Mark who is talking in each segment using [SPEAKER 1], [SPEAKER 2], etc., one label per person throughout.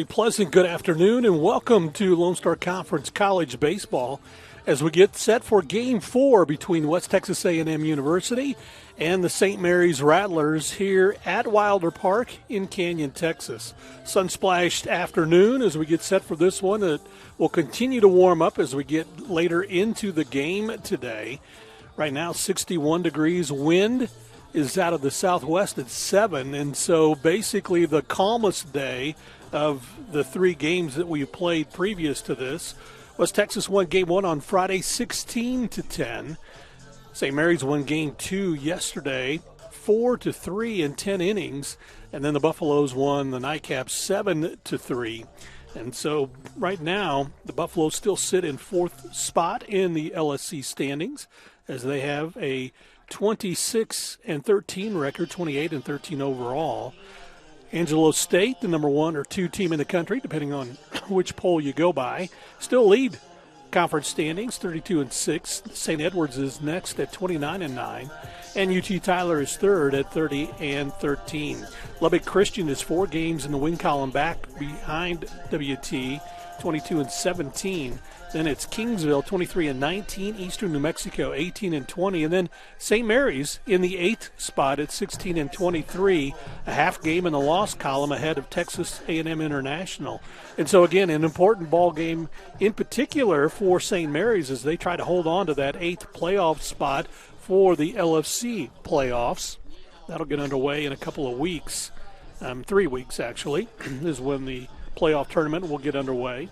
[SPEAKER 1] pleasant good afternoon and welcome to Lone Star Conference College Baseball as we get set for Game 4 between West Texas A&M University and the St. Mary's Rattlers here at Wilder Park in Canyon, Texas. Sun-splashed afternoon as we get set for this one. It will continue to warm up as we get later into the game today. Right now, 61 degrees. Wind is out of the southwest at 7, and so basically the calmest day of the three games that we played previous to this. West Texas won Game 1 on Friday 16-10. St. Mary's won Game 2 yesterday 4-3 in 10 innings, and then the Buffaloes won the Nightcaps 7-3. And so right now the Buffaloes still sit in fourth spot in the LSC standings as they have a 26-13 record, 28-13 overall. Angelo State, the number 1 or 2 team in the country, depending on which poll you go by, still lead conference standings, 32-6. St. Edwards is next at 29-9, and UT Tyler is third at 30-13. Lubbock Christian is 4 games in the win column back behind WT, 22-17. Then it's Kingsville, 23-19, Eastern New Mexico, 18-20, and then St. Mary's in the 8th spot at 16-23, a half game in the loss column ahead of Texas A&M International. And so again, an important ball game in particular for St. Mary's as they try to hold on to that 8th playoff spot for the LFC playoffs. That'll get underway in a couple of weeks, 3 weeks actually, is when the playoff tournament will get underway.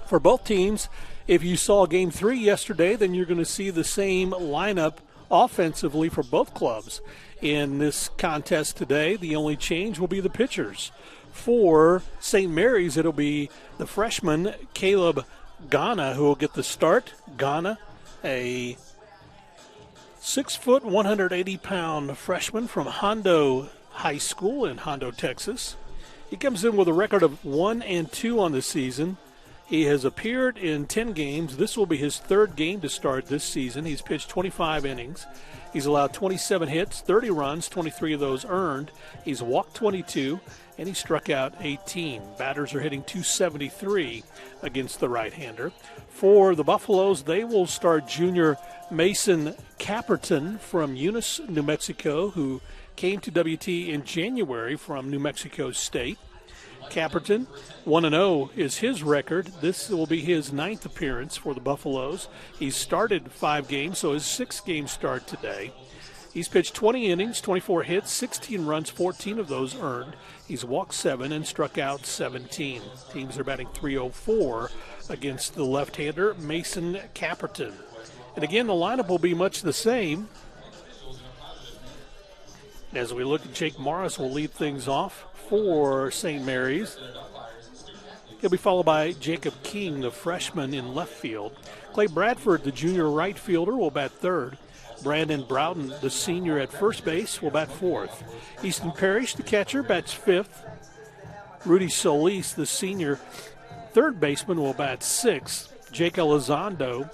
[SPEAKER 1] For both teams, if you saw Game 3 yesterday, then you're going to see the same lineup offensively for both clubs. In this contest today, the only change will be the pitchers. For St. Mary's, it'll be the freshman Caleb Ghana who will get the start. Ghana, a 6-foot, 180-pound freshman from Hondo High School in Hondo, Texas. He comes in with a record of 1-2 on the season. He has appeared in 10 games. This will be his 3rd game to start this season. He's pitched 25 innings. He's allowed 27 hits, 30 runs, 23 of those earned. He's walked 22, and he struck out 18. Batters are hitting .273 against the right-hander. For the Buffaloes, they will start junior Mason Caperton from Eunice, New Mexico, who came to WT in January from New Mexico State. Caperton, 1-0 is his record. This will be his 9th appearance for the Buffaloes. He's started 5 games, so his 6th game start today. He's pitched 20 innings, 24 hits, 16 runs, 14 of those earned. He's walked 7 and struck out 17. Teams are batting .304 against the left-hander, Mason Caperton. And again, the lineup will be much the same. As we look at Jake Morris, will lead things off for St. Mary's. He'll be followed by Jacob King, the freshman in left field. Clay Bradford, the junior right fielder, will bat 3rd. Brandon Broughton, the senior at first base, will bat 4th. Easton Parrish, the catcher, bats 5th. Rudy Solis, the senior third baseman, will bat 6th. Jake Elizondo,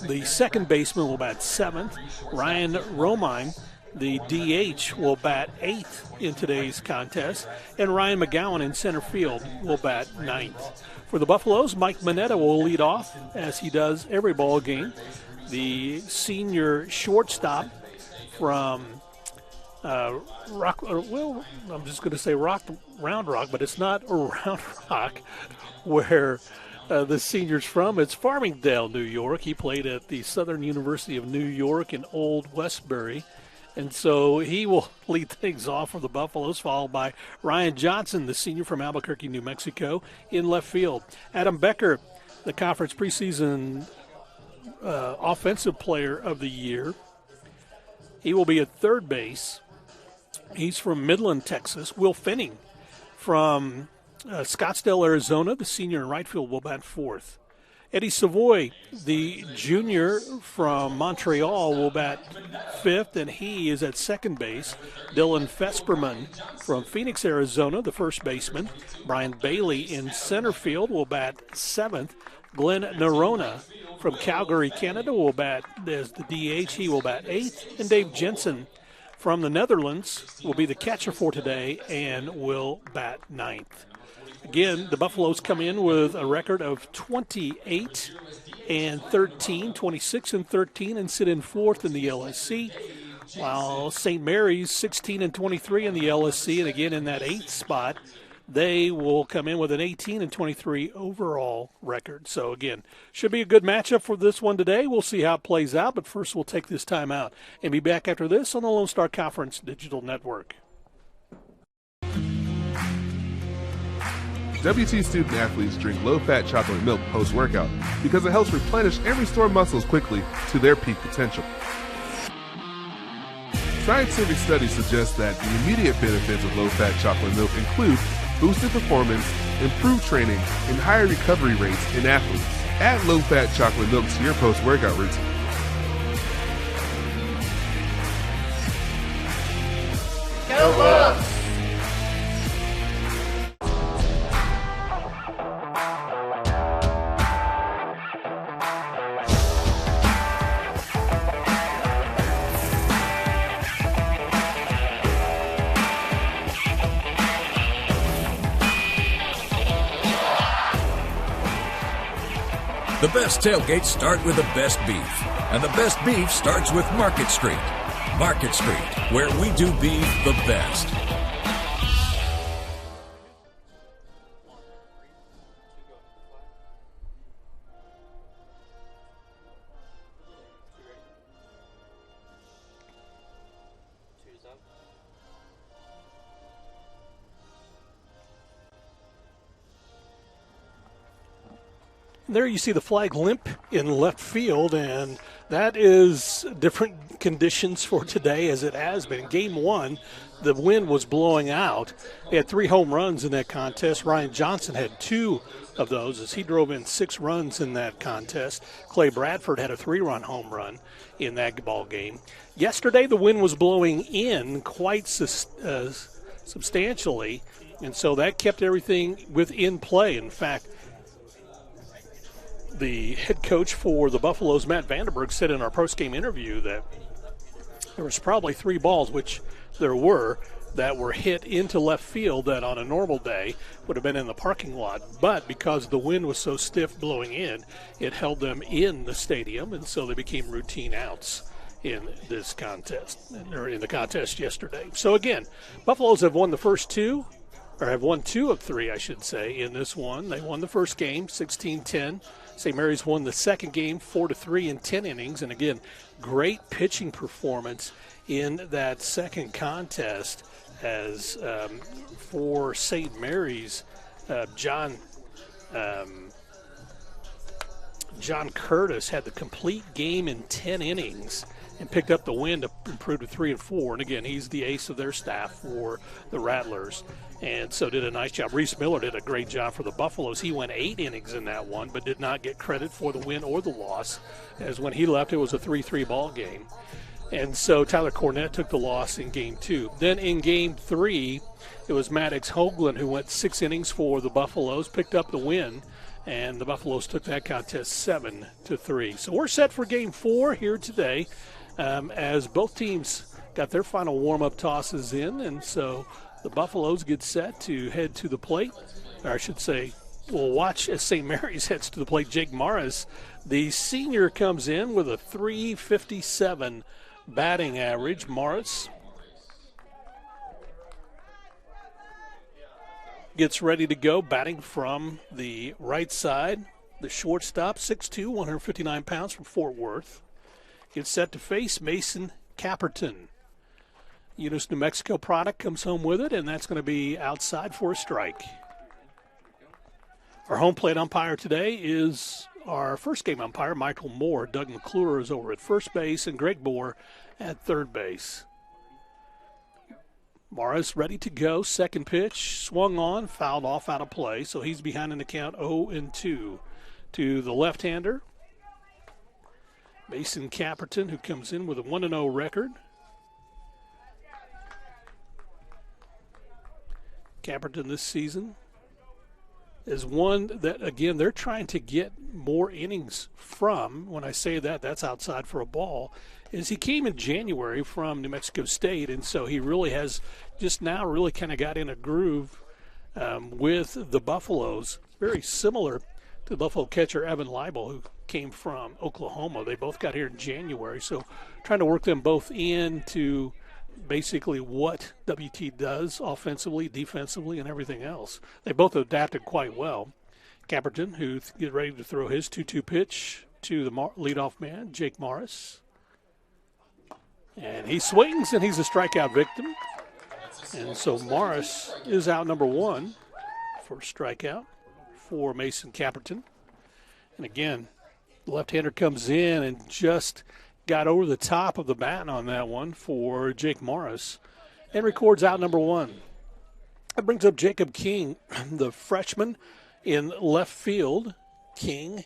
[SPEAKER 1] the second baseman, will bat 7th. Ryan Romine, the DH, will bat 8th in today's contest, and Ryan McGowan in center field will bat 9th. For the Buffaloes, Mike Mineta will lead off, as he does every ball game. The senior shortstop from I'm just going to say Round Rock, but it's not Round Rock where the senior's from. It's Farmingdale, New York. He played at the Southern University of New York in Old Westbury. And so he will lead things off for the Buffaloes, followed by Ryan Johnson, the senior from Albuquerque, New Mexico, in left field. Adam Becker, the conference preseason offensive player of the year. He will be at third base. He's from Midland, Texas. Will Finning from Scottsdale, Arizona, the senior in right field, will bat 4th. Eddie Savoy, the junior from Montreal, will bat 5th, and he is at second base. Dylan Fesperman from Phoenix, Arizona, the first baseman. Brian Bailey in center field will bat 7th. Glenn Nerona from Calgary, Canada, will bat as the DH. He will bat 8th. And Dave Jensen from the Netherlands will be the catcher for today and will bat 9th. Again, the Buffaloes come in with a record of 28-13, 26-13, and sit in fourth in the LSC, while St. Mary's 16-23 in the LSC, and again in that eighth spot, they will come in with an 18-23 overall record. So again, should be a good matchup for this one today. We'll see how it plays out, but first we'll take this time out and be back after this on the Lone Star Conference Digital Network.
[SPEAKER 2] WT student athletes drink low-fat chocolate milk post-workout because it helps replenish and restore muscles quickly to their peak potential. Scientific studies suggest that the immediate benefits of low-fat chocolate milk include boosted performance, improved training, and higher recovery rates in athletes. Add low-fat chocolate milk to your post-workout routine.
[SPEAKER 3] Go Bucks!
[SPEAKER 4] The best tailgates start with the best beef, and the best beef starts with Market Street. Market Street, where we do beef the best.
[SPEAKER 1] There you see the flag limp in left field, and that is different conditions for today as it has been. Game one, the wind was blowing out. They had 3 home runs in that contest. Ryan Johnson had 2 of those as he drove in 6 runs in that contest. Clay Bradford had a 3-run home run in that ball game. Yesterday, the wind was blowing in quite substantially, and so that kept everything within play. In fact, the head coach for the Buffaloes, Matt Vandenberg, said in our post-game interview that there was probably 3 balls, which there were, that were hit into left field that on a normal day would have been in the parking lot. But because the wind was so stiff blowing in, it held them in the stadium, and so they became routine outs in this contest, or in the contest yesterday. So again, Buffaloes have won the first 2, or have won 2 of 3, I should say, in this one. They won the first game, 16-10. St. Mary's won the second game, 4-3 in 10 innings. And again, great pitching performance in that second contest as for St. Mary's, John Curtis had the complete game in 10 innings and picked up the win to improve to 3-4. And again, he's the ace of their staff for the Rattlers, and so did a nice job. Reese Miller did a great job for the Buffaloes. He went 8 innings in that one, but did not get credit for the win or the loss, as when he left, it was a 3-3 ball game. And so Tyler Cornett took the loss in Game 2. Then in Game 3, it was Maddox Hoagland who went 6 innings for the Buffaloes, picked up the win, and the Buffaloes took that contest 7-3. So we're set for Game 4 here today, as both teams got their final warm-up tosses in, and so the Buffaloes get set to head to the plate. Or I should say, we'll watch as St. Mary's heads to the plate. Jake Morris, the senior, comes in with a .357 batting average. Morris gets ready to go, batting from the right side. The shortstop, 6'2", 159 pounds, from Fort Worth. Gets set to face Mason Caperton. Eunice, New Mexico product comes home with it, and that's going to be outside for a strike. Our home plate umpire today is our first game umpire, Michael Moore. Doug McClure is over at first base, and Greg Bohr at third base. Morris ready to go. Second pitch, swung on, fouled off out of play, so he's behind in the count 0-2 to the left-hander, Mason Caperton, who comes in with a 1-0 record. Caperton this season is one that, again, they're trying to get more innings from. When I say that, that's outside for a ball. Is he came in January from New Mexico State, and so he really has just now really kind of got in a groove with the Buffaloes, very similar to the Buffalo catcher Evan Leibel, who came from Oklahoma. They both got here in January, so trying to work them both into basically what WT does offensively, defensively, and everything else. They both adapted quite well. Camperton, who get ready to throw his 2-2 pitch to the leadoff man, Jake Morris. And he swings, and he's a strikeout victim. And so Morris is out number 1 for strikeout for Mason Camperton. And again, the left-hander comes in and just got over the top of the bat on that one for Jake Morris and records out number 1. That brings up Jacob King, the freshman in left field. King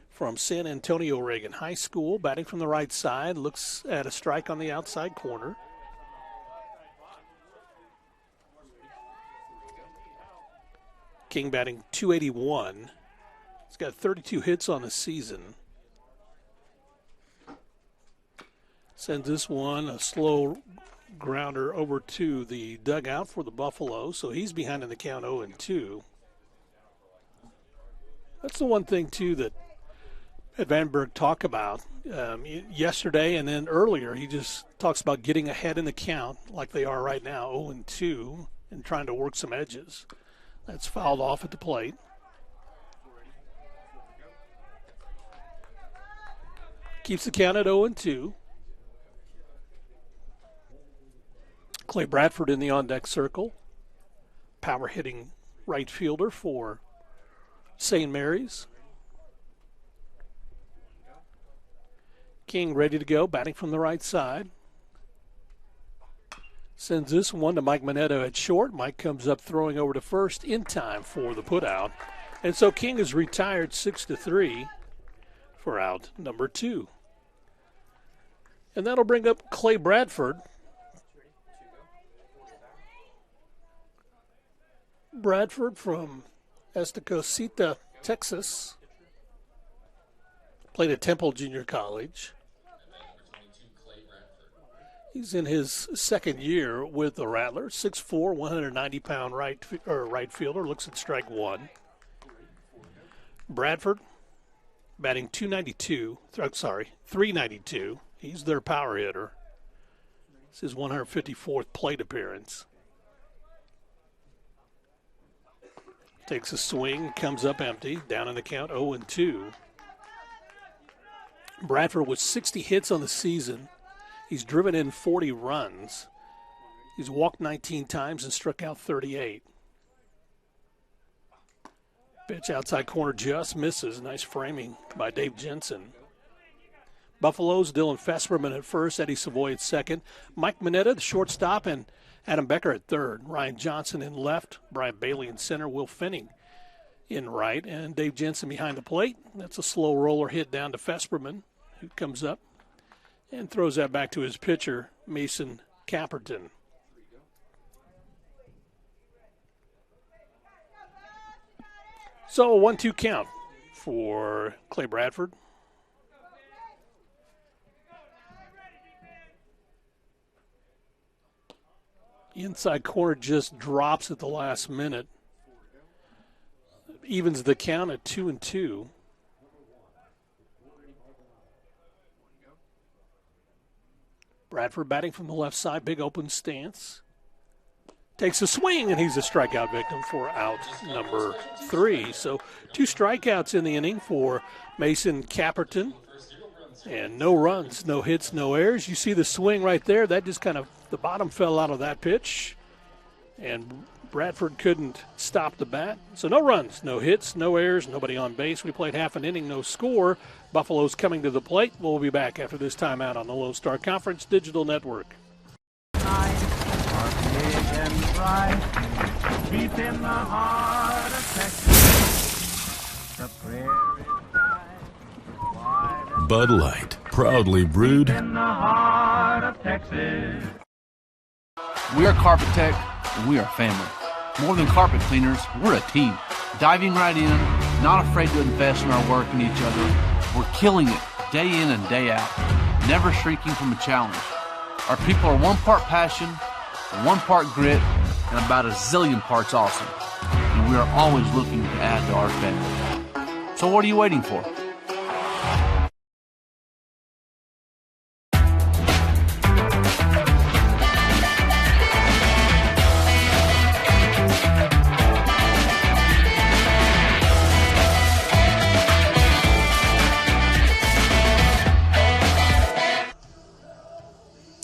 [SPEAKER 1] from San Antonio Reagan High School, batting from the right side, looks at a strike on the outside corner. King batting .281. He's got 32 hits on the season. Sends this one, a slow grounder, over to the dugout for the Buffaloes, so he's behind in the count 0-2. That's the one thing, too, that Ed Vandenberg talked about yesterday and then earlier. He just talks about getting ahead in the count like they are right now, 0-2, and trying to work some edges. That's fouled off at the plate. Keeps the count at 0-2. Clay Bradford in the on-deck circle. Power hitting right fielder for St. Mary's. King ready to go, batting from the right side. Sends this one to Mike Minetto at short. Mike comes up throwing over to first in time for the putout. And so King is retired 6-3 for out number 2. And that'll bring up Clay Bradford. Bradford from Estacosita, Texas. Played at Temple Junior College. He's in his second year with the Rattlers. 6'4", 190-pound right fielder. Looks at strike 1. Bradford batting .392. He's their power hitter. This is his 154th plate appearance. Takes a swing, comes up empty, down in the count 0-2. Bradford with 60 hits on the season. He's driven in 40 runs. He's walked 19 times and struck out 38. Pitch outside corner just misses. Nice framing by Dave Jensen. Buffaloes, Dylan Fesperman at first, Eddie Savoy at second. Mike Mineta, the shortstop, and Adam Becker at third. Ryan Johnson in left. Brian Bailey in center. Will Finning in right. And Dave Jensen behind the plate. That's a slow roller hit down to Fesperman, who comes up and throws that back to his pitcher, Mason Camperton. So a 1-2 count for Clay Bradford. Inside corner just drops at the last minute. Evens the count at 2-2. Bradford batting from the left side, big open stance. Takes a swing, and he's a strikeout victim for out number 3. So 2 strikeouts in the inning for Mason Camperton. And no runs, no hits, no errors. You see the swing right there. That just kind of, the bottom fell out of that pitch. And Bradford couldn't stop the bat. So no runs, no hits, no errors, nobody on base. We played half an inning, no score. Buffalo's coming to the plate. We'll be back after this timeout on the Lone Star Conference Digital Network. Deep in the heart of Texas, the prairie
[SPEAKER 4] lies. Bud Light, proudly brewed
[SPEAKER 3] in the heart of Texas.
[SPEAKER 5] We are Carpet Tech, and we are family. More than carpet cleaners, we're a team. Diving right in, not afraid to invest in our work and each other. We're killing it day in and day out, never shrinking from a challenge. Our people are 1 part passion, 1 part grit, and about a zillion parts awesome. and we are always looking to add to our family. So what are you waiting for?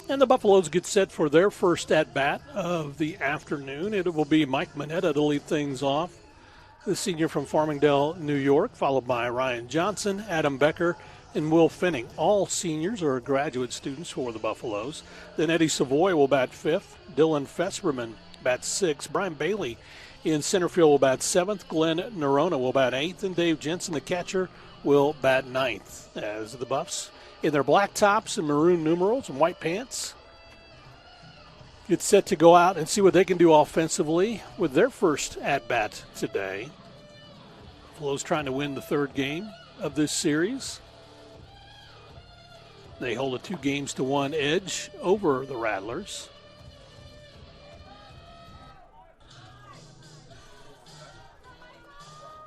[SPEAKER 1] And the Buffaloes get set for their first at-bat of the afternoon. It will be Mike Mineta to lead things off, the senior from Farmingdale, New York, followed by Ryan Johnson, Adam Becker, and Will Finning. All seniors are graduate students for the Buffaloes. Then Eddie Savoy will bat fifth. Dylan Fesperman bats sixth. Brian Bailey in center field will bat seventh. Glenn Nerona will bat eighth. And Dave Jensen, the catcher, will bat ninth. As the Buffs, in their black tops and maroon numerals and white pants, get set to go out and see what they can do offensively with their first at-bat today. Buffaloes trying to win the third game of this series. They hold a 2-1 edge over the Rattlers.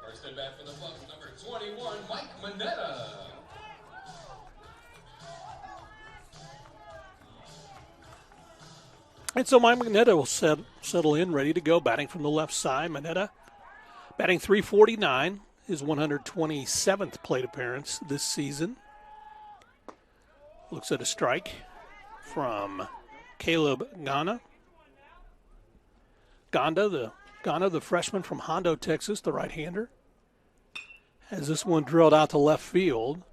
[SPEAKER 6] First at bat for the Buffs, number 21, Mike Mineta.
[SPEAKER 1] And so Mike Mineta will settle in, ready to go, batting from the left side. Mineta batting .349, his 127th plate appearance this season. Looks at a strike from Caleb Gana. Gana, the freshman from Hondo, Texas, the right-hander. Has this one drilled out to left field.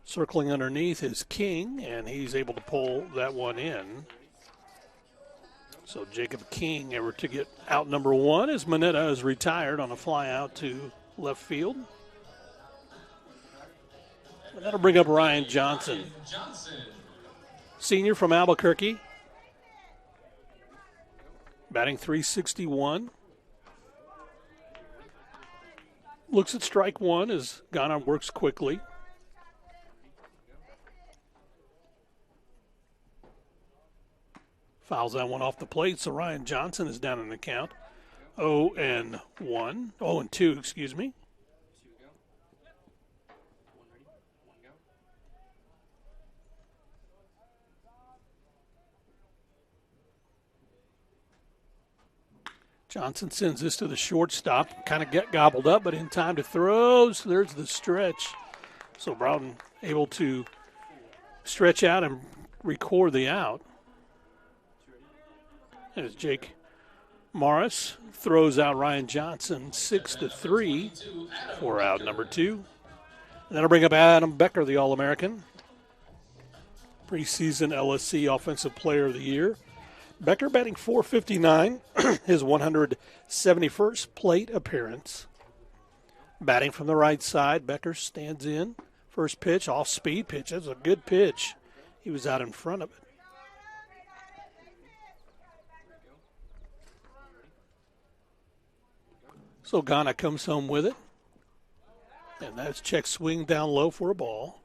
[SPEAKER 1] Circling underneath is King, and he's able to pull that one in. So Jacob King ever to get out number one as Mineta is retired on a fly out to left field. And that'll bring up Ryan Johnson. Senior from Albuquerque. Batting .361. Looks at strike one as Ghana works quickly. Fouls that one off the plate, so Ryan Johnson is down in the count. 0-2, excuse me. Johnson sends this to the shortstop. Kind of get gobbled up, but in time to throw. So there's the stretch. So Broughton able to stretch out and record the out. As Jake Morris throws out Ryan Johnson 6-3 for out number two. And that'll bring up Adam Becker, the All-American. Preseason LSC Offensive Player of the Year. Becker batting .459, his 171st plate appearance. Batting from the right side, Becker stands in. First pitch, off-speed pitch. That's a good pitch. He was out in front of it. So Ghana comes home with it. And that's check swing down low for a ball.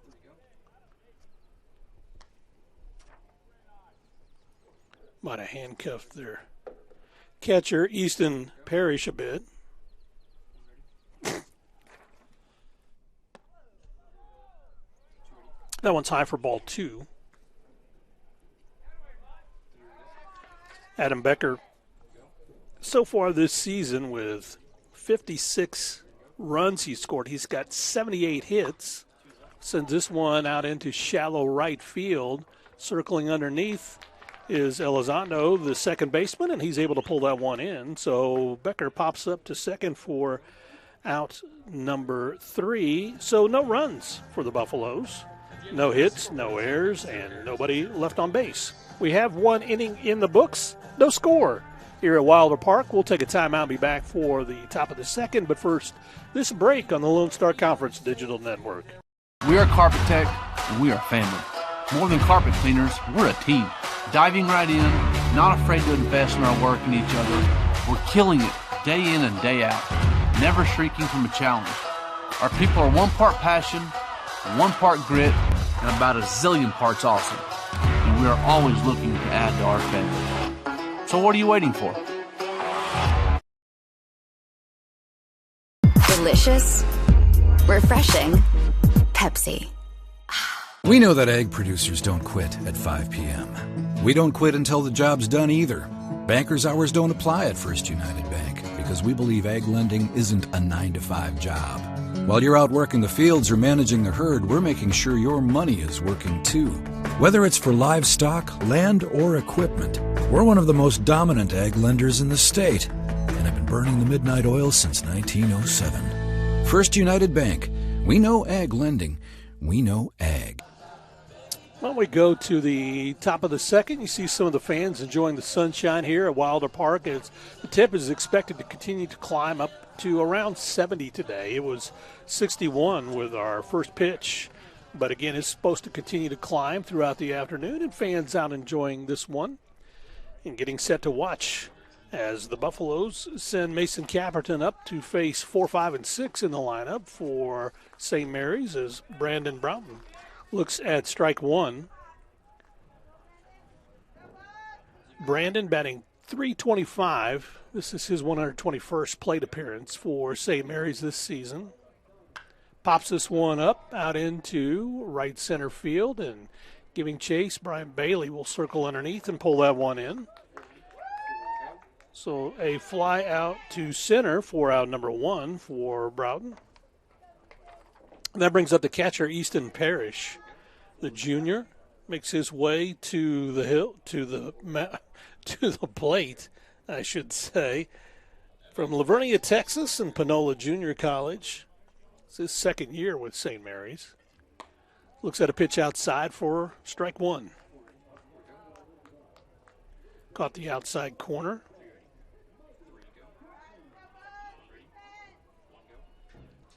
[SPEAKER 1] Might have handcuffed their catcher, Easton Parrish, a bit. That one's high for ball two. Adam Becker, so far this season with 56 runs he scored. He's got 78 hits. Sends this one out into shallow right field. Circling underneath is Elizondo, the second baseman, and he's able to pull that one in. So Becker pops up to second for out number three. So no runs for the Buffaloes. No hits, no errors, and nobody left on base. We have one inning in the books, no score. Here at Wilder Park, we'll take a timeout and be back for the top of the second. But first, this break on the Lone Star Conference Digital Network.
[SPEAKER 5] We are Carpet Tech, and we are family. More than carpet cleaners, we're a team. Diving right in, not afraid to invest in our work and each other. We're killing it day in and day out, never shrinking from a challenge. Our people are 1 part passion, 1 part grit, and about a zillion parts awesome. And we are always looking to add to our family. So what are you waiting for?
[SPEAKER 7] Delicious, refreshing, Pepsi.
[SPEAKER 4] We know that egg producers don't quit at 5 p.m. We don't quit until the job's done either. Banker's hours don't apply at First United Bank because we believe egg lending isn't a 9-to-5 job. While you're out working the fields or managing the herd, we're making sure your money is working too. Whether it's for livestock, land, or equipment, we're one of the most dominant ag lenders in the state and have been burning the midnight oil since 1907. First United Bank. We know ag lending. We know ag.
[SPEAKER 1] Well, we go to the top of the second. You see some of the fans enjoying the sunshine here at Wilder Park. As the tip is expected to continue to climb up to around 70 today. It was 61 with our first pitch. But again, it's supposed to continue to climb throughout the afternoon, and fans out enjoying this one and getting set to watch as the Buffaloes send Mason Caperton up to face 4, 5, and 6 in the lineup for St. Mary's as Brandon Broughton looks at strike one. Brandon batting .325. This is his 121st plate appearance for St. Mary's this season. Pops this one up out into right center field and giving chase. Brian Bailey will circle underneath and pull that one in. So a fly out to center for out number one for Broughton. And that brings up the catcher, Easton Parrish. The junior makes his way to the hill, to the plate, I should say, from Lavernia, Texas, and Panola Junior College. It's his second year with St. Mary's. Looks at a pitch outside for strike one. Caught the outside corner.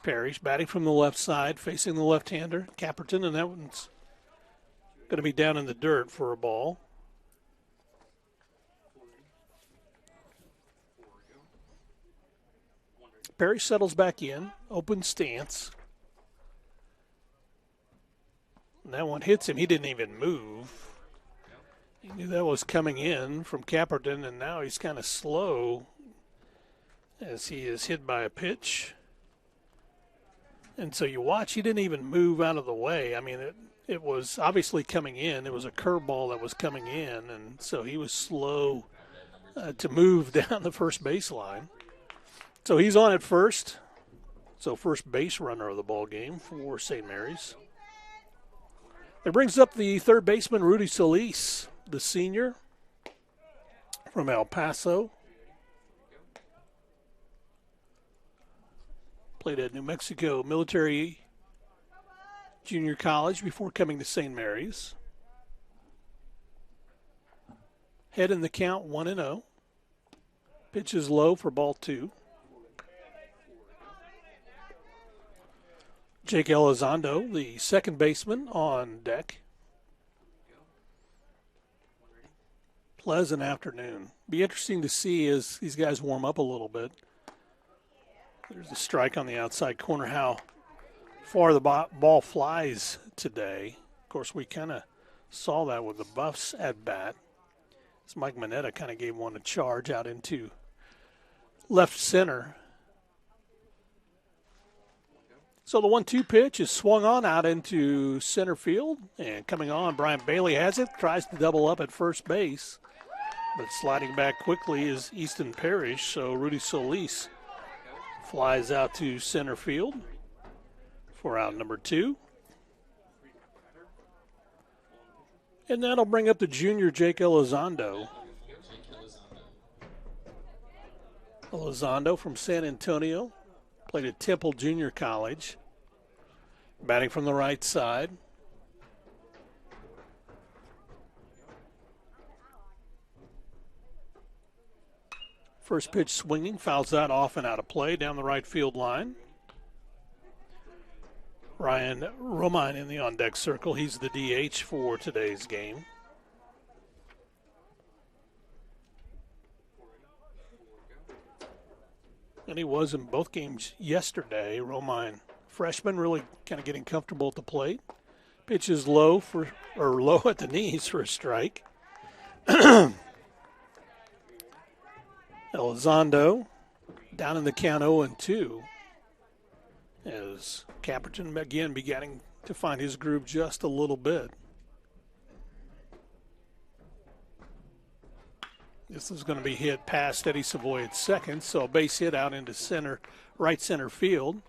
[SPEAKER 1] Parrish batting from the left side, facing the left-hander, Caperton, and that one's going to be down in the dirt for a ball. Parrish settles back in, open stance. And that one hits him. He didn't even move. He knew that was coming in from Caperton, and now he's kind of slow as he is hit by a pitch. And so you watch, he didn't even move out of the way. I mean, it was obviously coming in. It was a curveball that was coming in, and so he was slow to move down the first baseline. So he's on at first. So first base runner of the ball game for St. Mary's. It brings up the third baseman, Rudy Solis, the senior from El Paso. Played at New Mexico Military Junior College before coming to St. Mary's. Head in the count 1-0. Pitch is low for ball two. Jake Elizondo, the second baseman, on deck. Pleasant afternoon. Be interesting to see as these guys warm up a little bit. There's a strike on the outside corner, how far the ball flies today. Of course, we kind of saw that with the Buffs at bat. As Mike Manetta kind of gave one a charge out into left center. So the 1-2 pitch is swung on out into center field. And coming on, Brian Bailey has it, tries to double up at first base. But sliding back quickly is Easton Parrish, so Rudy Solis flies out to center field for out number two. And that'll bring up the junior Jake Elizondo. Elizondo from San Antonio, played at Temple Junior College, batting from the right side. First pitch swinging, fouls that off and out of play down the right field line. Ryan Romine in the on-deck circle. He's the DH for today's game. And he was in both games yesterday. Romine, freshman, really kind of getting comfortable at the plate. Pitch is low at the knees for a strike. Elizondo down in the count 0-2. as Caperton again beginning to find his groove just a little bit. This is going to be hit past Eddie Savoy at second, so a base hit out into center, right center field.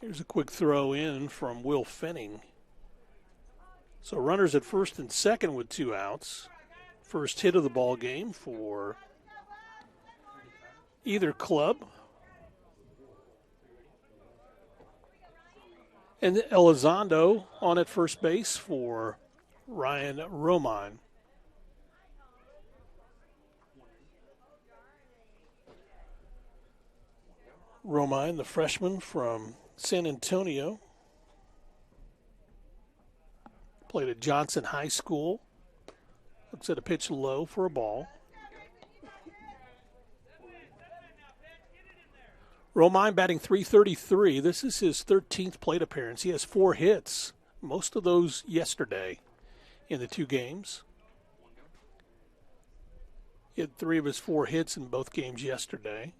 [SPEAKER 1] Here's a quick throw in from Will Fenning. So runners at first and second with 2 outs. First hit of the ball game for either club. And Elizondo on at first base for Ryan Romine. Romine, the freshman from San Antonio, played at Johnson High School. Looks at a pitch low for a ball. Romine batting .333. This is his 13th plate appearance. He has 4 hits, most of those yesterday in the 2 games. He had 3 of his 4 hits in both games yesterday.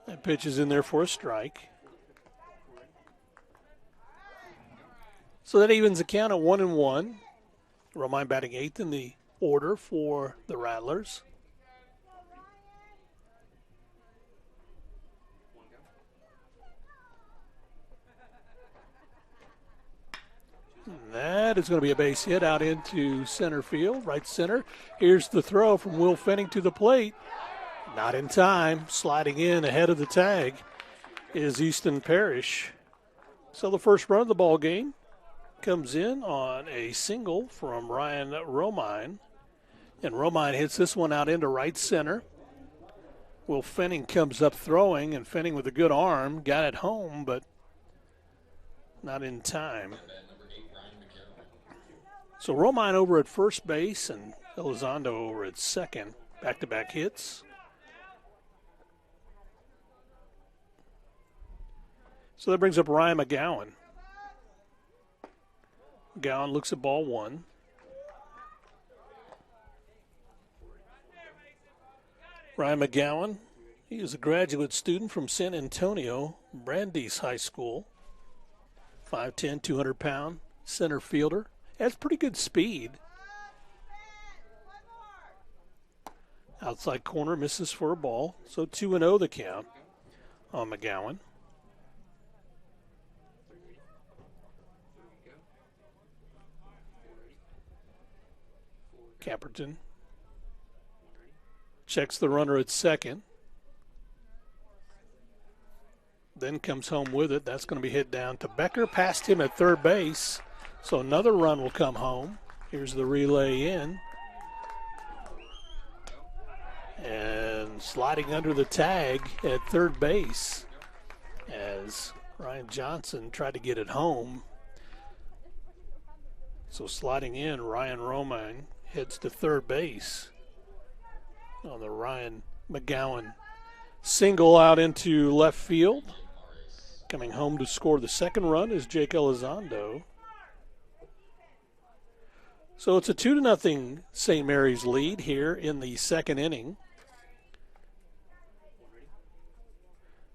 [SPEAKER 1] That pitch is in there for a strike. So that evens the count at 1-1. Romine batting 8th in the order for the Rattlers. That is going to be a base hit out into center field, right center. Here's the throw from Will Fenning to the plate. Not in time. Sliding in ahead of the tag is Easton Parrish. So the first run of the ball game comes in on a single from Ryan Romine. And Romine hits this one out into right center. Will Fenning comes up throwing, and Fenning with a good arm got it home, but not in time. So Romine over at first base and Elizondo over at second. Back-to-back hits. So that brings up Ryan McGowan. McGowan looks at ball 1. Ryan McGowan, he is a graduate student from San Antonio, Brandeis High School. 5'10", 200-pound center fielder. Has pretty good speed. Outside corner misses for a ball. So 2-0 the count on McGowan. Caperton checks the runner at second. Then comes home with it. That's going to be hit down to Becker. Past him at third base. So another run will come home. Here's the relay in. And sliding under the tag at third base as Ryan Johnson tried to get it home. So sliding in, Ryan Romine heads to third base on the Ryan McGowan single out into left field. Coming home to score the second run is Jake Elizondo. So it's a 2-0 St. Mary's lead here in the second inning.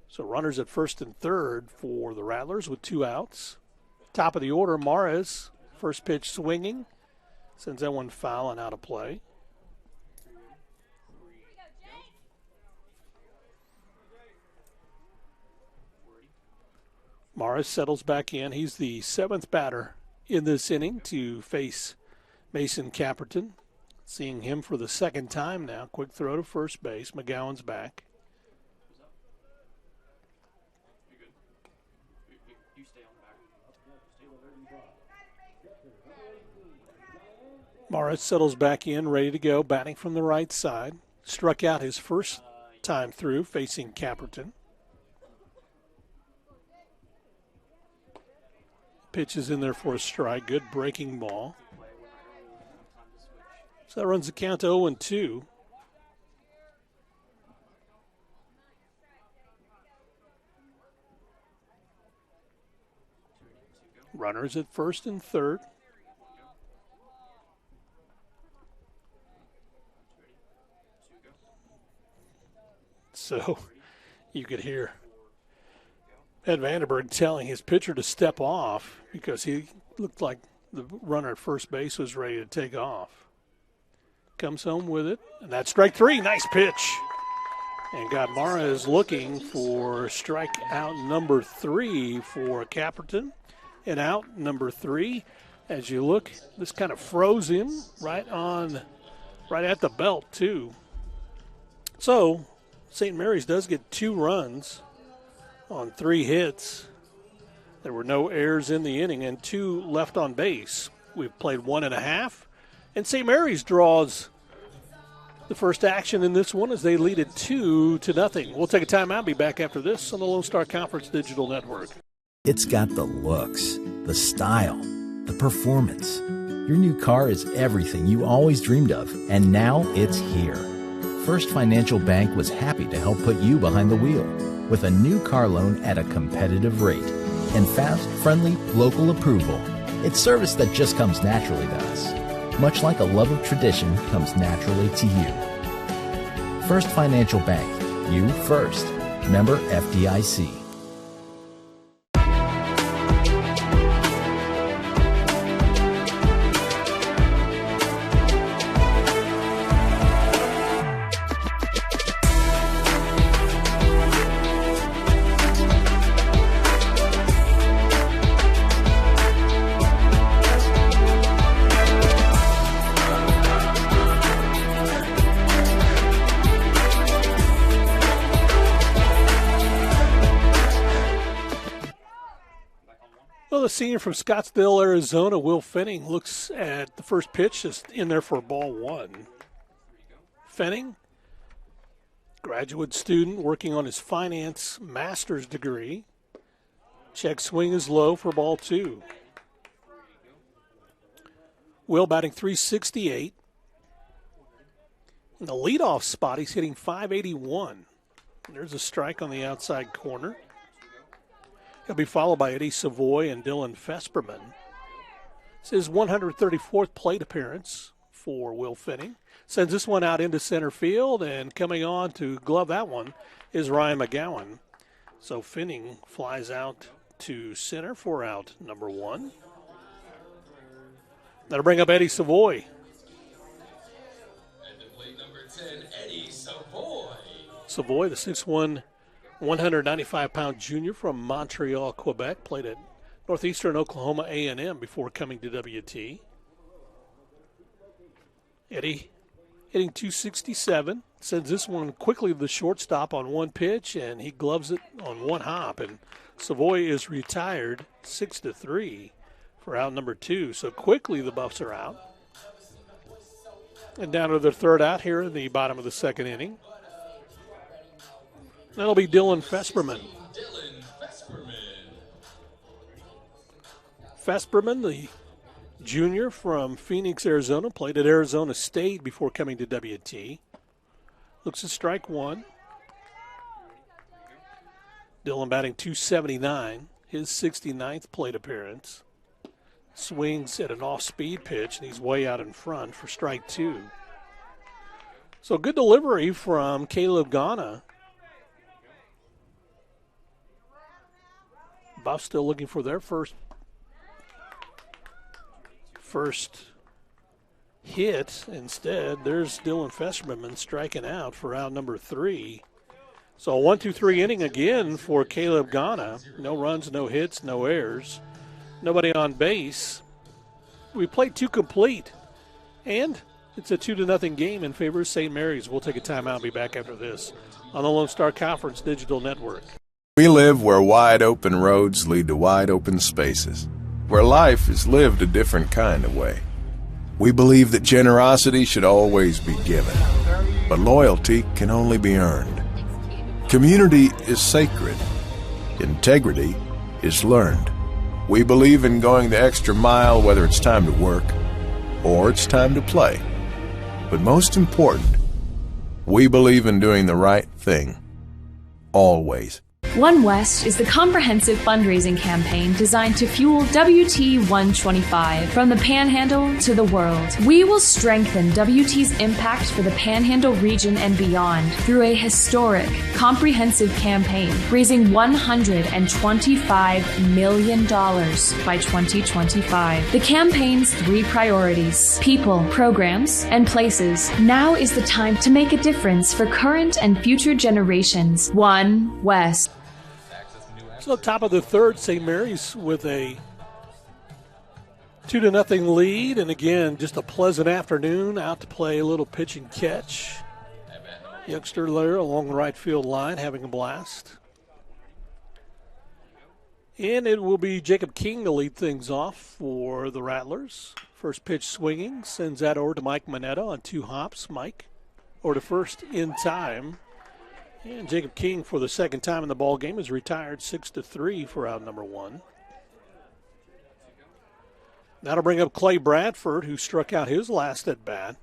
[SPEAKER 1] So runners at first and third for the Rattlers with 2 outs. Top of the order, Mares, first pitch swinging. Sends that one foul and out of play. Mares settles back in. He's the 7th batter in this inning to face Mason Caperton. Seeing him for the second time now. Quick throw to first base. McGowan's back. Mares settles back in, ready to go, batting from the right side. Struck out his first time through, facing Caperton. Pitch is in there for a strike. Good breaking ball. So that runs the count to 0-2. Runners at first and third. So you could hear Ed Vandenberg telling his pitcher to step off because he looked like the runner at first base was ready to take off. Comes home with it, and that's strike three. Nice pitch. And Godmara is looking for strikeout number 3 for Caperton. And out number 3. As you look, this kind of froze him right at the belt, too. So, St. Mary's does get 2 runs on 3 hits. There were no errors in the inning and 2 left on base. We've played 1.5. And St. Mary's draws the first action in this one as they lead it 2-0. We'll take a timeout. Be back after this on the Lone Star Conference Digital Network.
[SPEAKER 8] It's got the looks, the style, the performance. Your new car is everything you always dreamed of, and now it's here. First Financial Bank was happy to help put you behind the wheel with a new car loan at a competitive rate and fast, friendly, local approval. It's service that just comes naturally to us. Much like a love of tradition comes naturally to you. First Financial Bank. You first. Member FDIC.
[SPEAKER 1] The senior from Scottsdale, Arizona, Will Fenning, looks at the first pitch, just in there for ball 1. Fenning, graduate student working on his finance master's degree. Check swing is low for ball 2. Will batting .368. In the leadoff spot, he's hitting .581. There's a strike on the outside corner. He'll be followed by Eddie Savoy and Dylan Fesperman. It's his 134th plate appearance for Will Fenning. Sends this one out into center field, and coming on to glove that one is Ryan McGowan. So Fenning flies out to center for out number 1. That'll bring up Eddie Savoy.
[SPEAKER 6] At the plate number 10, Eddie Savoy.
[SPEAKER 1] Savoy, the 6'1", 195-pound junior from Montreal, Quebec, played at Northeastern Oklahoma A&M before coming to WT. Eddie hitting .267, sends this one quickly to the shortstop on 1 pitch, and he gloves it on 1 hop, and Savoy is retired 6-3 for out number 2. So quickly the Buffs are out. And down to their 3rd out here in the bottom of the 2nd inning. That'll be Dylan Fesperman. Fesperman, the junior from Phoenix, Arizona, played at Arizona State before coming to WT. Looks at strike 1. Dylan batting .279, his 69th plate appearance. Swings at an off-speed pitch, and he's way out in front for strike 2. So good delivery from Caleb Ghana. Buffs still looking for their first hit. Instead, there's Dylan Fesperman striking out for out number 3. So a 1-2-3 inning again for Caleb Ghana. No runs, no hits, no errors. Nobody on base. We played 2 complete. And it's a 2-0 game in favor of St. Mary's. We'll take a timeout and be back after this on the Lone Star Conference Digital Network.
[SPEAKER 9] We live where wide open roads lead to wide open spaces, where life is lived a different kind of way. We believe that generosity should always be given, but loyalty can only be earned. Community is sacred. Integrity is learned. We believe in going the extra mile, whether it's time to work or it's time to play. But most important, we believe in doing the right thing, always.
[SPEAKER 10] One West is the comprehensive fundraising campaign designed to fuel WT 125 from the Panhandle to the world. We will strengthen WT's impact for the Panhandle region and beyond through a historic, comprehensive campaign, raising $125 million by 2025. The campaign's 3 priorities: people, programs, and places. Now is the time to make a difference for current and future generations. One West.
[SPEAKER 1] So top of the third, St. Mary's with a 2-0 lead. And again, just a pleasant afternoon out to play a little pitch and catch. Youngster there along the right field line having a blast. And it will be Jacob King to lead things off for the Rattlers. First pitch swinging, sends that over to Mike Moneta on 2 hops. Mike over to first in time. And Jacob King, for the second time in the ball game, is retired 6-3 for out number 1. That'll bring up Clay Bradford, who struck out his last at bat.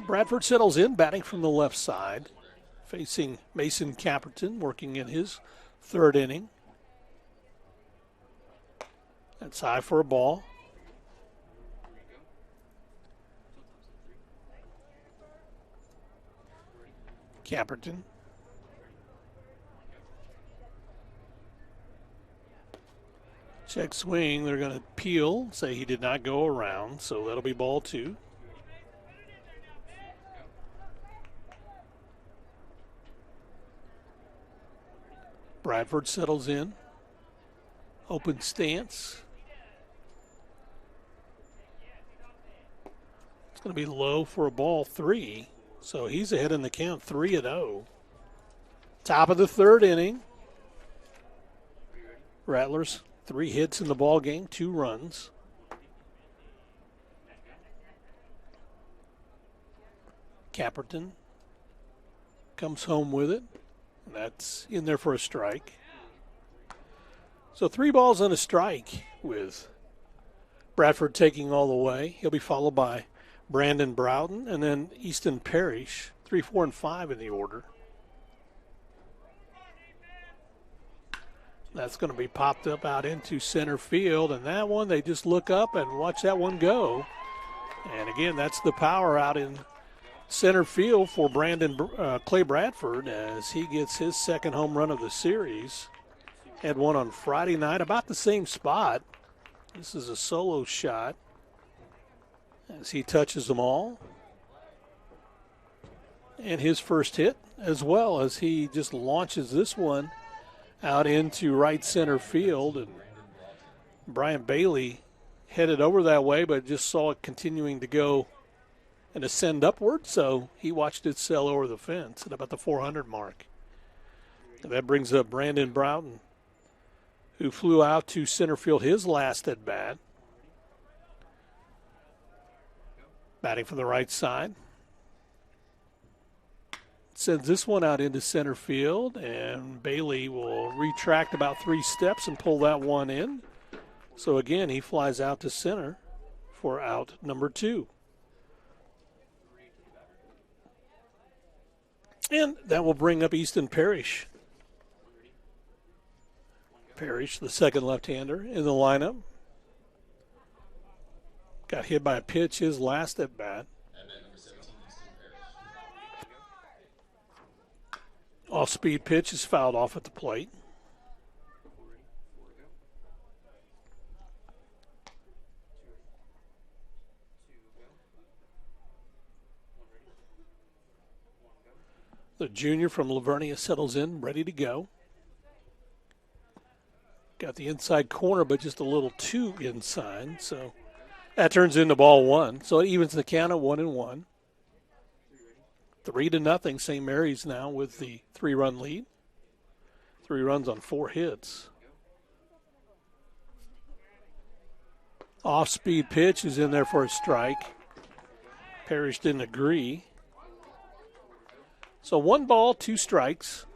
[SPEAKER 1] Bradford settles in, batting from the left side, facing Mason Caperton, working in his 3rd inning. That's high for a ball. Caperton. Check swing. They're going to peel, say he did not go around, so that'll be ball 2. Bradford settles in. Open stance. It's going to be low for a ball 3. So he's ahead in the count, 3-0. Top of the 3rd inning. Rattlers, 3 hits in the ball game, 2 runs. Caperton comes home with it. That's in there for a strike. So 3 balls and a strike with Bradford taking all the way. He'll be followed by Brandon Broughton, and then Easton Parrish, 3, 4, and 5 in the order. That's going to be popped up out into center field, and that one, they just look up and watch that one go. And again, that's the power out in center field for Clay Bradford as he gets his 2nd home run of the series. Had one on Friday night, about the same spot. This is a solo shot as he touches them all. And his first hit, as well as he just launches this one out into right center field. And Brian Bailey headed over that way, but just saw it continuing to go and ascend upward, so he watched it sail over the fence at about the 400 mark. And that brings up Brandon Broughton, who flew out to center field his last at bat. Batting from the right side. Sends this one out into center field, and Bailey will retract about 3 steps and pull that one in. So again, he flies out to center for out number 2. And that will bring up Easton Parrish. Parrish, the 2nd left-hander in the lineup. Got hit by a pitch his last at bat. Off-speed pitch is fouled off at the plate. The junior from Lavernia settles in, ready to go. Got the inside corner, but just a little too inside, so that turns into ball 1. So it evens the count at 1-1. 3-0, St. Mary's now with the 3-run lead. 3 runs on 4 hits. Off-speed pitch is in there for a strike. Parrish didn't agree. So 1 ball, 2 strikes.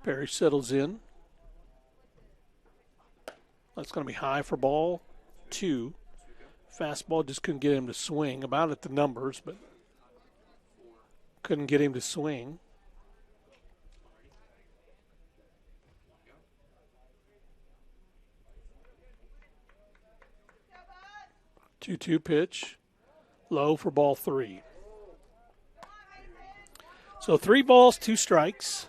[SPEAKER 1] Parrish settles in. That's going to be high for ball 2. Fastball just couldn't get him to swing. About at the numbers, but couldn't get him to swing. Two pitch. Low for ball 3. So 3 balls, 2 strikes.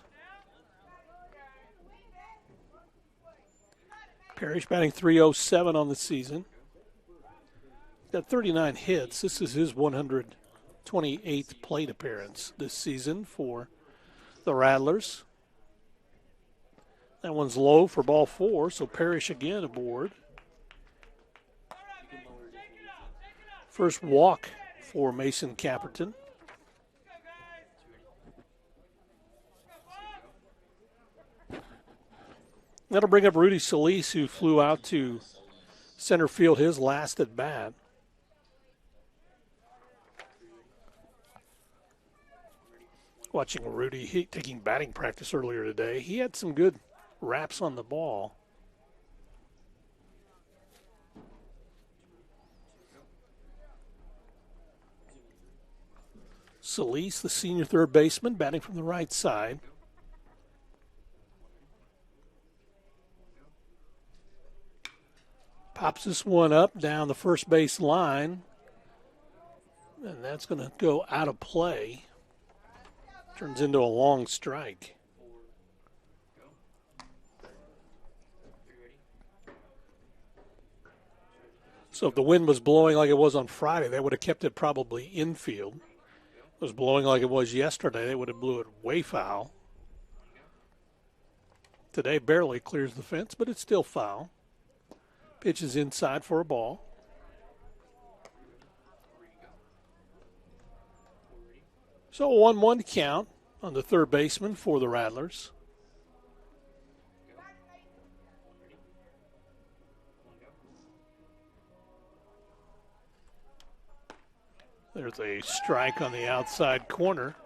[SPEAKER 1] Parrish batting .307 on the season. Got 39 hits. This is his 128th plate appearance this season for the Rattlers. That one's low for ball 4, so Parrish again aboard. First walk for Mason Caperton. That'll bring up Rudy Solis, who flew out to center field his last at bat. Watching Rudy taking batting practice earlier today. He had some good wraps on the ball. Solis, the senior third baseman, batting from the right side. Pops this one up down the first base line, and that's going to go out of play. Turns into a long strike. So if the wind was blowing like it was on Friday, they would have kept it probably infield. If it was blowing like it was yesterday, they would have blew it way foul. Today barely clears the fence, but it's still foul. Pitch is inside for a ball. So a 1-1 count on the third baseman for the Rattlers. There's a strike on the outside corner.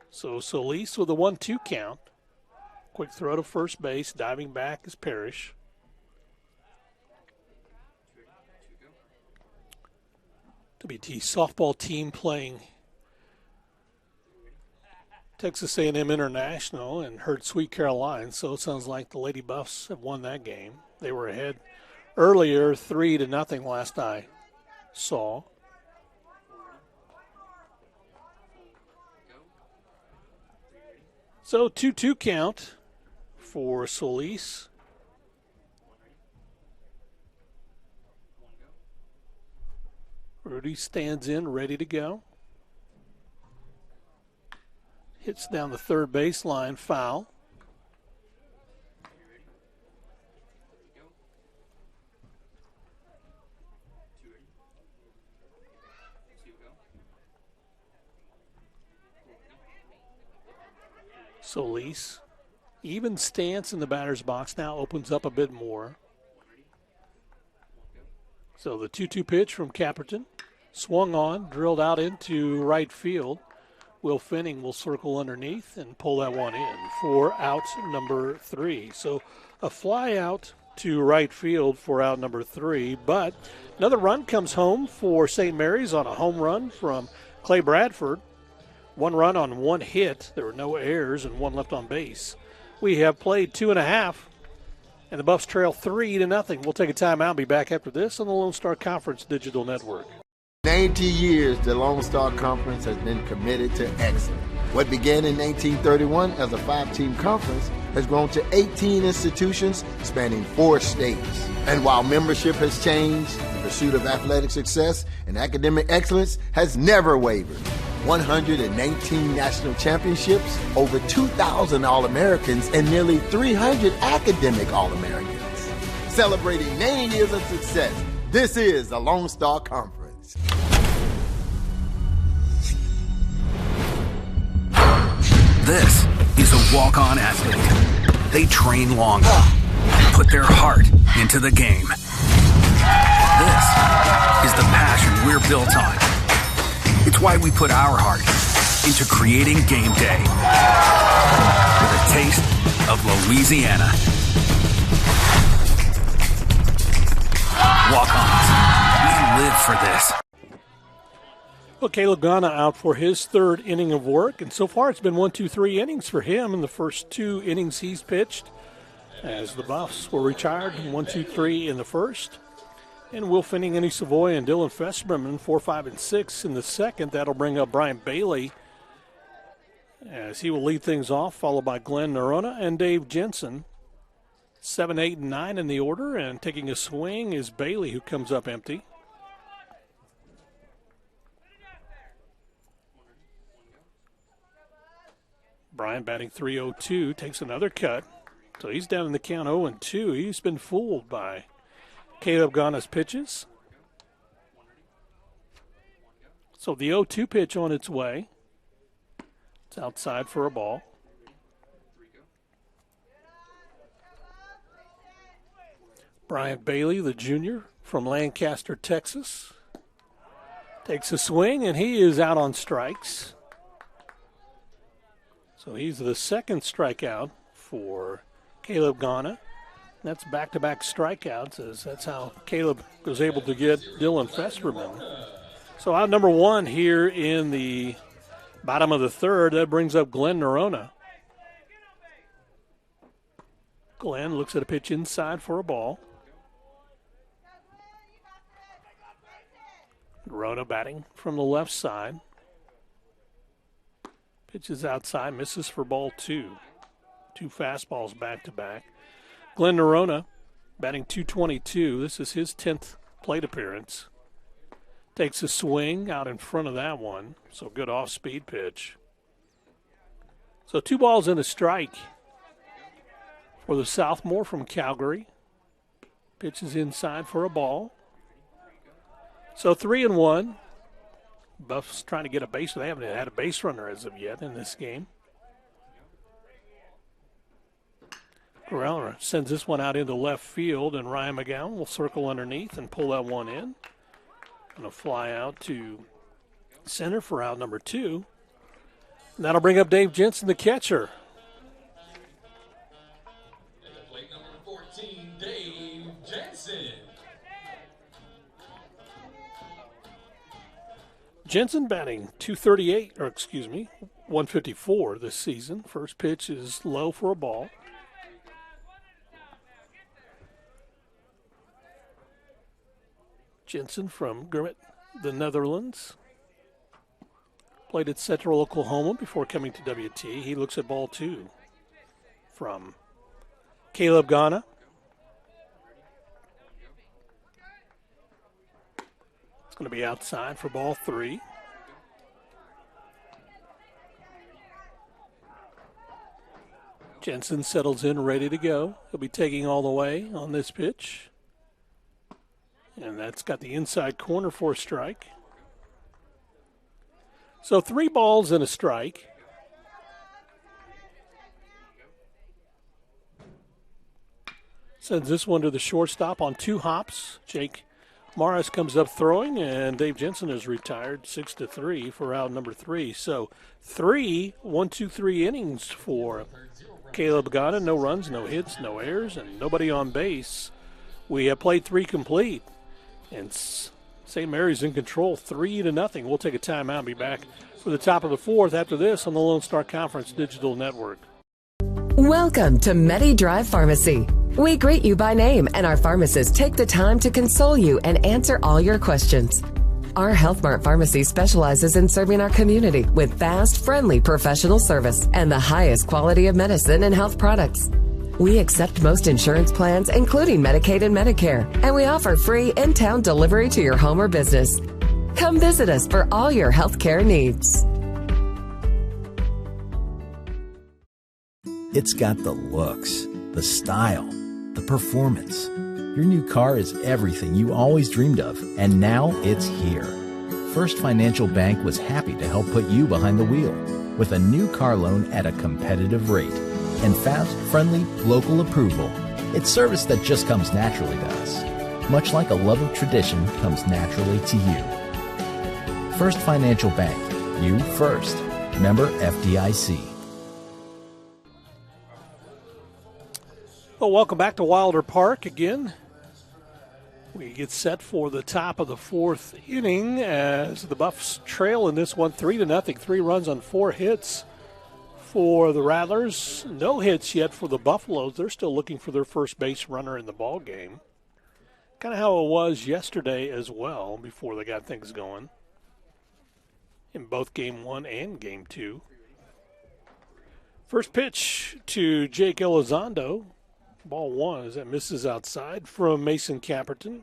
[SPEAKER 1] So Solis with a 1-2 count. Quick throw to first base. Diving back is Parrish. WT softball team playing Texas A&M International and Herd Sweet Caroline. So it sounds like the Lady Buffs have won that game. They were ahead earlier 3-0 last I saw. So 2-2 count for Solis. Rudy stands in, ready to go. Hits down the third baseline, foul. Solis, even stance in the batter's box now opens up a bit more. So the 2-2 pitch from Caperton, swung on, drilled out into right field. Will Finning will circle underneath and pull that one in for out number 3. So a fly out to right field for out number 3, but another run comes home for St. Mary's on a home run from Clay Bradford. 1 run on 1 hit. There were no errors and 1 left on base. We have played 2.5, and the Buffs trail 3-0. We'll take a timeout and be back after this on the Lone Star Conference Digital Network.
[SPEAKER 11] 90 years, the Lone Star Conference has been committed to excellence. What began in 1931 as a 5-team conference has grown to 18 institutions spanning 4 states. And while membership has changed, the pursuit of athletic success and academic excellence has never wavered. 119 national championships, over 2,000 All-Americans, and nearly 300 academic All-Americans. Celebrating 90 years of success, this is the Lone Star Conference.
[SPEAKER 12] This is a walk-on athlete. They train longer, put their heart into the game. This is the passion we're built on. It's why we put our heart into creating game day with a taste of Louisiana. Walk-ons, we live for this.
[SPEAKER 1] Well, Caleb Ghana out for his third inning of work, and so far it's been 1, 2, 3 innings for him in the first 2 innings he's pitched, as the Buffs were retired 1, 2, 3 in the first. And Will Finning, Andy Savoy, and Dylan Festerman 4, 5, and 6 in the second. That'll bring up Brian Bailey as he will lead things off, followed by Glenn Nerona and Dave Jensen. 7, 8, and 9 in the order, and taking a swing is Bailey, who comes up empty. Brian batting .302, takes another cut. So he's down in the count 0-2. He's been fooled by Caleb Ghana's pitches. So the 0-2 pitch on its way. It's outside for a ball. Brian Bailey, the junior from Lancaster, Texas, takes a swing, and he is out on strikes. So he's the second strikeout for Caleb Ghana. That's back-to-back strikeouts, as that's how Caleb was able to get Dylan Festerman. So out number 1 here in the bottom of the third. That brings up Glenn Nerona. Glenn looks at a pitch inside for a ball. Nerona batting from the left side. Pitches outside, misses for ball 2. 2 fastballs back-to-back. Glenn Nerona batting .222. This is his 10th plate appearance. Takes a swing out in front of that one. So good off-speed pitch. So 2 balls and a strike for the sophomore from Calgary. Pitches inside for a ball. So 3-1. Buffs trying to get a base. They haven't had a base runner as of yet in this game. Corrales sends this one out into left field, and Ryan McGowan will circle underneath and pull that one in. Going to fly out to center for out number 2. And that'll bring up Dave Jensen, the catcher.
[SPEAKER 6] And the plate number 14, Dave Jensen.
[SPEAKER 1] Jensen batting .154 this season. First pitch is low for a ball. Jensen from Grummet, the Netherlands. Played at Central Oklahoma before coming to WT. He looks at ball 2 from Caleb Ghana. It's going to be outside for ball 3. Jensen settles in, ready to go. He'll be taking all the way on this pitch. And that's got the inside corner for a strike. So 3 balls and a strike. Sends this one to the shortstop on 2 hops. Jake Morris comes up throwing, and Dave Jensen is retired 6-3 for out number 3. So 3 1-2-3 innings for Caleb Ghana. No runs, no hits, no errors, and nobody on base. We have played 3 complete, and St. Mary's in control 3-0. We'll take a timeout and be back for the top of the 4th after this on the Lone Star Conference Digital Network.
[SPEAKER 13] Welcome to MediDrive Pharmacy. We greet you by name, and our pharmacists take the time to console you and answer all your questions. Our Health Mart Pharmacy specializes in serving our community with fast, friendly, professional service and the highest quality of medicine and health products. We accept most insurance plans, including Medicaid and Medicare, and we offer free in-town delivery to your home or business. Come visit us for all your health care needs.
[SPEAKER 8] It's got the looks, the style, the performance. Your new car is everything you always dreamed of, and now it's here. First Financial Bank was happy to help put you behind the wheel with a new car loan at a competitive rate and fast, friendly, local approval. It's service that just comes naturally to us. much like a love of tradition comes naturally to you. First Financial Bank. You first. Member FDIC.
[SPEAKER 1] Well, welcome back to Wilder Park again. We get set for the top of the fourth inning as the Buffs trail in this one 3-0. 3 runs on 4 hits for the Rattlers. No hits yet for the Buffaloes. They're still looking for their first base runner in the ball game. Kind of how it was yesterday as well before they got things going in both Game 1 and Game 2. First pitch to Jake Elizondo. Ball 1 as that misses outside from Mason Camperton.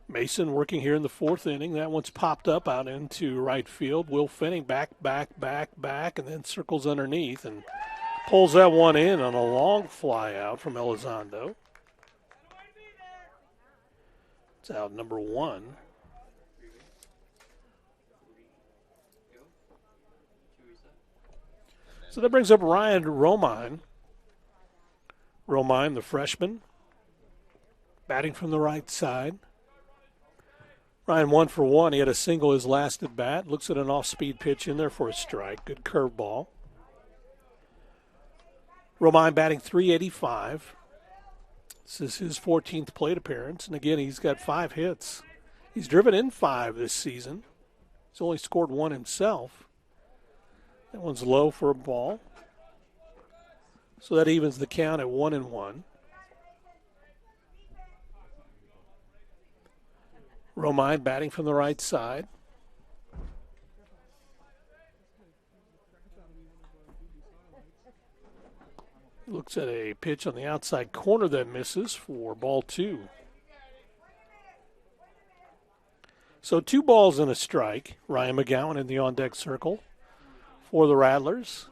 [SPEAKER 1] Mason working here in the fourth inning. That one's popped up out into right field. Will Fenning back, and then circles underneath and pulls that one in on a long fly out from Elizondo. It's out number 1. So that brings up Ryan Romine. Romine, the freshman, batting from the right side. Ryan 1 for 1. He had a single his last at bat. Looks at an off-speed pitch in there for a strike. Good curveball. Romine batting .385. This is his 14th plate appearance. And again, he's got 5 hits. He's driven in 5 this season. He's only scored 1 himself. That one's low for a ball. So that evens the count at 1-1. Romine batting from the right side. Looks at a pitch on the outside corner that misses for ball 2. So 2 balls and a strike. Ryan McGowan in the on-deck circle for the Rattlers.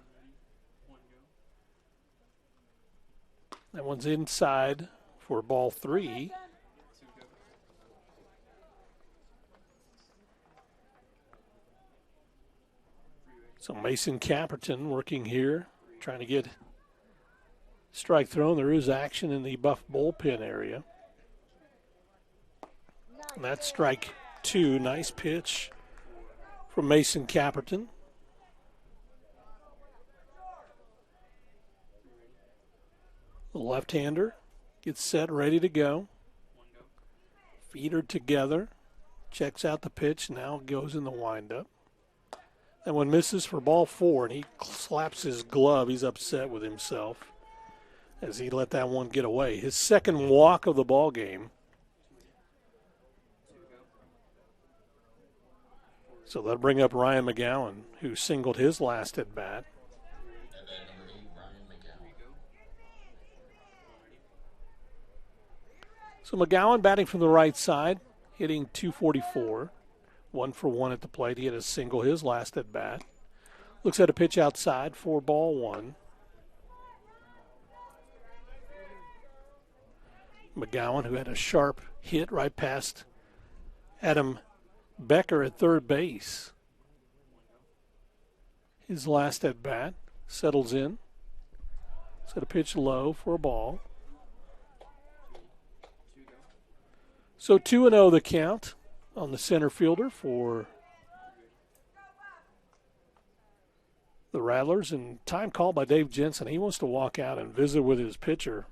[SPEAKER 1] That one's inside for ball 3. So Mason Camperton working here, trying to get strike thrown. There is action in the Buff bullpen area. And that's strike 2. Nice pitch from Mason Camperton. The left-hander gets set, ready to go. Feet are together. Checks out the pitch, now goes in the windup. That one misses for ball 4, and he slaps his glove. He's upset with himself as he let that one get away. His second walk of the ball game. So that'll bring up Ryan McGowan, who singled his last at bat. So McGowan batting from the right side, hitting .244. 1 for 1 at the plate. He had a single his last at bat. Looks at a pitch outside for ball 1. McGowan, who had a sharp hit right past Adam Becker at third base. His last at bat, settles in. Set a pitch low for a ball. So 2-0 the count on the center fielder for the Rattlers, and time called by Dave Jensen. He wants to walk out and visit with his pitcher.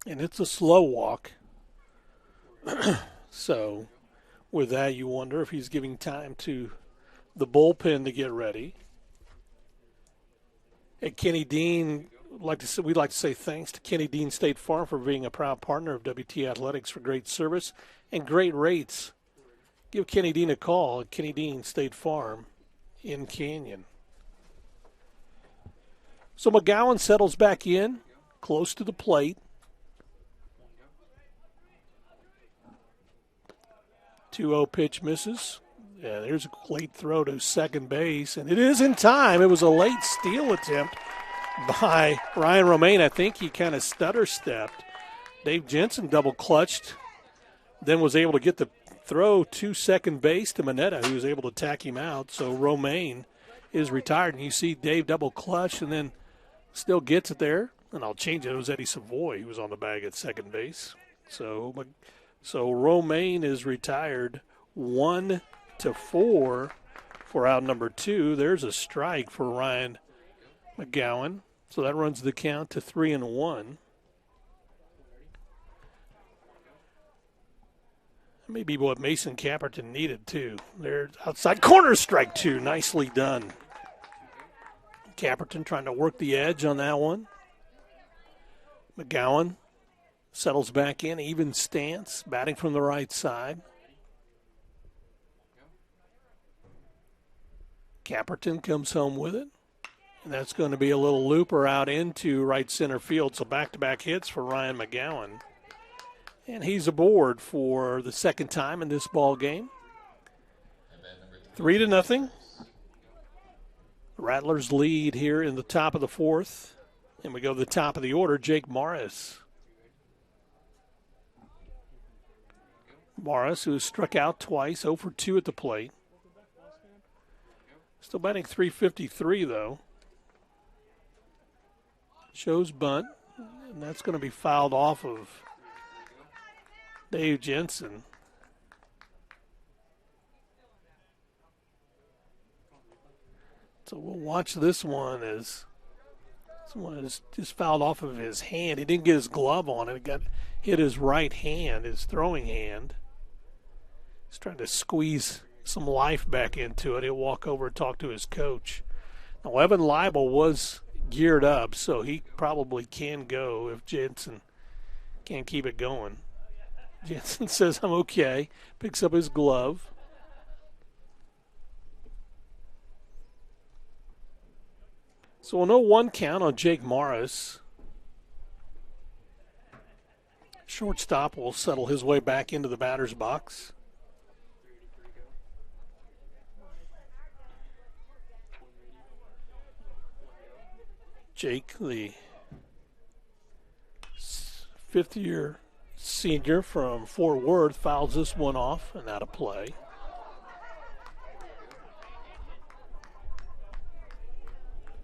[SPEAKER 1] And it's a slow walk. So with that, you wonder if he's giving time to the bullpen to get ready. And Kenny Dean, we'd like to say thanks to Kenny Dean State Farm for being a proud partner of WT Athletics for great service and great rates. Give Kenny Dean a call at Kenny Dean State Farm in Canyon. So McGowan settles back in, close to the plate. 2-0 pitch misses. Yeah, there's a late throw to second base, and it is in time. It was a late steal attempt by Ryan Romaine. I think he kind of stutter-stepped. Dave Jensen double-clutched, then was able to get the throw to second base to Mineta, who was able to tack him out. So Romaine is retired, and you see Dave double-clutch and then still gets it there, and I'll change it. It was Eddie Savoy who was on the bag at second base. So Romaine is retired 1-4 for out number 2. There's a strike for Ryan McGowan. So that runs the count to 3-1. Maybe what Mason Caperton needed, too. There's outside corner, strike 2. Nicely done. Caperton trying to work the edge on that one. McGowan settles back in, even stance, batting from the right side. Caperton comes home with it. And that's going to be a little looper out into right center field. So back-to-back hits for Ryan McGowan. And he's aboard for the second time in this ball game. 3-0. The Rattlers lead here in the top of the fourth. And we go to the top of the order, Jake Morris. Morris, who has struck out twice, 0 for 2 at the plate. Still batting .353, though. Shows bunt, and that's going to be fouled off of Dave Jensen. So we'll watch this one as someone is just fouled off of his hand. He didn't get his glove on it. It got hit his right hand, his throwing hand. He's trying to squeeze some life back into it. He'll walk over and talk to his coach. Now, Evan Leibel was geared up, so he probably can go if Jensen can't keep it going. Jensen says, I'm okay. Picks up his glove. So we'll know 1 count on Jake Morris. Shortstop will settle his way back into the batter's box. Jake, the fifth-year senior from Fort Worth, fouls this one off and out of play.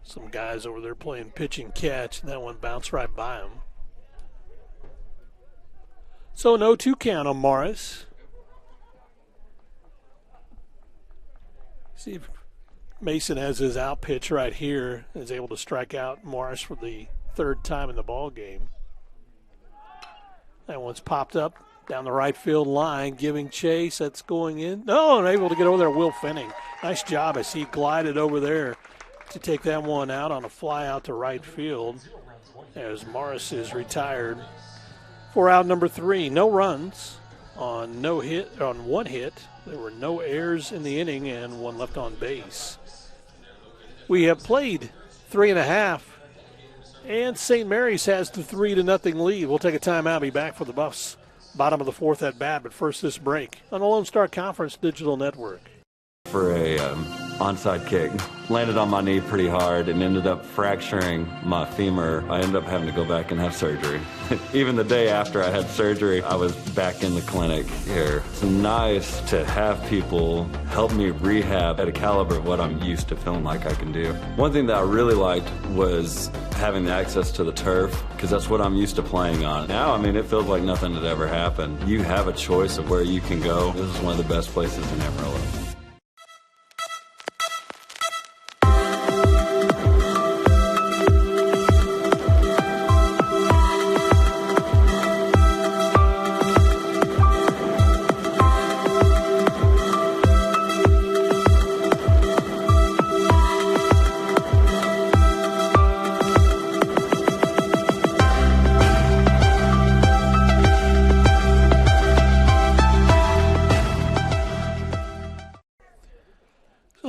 [SPEAKER 1] Some guys over there playing pitch and catch, and that one bounced right by him. So an 0-2 count on Morris. See if Mason has his out pitch right here, is able to strike out Morris for the third time in the ball game. That one's popped up down the right field line, giving chase. That's going in. No, and able to get over there, Will Fenning. Nice job as he glided over there to take that one out on a fly out to right field as Morris is retired for out number 3. No runs on one hit. There were no errors in the inning and 1 left on base. We have played 3.5, and St. Mary's has the 3-0 lead. We'll take a timeout, be back for the Buffs. Bottom of the fourth at bat, but first this break on the Lone Star Conference Digital Network.
[SPEAKER 14] For a onside kick, landed on my knee pretty hard and ended up fracturing my femur. I ended up having to go back and have surgery. Even the day after I had surgery, I was back in the clinic here. It's nice to have people help me rehab at a caliber of what I'm used to feeling like I can do. One thing that I really liked was having the access to the turf, because that's what I'm used to playing on. Now, I mean, it feels like nothing had ever happened. You have a choice of where you can go. This is one of the best places in Amarillo.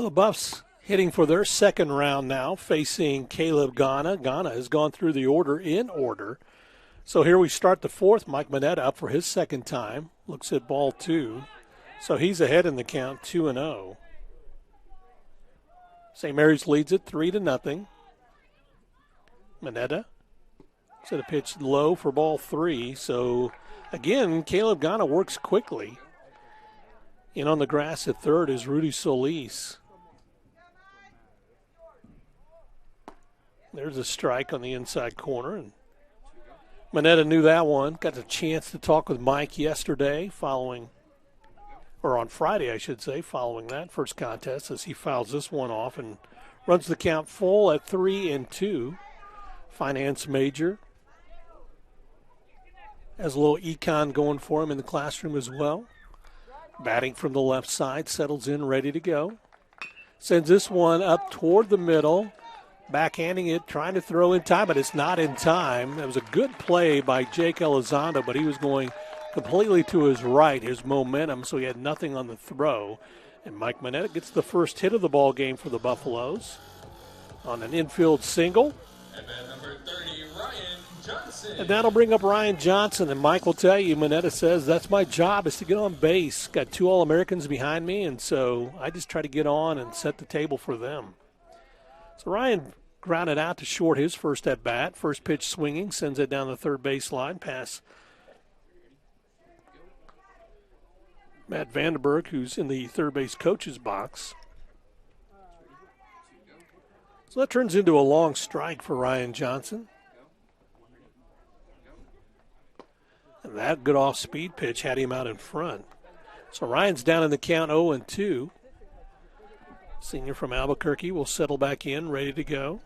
[SPEAKER 1] Buffs hitting for their second round now, facing Caleb Ghana. Ghana has gone through the order in order. So here we start the fourth. Mike Manetta up for his second time. Looks at ball 2. So he's ahead in the count, 2-0. St. Mary's leads it 3-0. Manetta set a pitch low for ball 3. So again, Caleb Ghana works quickly. In on the grass at third is Rudy Solis. There's a strike on the inside corner, and Mineta knew that one. Got a chance to talk with Mike yesterday following, or on Friday, I should say, following that first contest as he fouls this one off and runs the count full at 3-2. Finance major. Has a little econ going for him in the classroom as well. Batting from the left side, settles in, ready to go. Sends this one up toward the middle. Backhanding it, trying to throw in time, but it's not in time. It was a good play by Jake Elizondo, but he was going completely to his right, his momentum, so he had nothing on the throw. And Mike Mineta gets the first hit of the ball game for the Buffaloes on an infield single.
[SPEAKER 6] And then number 30, Ryan Johnson.
[SPEAKER 1] And that'll bring up Ryan Johnson. And Mike will tell you, Mineta says, that's my job, is to get on base. Got 2 All-Americans behind me, and so I just try to get on and set the table for them. So Ryan grounded out to short his first at-bat. First pitch swinging, sends it down the third baseline, past Matt Vandenberg, who's in the third base coach's box. So that turns into a long strike for Ryan Johnson. And that good off-speed pitch had him out in front. So Ryan's down in the count 0-2. Senior from Albuquerque will settle back in, ready to go.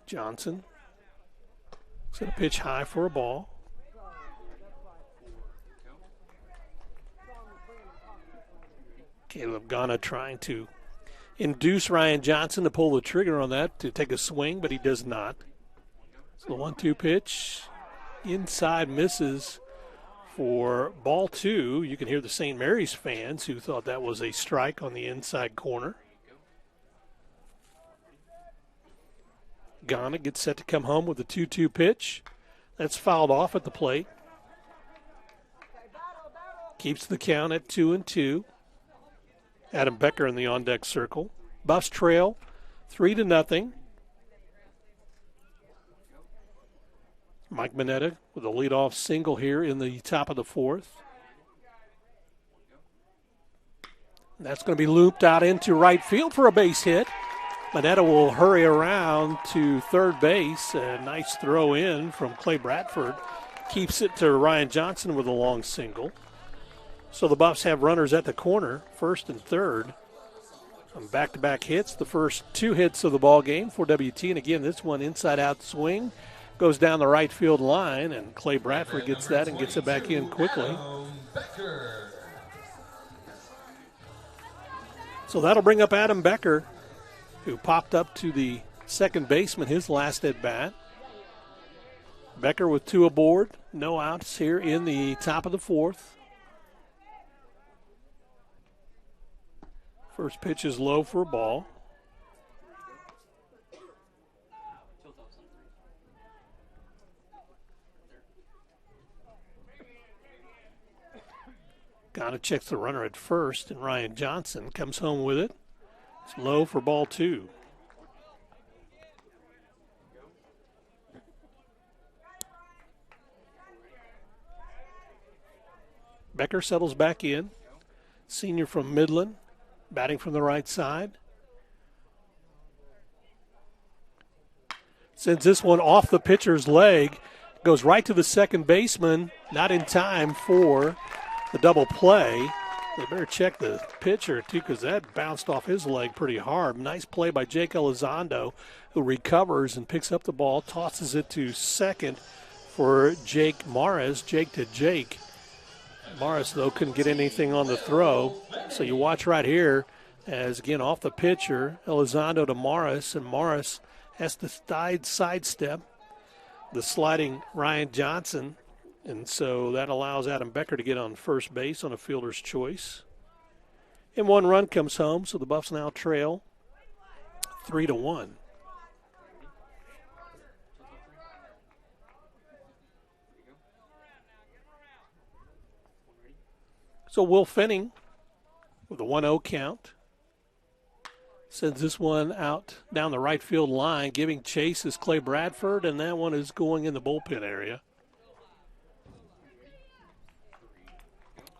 [SPEAKER 1] Johnson. Set a pitch high for a ball. Caleb Ghana trying to induce Ryan Johnson to pull the trigger on that to take a swing, but he does not. So the 1-2 pitch inside misses for ball 2. You can hear the St. Mary's fans who thought that was a strike on the inside corner. Ghana gets set to come home with a 2-2 pitch. That's fouled off at the plate. Keeps the count at 2-2. Adam Becker in the on-deck circle. Buffs trail 3-0. Mike Mineta with a leadoff single here in the top of the fourth. That's going to be looped out into right field for a base hit. Mineta will hurry around to third base. A nice throw in from Clay Bradford. Keeps it to Ryan Johnson with a long single. So the Buffs have runners at the corner, first and third. On back-to-back hits, the first 2 hits of the ball game for WT. And again, this one inside-out swing goes down the right field line, and Clay Bradford gets that and gets it back in quickly. So that'll bring up Adam Becker, who popped up to the second baseman his last at-bat. Becker with 2 aboard, no outs here in the top of the fourth. First pitch is low for a ball. Ghana checks the runner at first, and Ryan Johnson comes home with it. It's low for ball 2. Becker settles back in. Senior from Midland, batting from the right side. Sends this one off the pitcher's leg. Goes right to the second baseman. Not in time for the double play. They better check the pitcher, too, because that bounced off his leg pretty hard. Nice play by Jake Elizondo, who recovers and picks up the ball, tosses it to second for Jake Morris. Jake to Jake. Morris, though, couldn't get anything on the throw. So you watch right here as, again, off the pitcher, Elizondo to Morris, and Morris has to sidestep the sliding Ryan Johnson. And so that allows Adam Becker to get on first base on a fielder's choice. And 1 run comes home, so the Buffs now trail 3-1. So Will Fenning with a 1-0 count. Sends this one out down the right field line. Giving chase is Clay Bradford, and that one is going in the bullpen area.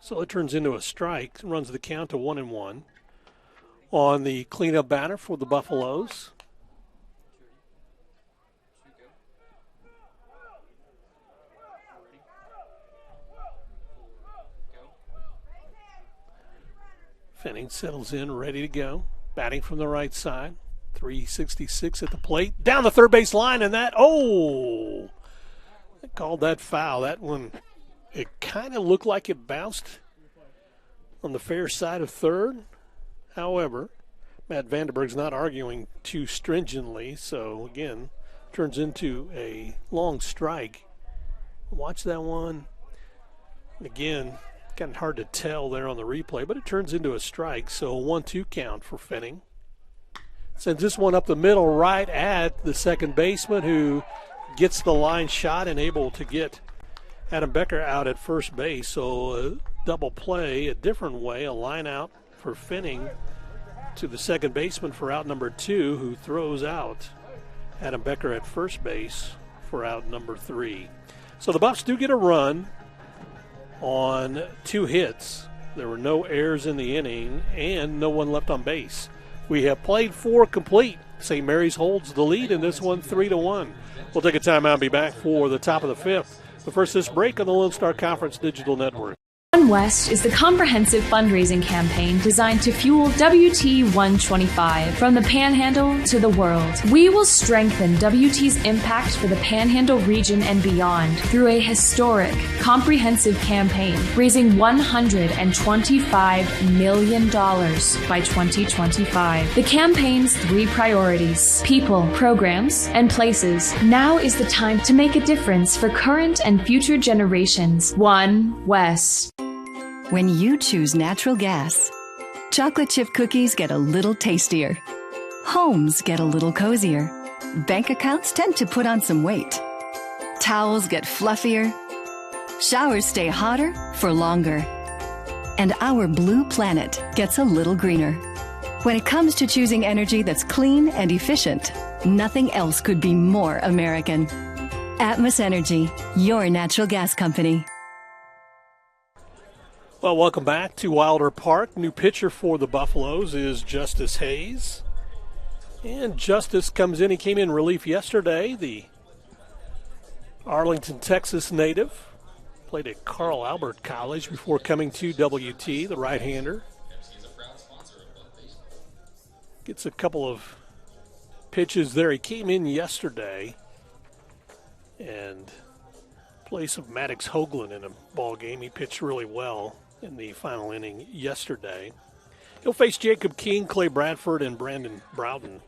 [SPEAKER 1] So it turns into a strike, runs the count to 1-1 on the cleanup batter for the Buffaloes. Fenning settles in, ready to go. Batting from the right side. 366 at the plate. Down the third base line, and that, they called that foul. That one, it kind of looked like it bounced on the fair side of third. However, Matt Vandenberg's not arguing too stringently, so again, turns into a long strike. Watch that one. Again, kind of hard to tell there on the replay, but it turns into a strike, so a 1-2 count for Fenning. Sends this one up the middle right at the second baseman, who gets the line shot and able to get Adam Becker out at first base. So a double play, a different way, a line out for Fenning to the second baseman for out number 2, who throws out Adam Becker at first base for out number 3. So the Buffs do get a run on 2 hits. There were no errors in the inning and no one left on base. We have played 4 complete. St. Mary's holds the lead in this one 3-1. We'll take a timeout and be back for the top of the 5th. But first, this break on the Lone Star Conference Digital Network.
[SPEAKER 10] One West is the comprehensive fundraising campaign designed to fuel WT 125 from the Panhandle to the world. We will strengthen WT's impact for the Panhandle region and beyond through a historic, comprehensive campaign, raising $125 million by 2025. The campaign's 3 priorities: people, programs, and places. Now is the time to make a difference for current and future generations. One West.
[SPEAKER 15] When you choose natural gas, chocolate chip cookies get a little tastier. Homes get a little cozier. Bank accounts tend to put on some weight. Towels get fluffier. Showers stay hotter for longer. And our blue planet gets a little greener. When it comes to choosing energy that's clean and efficient, nothing else could be more American. Atmos Energy, your natural gas company.
[SPEAKER 1] Well, welcome back to Wilder Park. New pitcher for the Buffaloes is Justice Hayes. And Justice comes in. He came in relief yesterday. The Arlington, Texas native. Played at Carl Albert College before coming to WT, the right-hander. Gets a couple of pitches there. He came in yesterday and place of Maddox Hoagland in a ball game. He pitched really well in the final inning yesterday. He'll face Jacob King, Clay Bradford, and Brandon Broughton,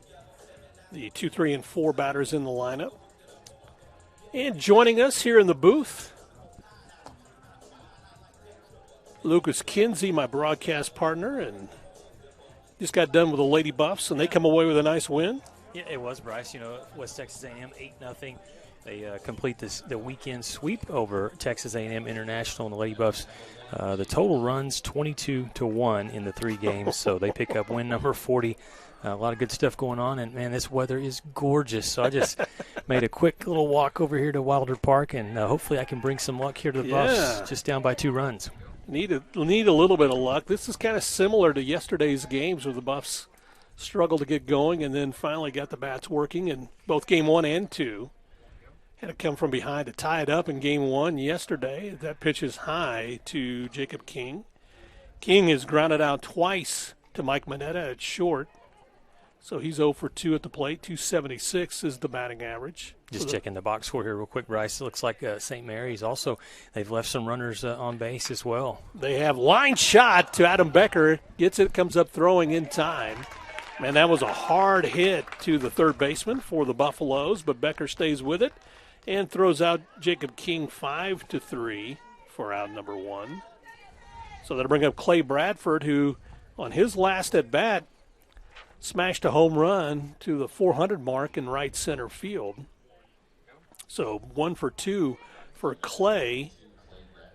[SPEAKER 1] the 2, 3, and 4 batters in the lineup. And joining us here in the booth, Lucas Kinsey, my broadcast partner, and just got done with the Lady Buffs, and they come away with a nice win.
[SPEAKER 16] Yeah, it was, Bryce. West Texas A&M 8-0. They complete the weekend sweep over Texas A&M International and the Lady Buffs. The total runs 22-1 in the 3 games, so they pick up win number 40. A lot of good stuff going on, and, man, this weather is gorgeous. So I just made a quick little walk over here to Wilder Park, and hopefully I can bring some luck here to the Buffs, just down by 2 runs.
[SPEAKER 1] Need a little bit of luck. This is kind of similar to yesterday's games where the Buffs struggled to get going and then finally got the bats working in both game 1 and 2. Had to come from behind to tie it up in game 1 yesterday. That pitch is high to Jacob King. King is grounded out twice to Mike Mineta at short. So he's 0 for 2 at the plate. 276 is the batting average.
[SPEAKER 16] Just checking the box score here real quick, Bryce. It looks like St. Mary's also, they've left some runners on base as well.
[SPEAKER 1] They have line shot to Adam Becker. Gets it, comes up throwing in time. Man, that was a hard hit to the third baseman for the Buffaloes, but Becker stays with it and throws out Jacob King 5-3 for out number 1. So that'll bring up Clay Bradford, who on his last at-bat smashed a home run to the 400 mark in right center field. So 1 for 2 for Clay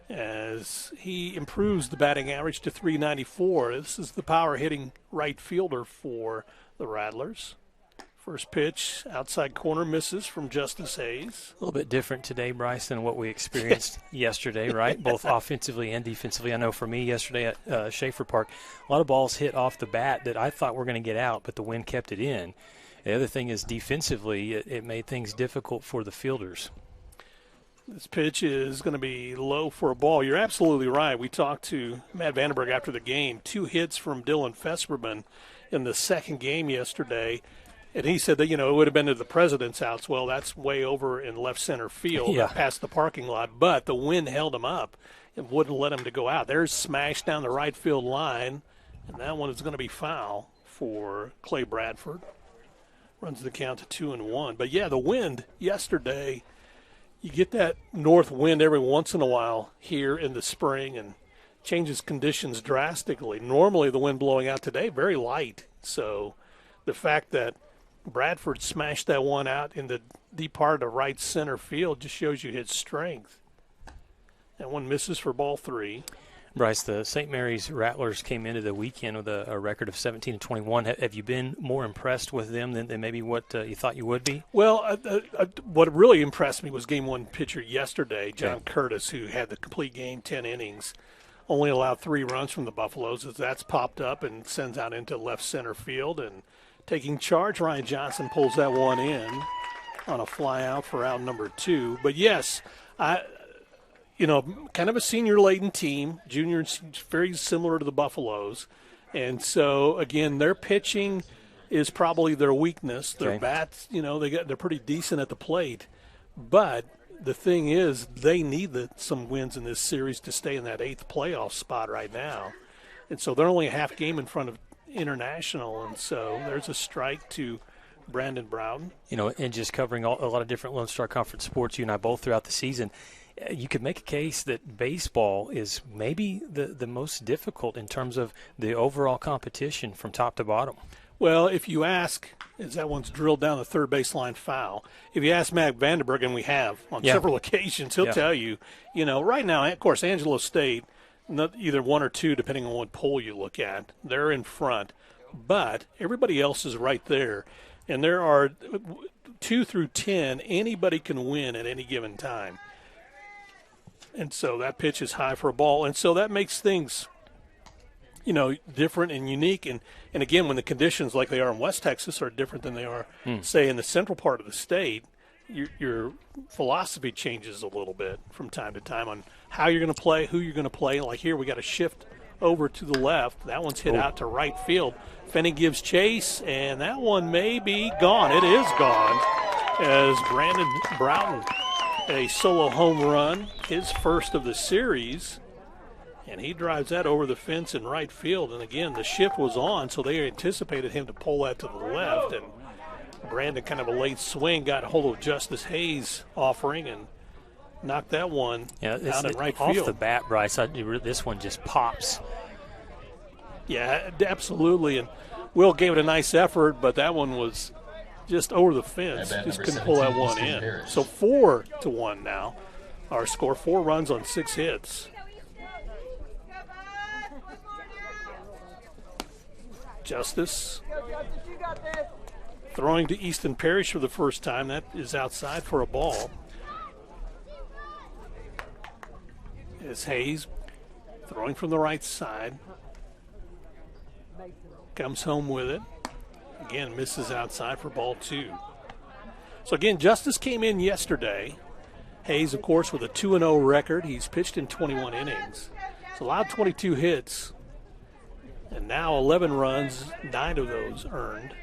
[SPEAKER 1] as he improves the batting average to 394. This is the power hitting right fielder for the Rattlers. First pitch, outside corner, misses from Justice Hayes.
[SPEAKER 16] A little bit different today, Bryce, than what we experienced yesterday, right? Both offensively and defensively. I know for me yesterday at Schaefer Park, a lot of balls hit off the bat that I thought were going to get out, but the wind kept it in. The other thing is defensively, it made things difficult for the fielders.
[SPEAKER 1] This pitch is going to be low for a ball. You're absolutely right. We talked to Matt Vandenberg after the game. 2 hits from Dylan Fesperman in the second game yesterday. And he said that, it would have been to the President's house. Well, that's way over in left center field, past the parking lot. But the wind held him up and wouldn't let him to go out. There's smash down the right field line, and that one is going to be foul for Clay Bradford. Runs the count to 2-1. But, the wind yesterday, you get that north wind every once in a while here in the spring and changes conditions drastically. Normally the wind blowing out today, very light. So the fact that Bradford smashed that one out in the deep part of right center field just shows you his strength. That one misses for ball 3.
[SPEAKER 16] Bryce, the St. Mary's Rattlers came into the weekend with a record of 17-21. Have you been more impressed with them than maybe what you thought you would be?
[SPEAKER 1] Well, what really impressed me was game 1 pitcher yesterday, John Curtis, who had the complete game, 10 innings, only allowed 3 runs from the Buffaloes. As that's popped up and sends out into left center field. And taking charge, Ryan Johnson pulls that one in on a fly out for out number 2. But, yes, kind of a senior-laden team. Juniors very similar to the Buffaloes. And so, again, their pitching is probably their weakness. Their bats, they're pretty decent at the plate. But the thing is, they need some wins in this series to stay in that 8th playoff spot right now. And so they're only a half game in front of International. And so there's a strike to Brandon Broughton.
[SPEAKER 16] And just covering a lot of different Lone Star Conference sports, you and I both throughout the season, you could make a case that baseball is maybe the most difficult in terms of the overall competition from top to bottom.
[SPEAKER 1] Well, if you ask, as that one's drilled down the third baseline foul, if you ask Matt Vandenberg, and we have on several occasions, he'll tell you, right now, of course, Angelo State, either 1 or 2, depending on what poll you look at, they're in front. But everybody else is right there. And there are 2 through 10, anybody can win at any given time. And so that pitch is high for a ball. And so that makes things, different and unique. And again, when the conditions like they are in West Texas are different than they are, say, in the central part of the state, your philosophy changes a little bit from time to time on how you're going to play, who you're going to play. Like here, we got to shift over to the left. That one's hit out to right field. Fenny gives chase, and that one may be gone. It is gone as Brandon Broughton, a solo home run, his first of the series, and he drives that over the fence in right field. And again, the shift was on, so they anticipated him to pull that to the left, and Brandon, kind of a late swing, got a hold of Justice Hayes' offering and knocked that one out in right field.
[SPEAKER 16] Off the bat, Bryce, this one just pops.
[SPEAKER 1] Yeah, absolutely, and Will gave it a nice effort, but that one was just over the fence. Just couldn't pull that one in. So 4-1 now. Our score, 4 runs on 6 hits. Justice throwing to Easton Parrish for the first time. That is outside for a ball. As Hayes throwing from the right side. Comes home with it. Again, misses outside for ball 2. So, again, Justice came in yesterday. Hayes, of course, with a 2-0 record. He's pitched in 21 innings. He's allowed 22 hits. And now 11 runs, 9 of those earned.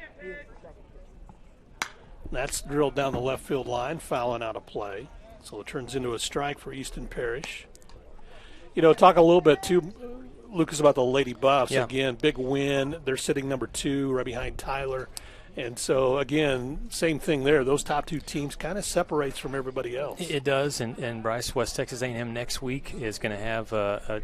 [SPEAKER 1] That's drilled down the left field line, fouling out of play. So it turns into a strike for Easton Parrish. Talk a little bit, too, Lucas, about the Lady Buffs.
[SPEAKER 16] Yeah.
[SPEAKER 1] Again, big win. They're sitting number 2 right behind Tyler. And so, again, same thing there. Those top 2 teams kind of separates from everybody else.
[SPEAKER 16] It does, and Bryce, West Texas A&M next week is going to have a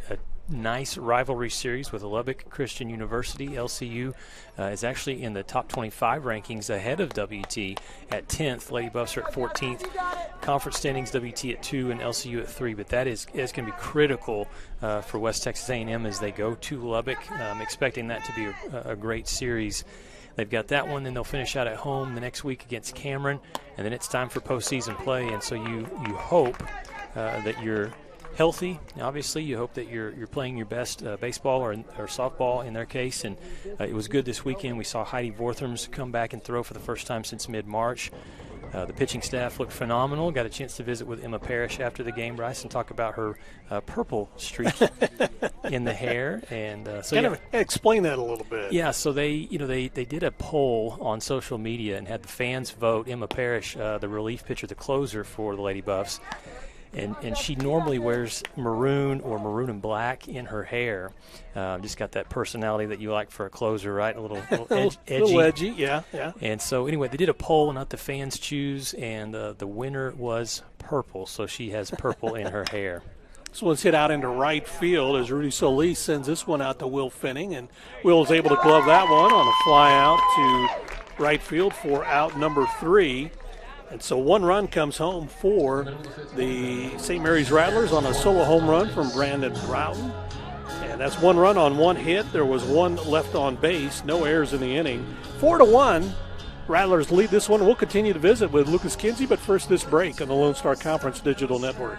[SPEAKER 16] nice rivalry series with Lubbock Christian University. LCU is actually in the top 25 rankings ahead of WT at 10th. Lady Buffs are at 14th. Conference standings, WT at 2 and LCU at 3. But that is going to be critical for West Texas A&M as they go to Lubbock. Expecting that to be a great series. they've got that one. Then they'll finish out at home the next week against Cameron, and then it's time for postseason play. And so you hope that you're healthy. Obviously, you hope that you're playing your best baseball or softball in their case. And it was good this weekend. We saw Heidi Vorthrams come back and throw for the first time since mid-March. The pitching staff looked phenomenal. Got a chance to visit with Emma Parrish after the game, Bryce, and talk about her purple streak in the hair. And
[SPEAKER 1] explain that a little bit.
[SPEAKER 16] Yeah, so they did a poll on social media and had the fans vote Emma Parrish, the relief pitcher, the closer for the Lady Buffs. And she normally wears maroon or maroon and black in her hair. Just got that personality that you like for a closer, right? A little edgy.
[SPEAKER 1] A little edgy, yeah.
[SPEAKER 16] And so anyway, they did a poll and let the fans choose, and the winner was purple. So she has purple in her hair.
[SPEAKER 1] This one's hit out into right field as Rudy Solis sends this one out to Will Finning, and Will is able to glove that one on a fly out to right field for out number 3. And so one run comes home for the St. Mary's Rattlers on a solo home run from Brandon Broughton. And that's one run on one hit. There was one left on base, no errors in the inning. 4-1, Rattlers lead this one. We'll continue to visit with Lucas Kinsey, but first this break on the Lone Star Conference Digital Network.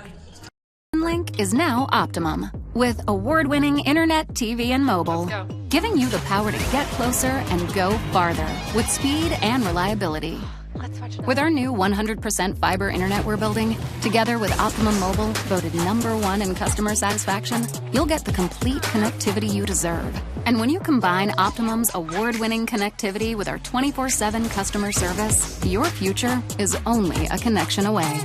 [SPEAKER 17] Link is now Optimum, with award-winning internet, TV, and mobile, giving you the power to get closer and go farther with speed and reliability. With our new 100% fiber internet we're building, together with Optimum Mobile, voted #1 in customer satisfaction, you'll get the complete connectivity you deserve. And when you combine Optimum's award-winning connectivity with our 24/7 customer service, your future is only a connection away.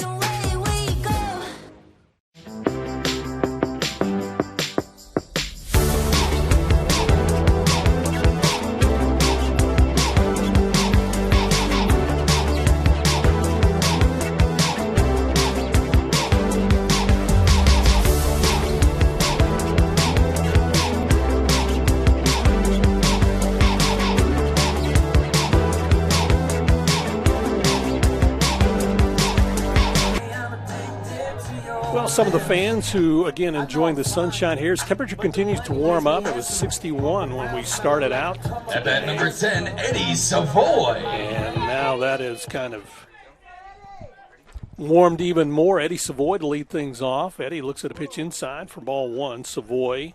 [SPEAKER 1] Some of the fans who, again, enjoying the sunshine here. As temperature continues to warm up. It was 61 when we started out.
[SPEAKER 6] At bat number 10, Eddie Savoy.
[SPEAKER 1] And now that is kind of warmed even more. Eddie Savoy to lead things off. Eddie looks at a pitch inside for ball 1. Savoy,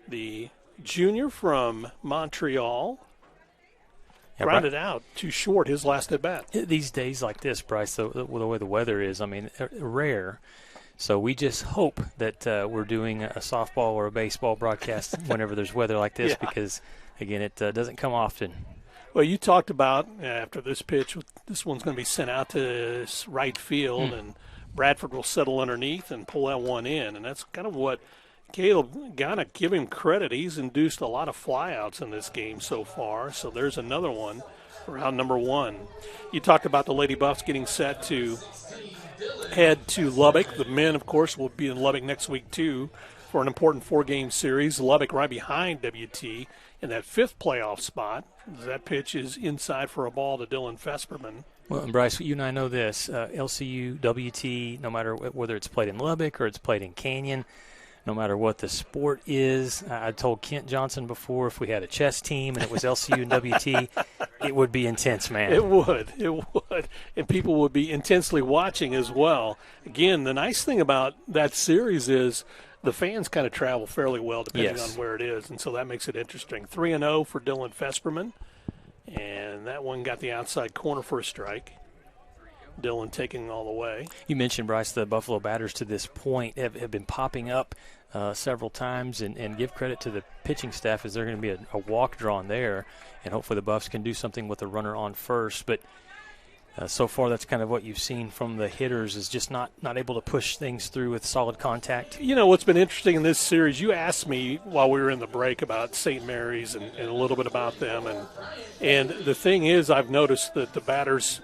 [SPEAKER 1] the junior from Montreal, grounded out too short his last at bat.
[SPEAKER 16] These days like this, Bryce, the way the weather is, I mean, rare. So we just hope that we're doing a softball or a baseball broadcast whenever there's weather like this, because, again, it doesn't come often.
[SPEAKER 1] Well, you talked about after this pitch, this one's going to be sent out to right field, and Bradford will settle underneath and pull that one in. And that's kind of what Caleb, gotta give him credit. He's induced a lot of flyouts in this game so far. So there's another one for round number 1. You talked about the Lady Buffs getting set to head to Lubbock. The men, of course, will be in Lubbock next week, too, for an important 4-game series. Lubbock right behind WT in that 5th playoff spot. That pitch is inside for a ball to Dylan Fesperman.
[SPEAKER 16] Well, and Bryce, you and I know this. LCU, WT, no matter whether it's played in Lubbock or it's played in Canyon, no matter what the sport is. I told Kent Johnson before, if we had a chess team and it was LCU and WT, it would be intense, man.
[SPEAKER 1] It would. And people would be intensely watching as well. Again, the nice thing about that series is the fans kind of travel fairly well depending on where it is, and so that makes it interesting. 3-0 for Dylan Fesperman, and that one got the outside corner for a strike. Dylan taking all the way.
[SPEAKER 16] You mentioned, Bryce, the Buffalo batters to this point have been popping up several times, and give credit to the pitching staff as they're going to be a walk drawn there, and hopefully the Buffs can do something with the runner on first. But so far that's kind of what you've seen from the hitters, is just not able to push things through with solid contact.
[SPEAKER 1] You know what's been interesting in this series, you asked me while we were in the break about St. Mary's and a little bit about them, and the thing is, I've noticed that the batters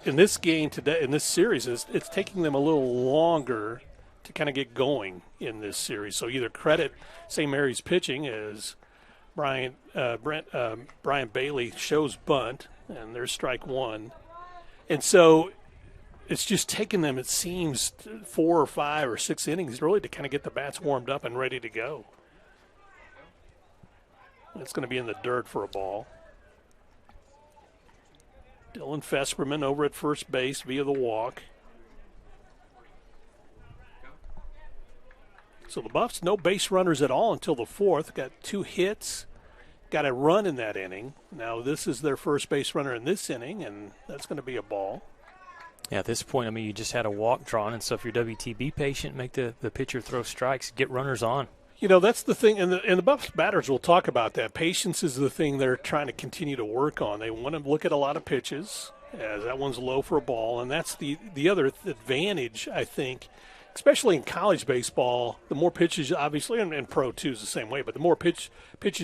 [SPEAKER 1] in this game today, in this series, it's taking them a little longer to kind of get going in this series. So either credit St. Mary's pitching as Brian Bailey shows bunt, and there's strike 1. And so it's just taken them, it seems, 4 or 5 or 6 innings really to kind of get the bats warmed up and ready to go. It's going to be in the dirt for a ball. Dylan Fesperman over at first base via the walk. So the Buffs, no base runners at all until the fourth. Got 2 hits, got a run in that inning. Now this is their first base runner in this inning, and that's going to be a ball.
[SPEAKER 16] Yeah, at this point, I mean, you just had a walk drawn, and so if you're WT, be patient, make the pitcher throw strikes, get runners on.
[SPEAKER 1] You know, that's the thing, and the Buffs batters will talk about that. Patience is the thing they're trying to continue to work on. They want to look at a lot of pitches, as that one's low for a ball, and that's the other advantage, I think, especially in college baseball. The more pitches, obviously, and pro too is the same way, but the more pitches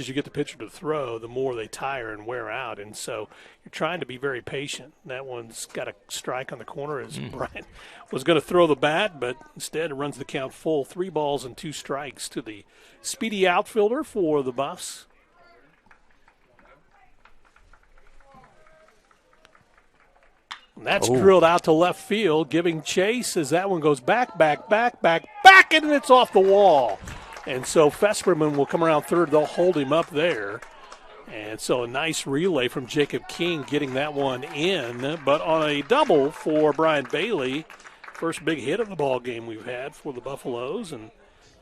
[SPEAKER 1] you get the pitcher to throw, the more they tire and wear out, and so you're trying to be very patient. That one's got a strike on the corner as Brian was going to throw the bat, but instead it runs the count full. 3 balls and 2 strikes to the speedy outfielder for the Buffs. And that's drilled out to left field, giving chase as that one goes back, and it's off the wall. And so Fesperman will come around third. They'll hold him up there. And so a nice relay from Jacob King getting that one in. But on a double for Brian Bailey, first big hit of the ball game we've had for the Buffaloes, and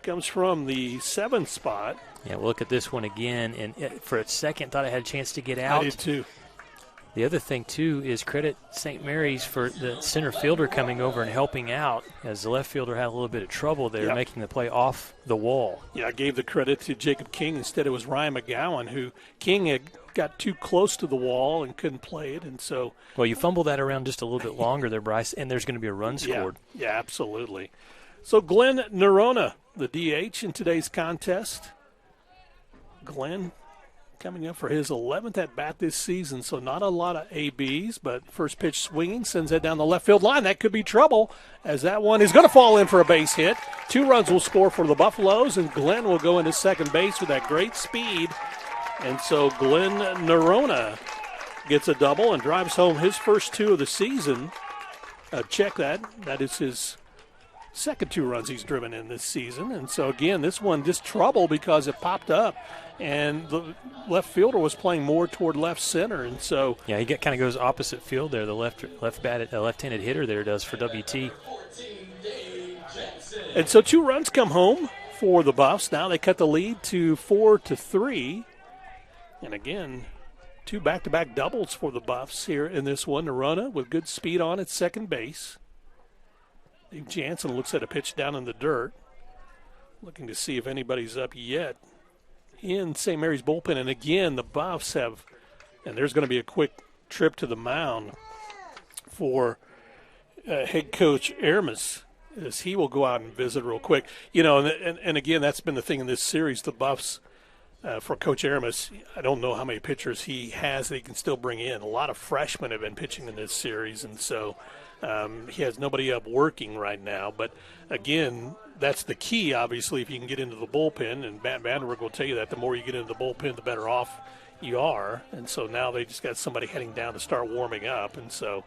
[SPEAKER 1] comes from the 7th spot.
[SPEAKER 16] Yeah, we'll look at this one again. And for a second, thought I had a chance to get out.
[SPEAKER 1] I did too.
[SPEAKER 16] The other thing, too, is credit St. Mary's for the center fielder coming over and helping out, as the left fielder had a little bit of trouble there, making the play off the wall.
[SPEAKER 1] Yeah, I gave the credit to Jacob King. Instead, it was Ryan McGowan, who King had got too close to the wall and couldn't play it. And so,
[SPEAKER 16] well, you fumble that around just a little bit longer there, Bryce, and there's going to be a run scored.
[SPEAKER 1] Yeah, absolutely. So Glenn Nerona, the DH in today's contest. Glenn coming up for his 11th at-bat this season, so not a lot of ABs, but first pitch swinging, sends that down the left field line. That could be trouble, as that one is going to fall in for a base hit. 2 runs will score for the Buffaloes, and Glenn will go into second base with that great speed. And so Glenn Nerona gets a double and drives home his first 2 of the season. Check that. That is his second 2 runs he's driven in this season. And so, again, this one just trouble because it popped up, and the left fielder was playing more toward left center. And so,
[SPEAKER 16] yeah, he kind of goes opposite field there. The left-handed hitter there does for WT.
[SPEAKER 1] And so 2 runs come home for the Buffs. Now they cut the lead to 4-3. And again, 2 back-to-back doubles for the Buffs here in this one. Nerona with good speed on at second base. Dave Jansen looks at a pitch down in the dirt, looking to see if anybody's up yet in St. Mary's bullpen. And again, the Buffs have, and there's going to be a quick trip to the mound for head coach Aramis, as he will go out and visit real quick. You know, and again, that's been the thing in this series. The Buffs, for Coach Aramis, I don't know how many pitchers he has that he can still bring in. A lot of freshmen have been pitching in this series, and so he has nobody up working right now. But, again, that's the key, obviously, if you can get into the bullpen. And Matt Vanderberg will tell you that the more you get into the bullpen, the better off you are. And so now they just got somebody heading down to start warming up. And so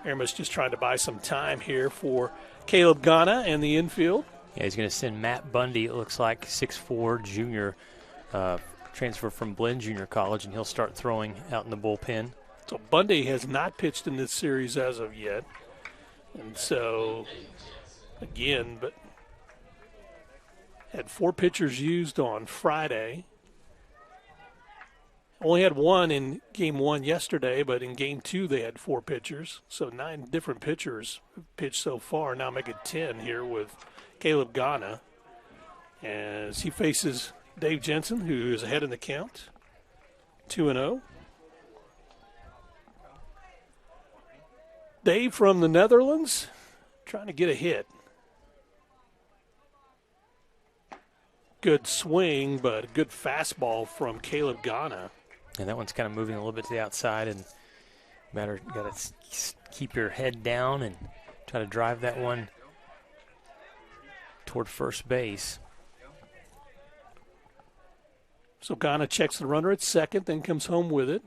[SPEAKER 1] Aramis just trying to buy some time here for Caleb Ghana and the infield.
[SPEAKER 16] Yeah, he's going to send Matt Bundy, it looks like, 6'4", junior, transfer from Blinn Junior College, and he'll start throwing out in the bullpen.
[SPEAKER 1] So Bundy has not pitched in this series as of yet. And so, again, but had 4 pitchers used on Friday. Only had 1 in Game 1 yesterday, but in Game 2 they had 4 pitchers. So 9 different pitchers pitched so far. Now make it 10 here with Caleb Ghana as he faces Dave Jensen, who is ahead in the count, 2-0. Dave from the Netherlands trying to get a hit. Good swing, but a good fastball from Caleb Ghana.
[SPEAKER 16] And that one's kind of moving a little bit to the outside, and got to keep your head down and try to drive that one toward first base.
[SPEAKER 1] So Ghana checks the runner at second, then comes home with it.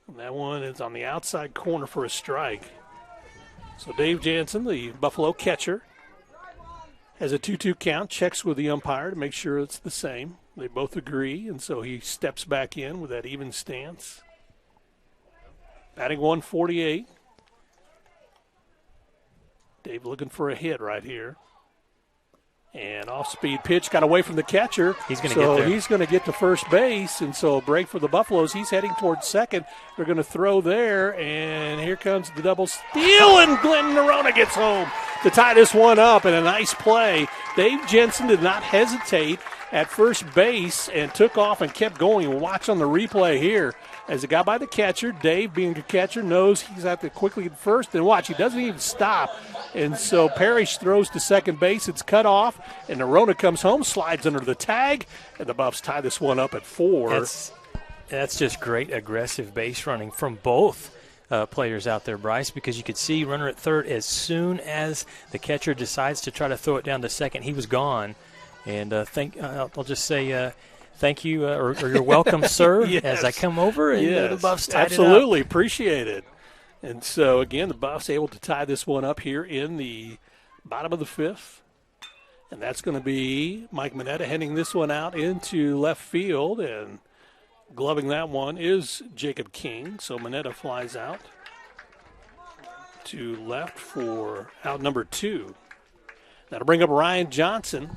[SPEAKER 1] And that one is on the outside corner for a strike. So Dave Jansen, the Buffalo catcher, has a 2-2 count, checks with the umpire to make sure it's the same. They both agree, and so he steps back in with that even stance. batting 148. Dave looking for a hit right here. And off-speed pitch got away from the catcher.
[SPEAKER 16] He's going to get there.
[SPEAKER 1] He's going to get to first base, and so a break for the Buffaloes. He's heading towards second. They're going to throw there, and here comes the double steal, and Glenn Nerona gets home to tie this one up, and a nice play. Dave Jensen did not hesitate at first base and took off and kept going. We'll watch on the replay here as it got by the catcher. Dave, being the catcher, knows he's got to quickly get first, and watch, he doesn't even stop. And so Parrish throws to second base. It's cut off, and Nerona comes home, slides under the tag, and the Buffs tie this one up at 4.
[SPEAKER 16] That's just great aggressive base running from both players out there, Bryce, because you could see runner at third as soon as the catcher decides to try to throw it down to second, he was gone. And I'll just say thank you, or you're welcome, sir,
[SPEAKER 1] yes.
[SPEAKER 16] as I come over, and the Buffs tied
[SPEAKER 1] absolutely
[SPEAKER 16] it up.
[SPEAKER 1] Appreciate it. And so, again, the Buffs able to tie this one up here in the bottom of the 5th. And that's going to be Mike Mineta heading this one out into left field. And gloving that one is Jacob King. So Mineta flies out to left for out number 2. That'll bring up Ryan Johnson.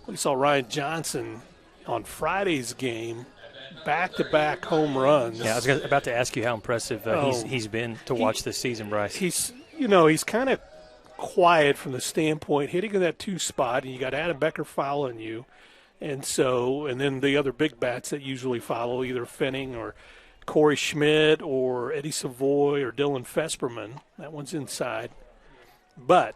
[SPEAKER 1] We saw Ryan Johnson on Friday's game. Back-to-back home runs.
[SPEAKER 16] Yeah, I was about to ask you how impressive he's been to watch this season, Bryce.
[SPEAKER 1] He's kind of quiet from the standpoint, hitting in that 2 spot, and you got Adam Becker following you. And then the other big bats that usually follow, either Fenning or Corey Schmidt or Eddie Savoy or Dylan Fesperman. That one's inside. But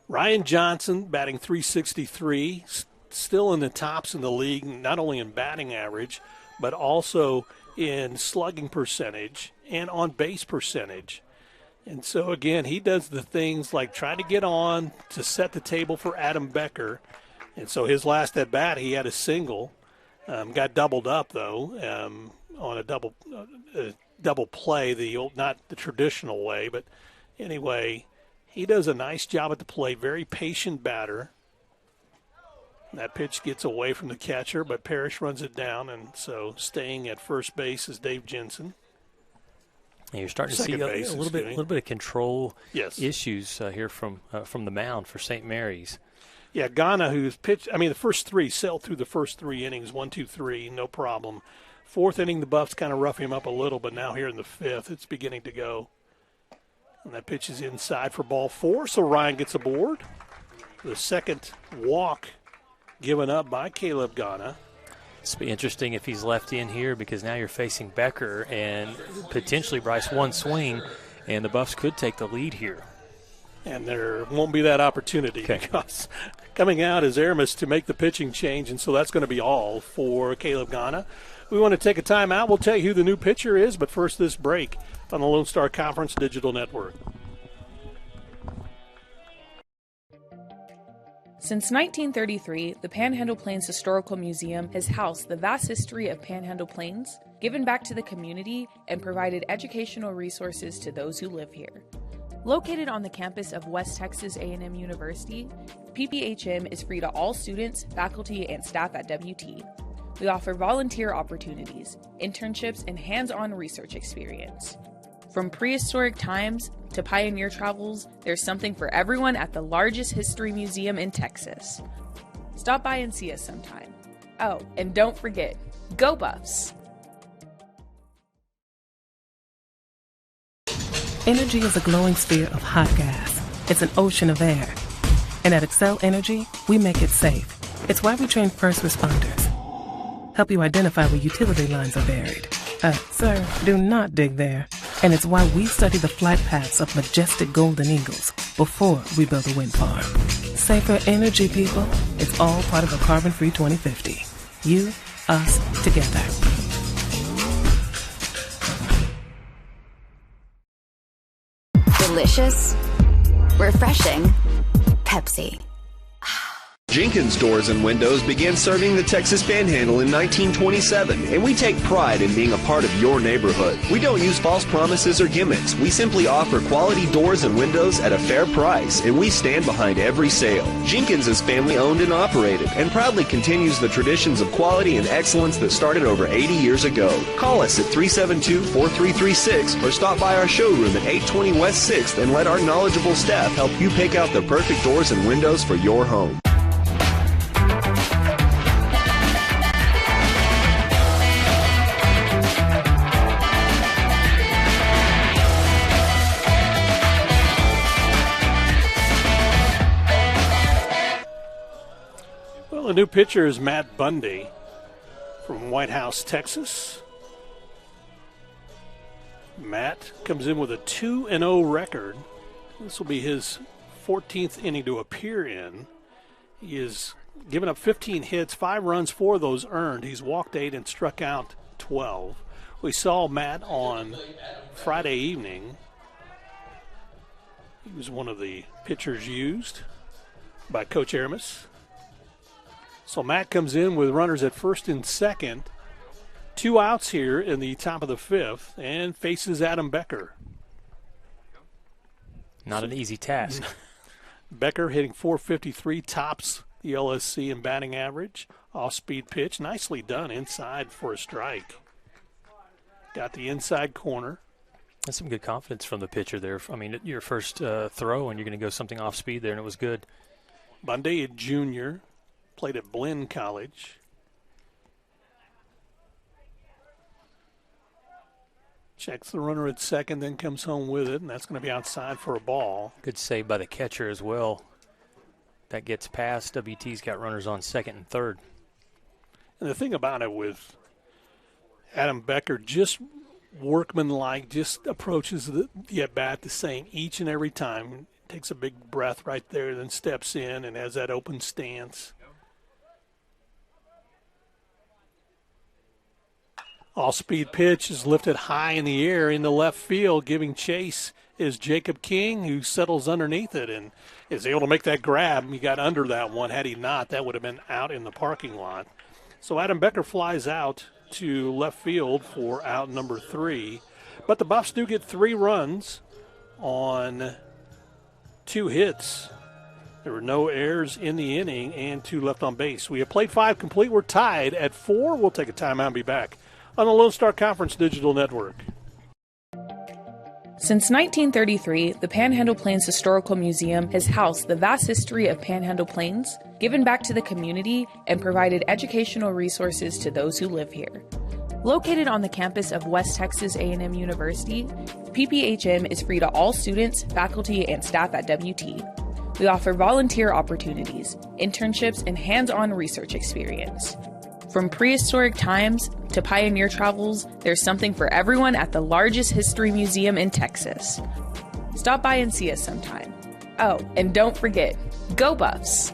[SPEAKER 1] Ryan Johnson batting .363, still in the tops in the league, not only in batting average, but also in slugging percentage and on base percentage. And so, again, he does the things like try to get on to set the table for Adam Becker. And so his last at-bat, he had a single. Got doubled up, though, on a double play, not the traditional way. But anyway, he does a nice job at the plate, very patient batter. That pitch gets away from the catcher, but Parrish runs it down, and so staying at first base is Dave Jensen.
[SPEAKER 16] And you're starting to see a little bit of control issues here from the mound for St. Mary's.
[SPEAKER 1] Yeah, Ghana, who's pitched, the first 3 sailed through the first 3 innings, 1, 2, 3, no problem. 4th inning, the Buffs kind of rough him up a little, but now here in the 5th, it's beginning to go. And that pitch is inside for ball 4, so Ryan gets aboard. The second walk given up by Caleb Ghana.
[SPEAKER 16] It's be interesting if he's left in here, because now you're facing Becker and potentially Bryce, one swing, and the Buffs could take the lead here.
[SPEAKER 1] And there won't be that opportunity because coming out is Aramis to make the pitching change, and so that's going to be all for Caleb Ghana. We want to take a timeout. We'll tell you who the new pitcher is, but first this break on the Lone Star Conference Digital Network.
[SPEAKER 18] Since 1933, the Panhandle Plains Historical Museum has housed the vast history of Panhandle Plains, given back to the community, and provided educational resources to those who live here. Located on the campus of West Texas A&M University, PPHM is free to all students, faculty, and staff at WT. We offer volunteer opportunities, internships, and hands-on research experience. From prehistoric times to pioneer travels, there's something for everyone at the largest history museum in Texas. Stop by and see us sometime. Oh, and don't forget, go Buffs!
[SPEAKER 19] Energy is a glowing sphere of hot gas. It's an ocean of air. And at Excel Energy, we make it safe. It's why we train first responders. Help you identify where utility lines are buried. Sir, do not dig there. And it's why we study the flight paths of majestic golden eagles before we build a wind farm. Safer energy, people. It's all part of a carbon-free 2050. You, us, together.
[SPEAKER 7] Delicious, refreshing, Pepsi.
[SPEAKER 20] Jenkins Doors and Windows began serving the Texas Panhandle in 1927, and we take pride in being a part of your neighborhood. We don't use false promises or gimmicks. We simply offer quality doors and windows at a fair price, and we stand behind every sale. Jenkins is family owned and operated, and proudly continues the traditions of quality and excellence that started over 80 years ago. Call us at 372-4336 or stop by our showroom at 820 West 6th and let our knowledgeable staff help you pick out the perfect doors and windows for your home.
[SPEAKER 1] The new pitcher is Matt Bundy from White House, Texas. Matt comes in with a 2-0 record. This will be his 14th inning to appear in. He has given up 15 hits, 5 runs, 4 of those earned. He's walked 8 and struck out 12. We saw Matt on Friday evening. He was one of the pitchers used by Coach Aramis. So Matt comes in with runners at first and second. 2 outs here in the top of the 5th and faces Adam Becker.
[SPEAKER 16] Not an easy task.
[SPEAKER 1] Becker hitting .453, tops the LSC in batting average. Off-speed pitch, nicely done inside for a strike. Got the inside corner.
[SPEAKER 16] That's some good confidence from the pitcher there. I mean, your first throw and you're going to go something off-speed there, and it was good.
[SPEAKER 1] Bundy, a junior. Played at Blinn College. Checks the runner at second, then comes home with it, and that's going to be outside for a ball.
[SPEAKER 16] Good save by the catcher as well. That gets past. WT's got runners on second and third.
[SPEAKER 1] And the thing about it with Adam Becker, just workmanlike, just approaches the at-bat the same each and every time. Takes a big breath right there, then steps in and has that open stance. All-speed pitch is lifted high in the air into left field. Giving chase is Jacob King, who settles underneath it and is able to make that grab. He got under that one. Had he not, that would have been out in the parking lot. So Adam Becker flies out to left field for out number 3. But the Buffs do get 3 runs on 2 hits. There were no errors in the inning and 2 left on base. We have played 5 complete. We're tied at 4. We'll take a timeout and be back on the Lone Star Conference Digital Network.
[SPEAKER 18] Since 1933, the Panhandle Plains Historical Museum has housed the vast history of Panhandle Plains, given back to the community, and provided educational resources to those who live here. Located on the campus of West Texas A&M University, PPHM is free to all students, faculty, and staff at WT. We offer volunteer opportunities, internships, and hands-on research experience. From prehistoric times to pioneer travels, there's something for everyone at the largest history museum in Texas. Stop by and see us sometime. Oh, and don't forget, go Buffs!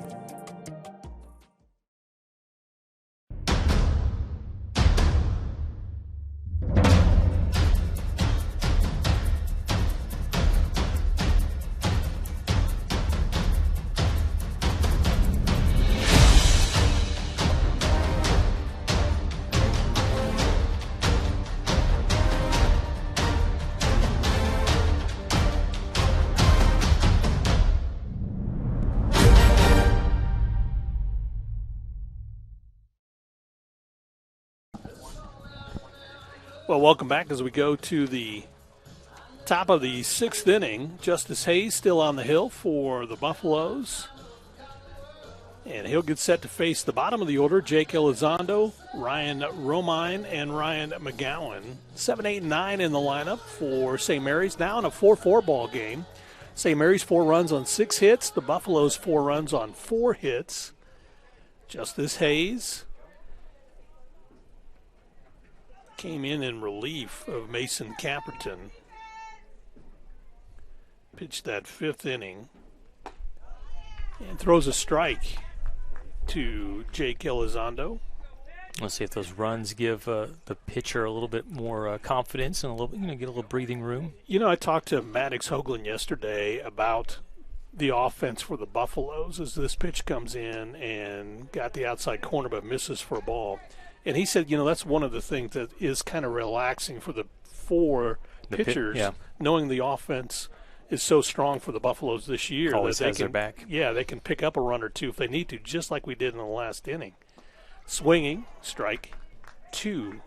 [SPEAKER 1] Well, welcome back as we go to the top of the 6th inning. Justice Hayes still on the hill for the Buffaloes. And he'll get set to face the bottom of the order, Jake Elizondo, Ryan Romine, and Ryan McGowan. 7, 8, 9 in the lineup for St. Mary's, now in a 4-4 ball game. St. Mary's 4 runs on 6 hits. The Buffaloes 4 runs on 4 hits. Justice Hayes came in relief of Mason Caperton. Pitched that 5th inning and throws a strike to Jake Elizondo.
[SPEAKER 16] Let's see if those runs give the pitcher a little bit more confidence and a little, get a little breathing room.
[SPEAKER 1] I talked to Maddox Hoagland yesterday about the offense for the Buffaloes as this pitch comes in and got the outside corner but misses for a ball. And he said, that's one of the things that is kind of relaxing for the pitchers, knowing the offense is so strong for the Buffaloes this year.
[SPEAKER 16] Always
[SPEAKER 1] that
[SPEAKER 16] has their back.
[SPEAKER 1] Yeah, they can pick up a run or two if they need to, just like we did in the last inning. Swinging, strike 2.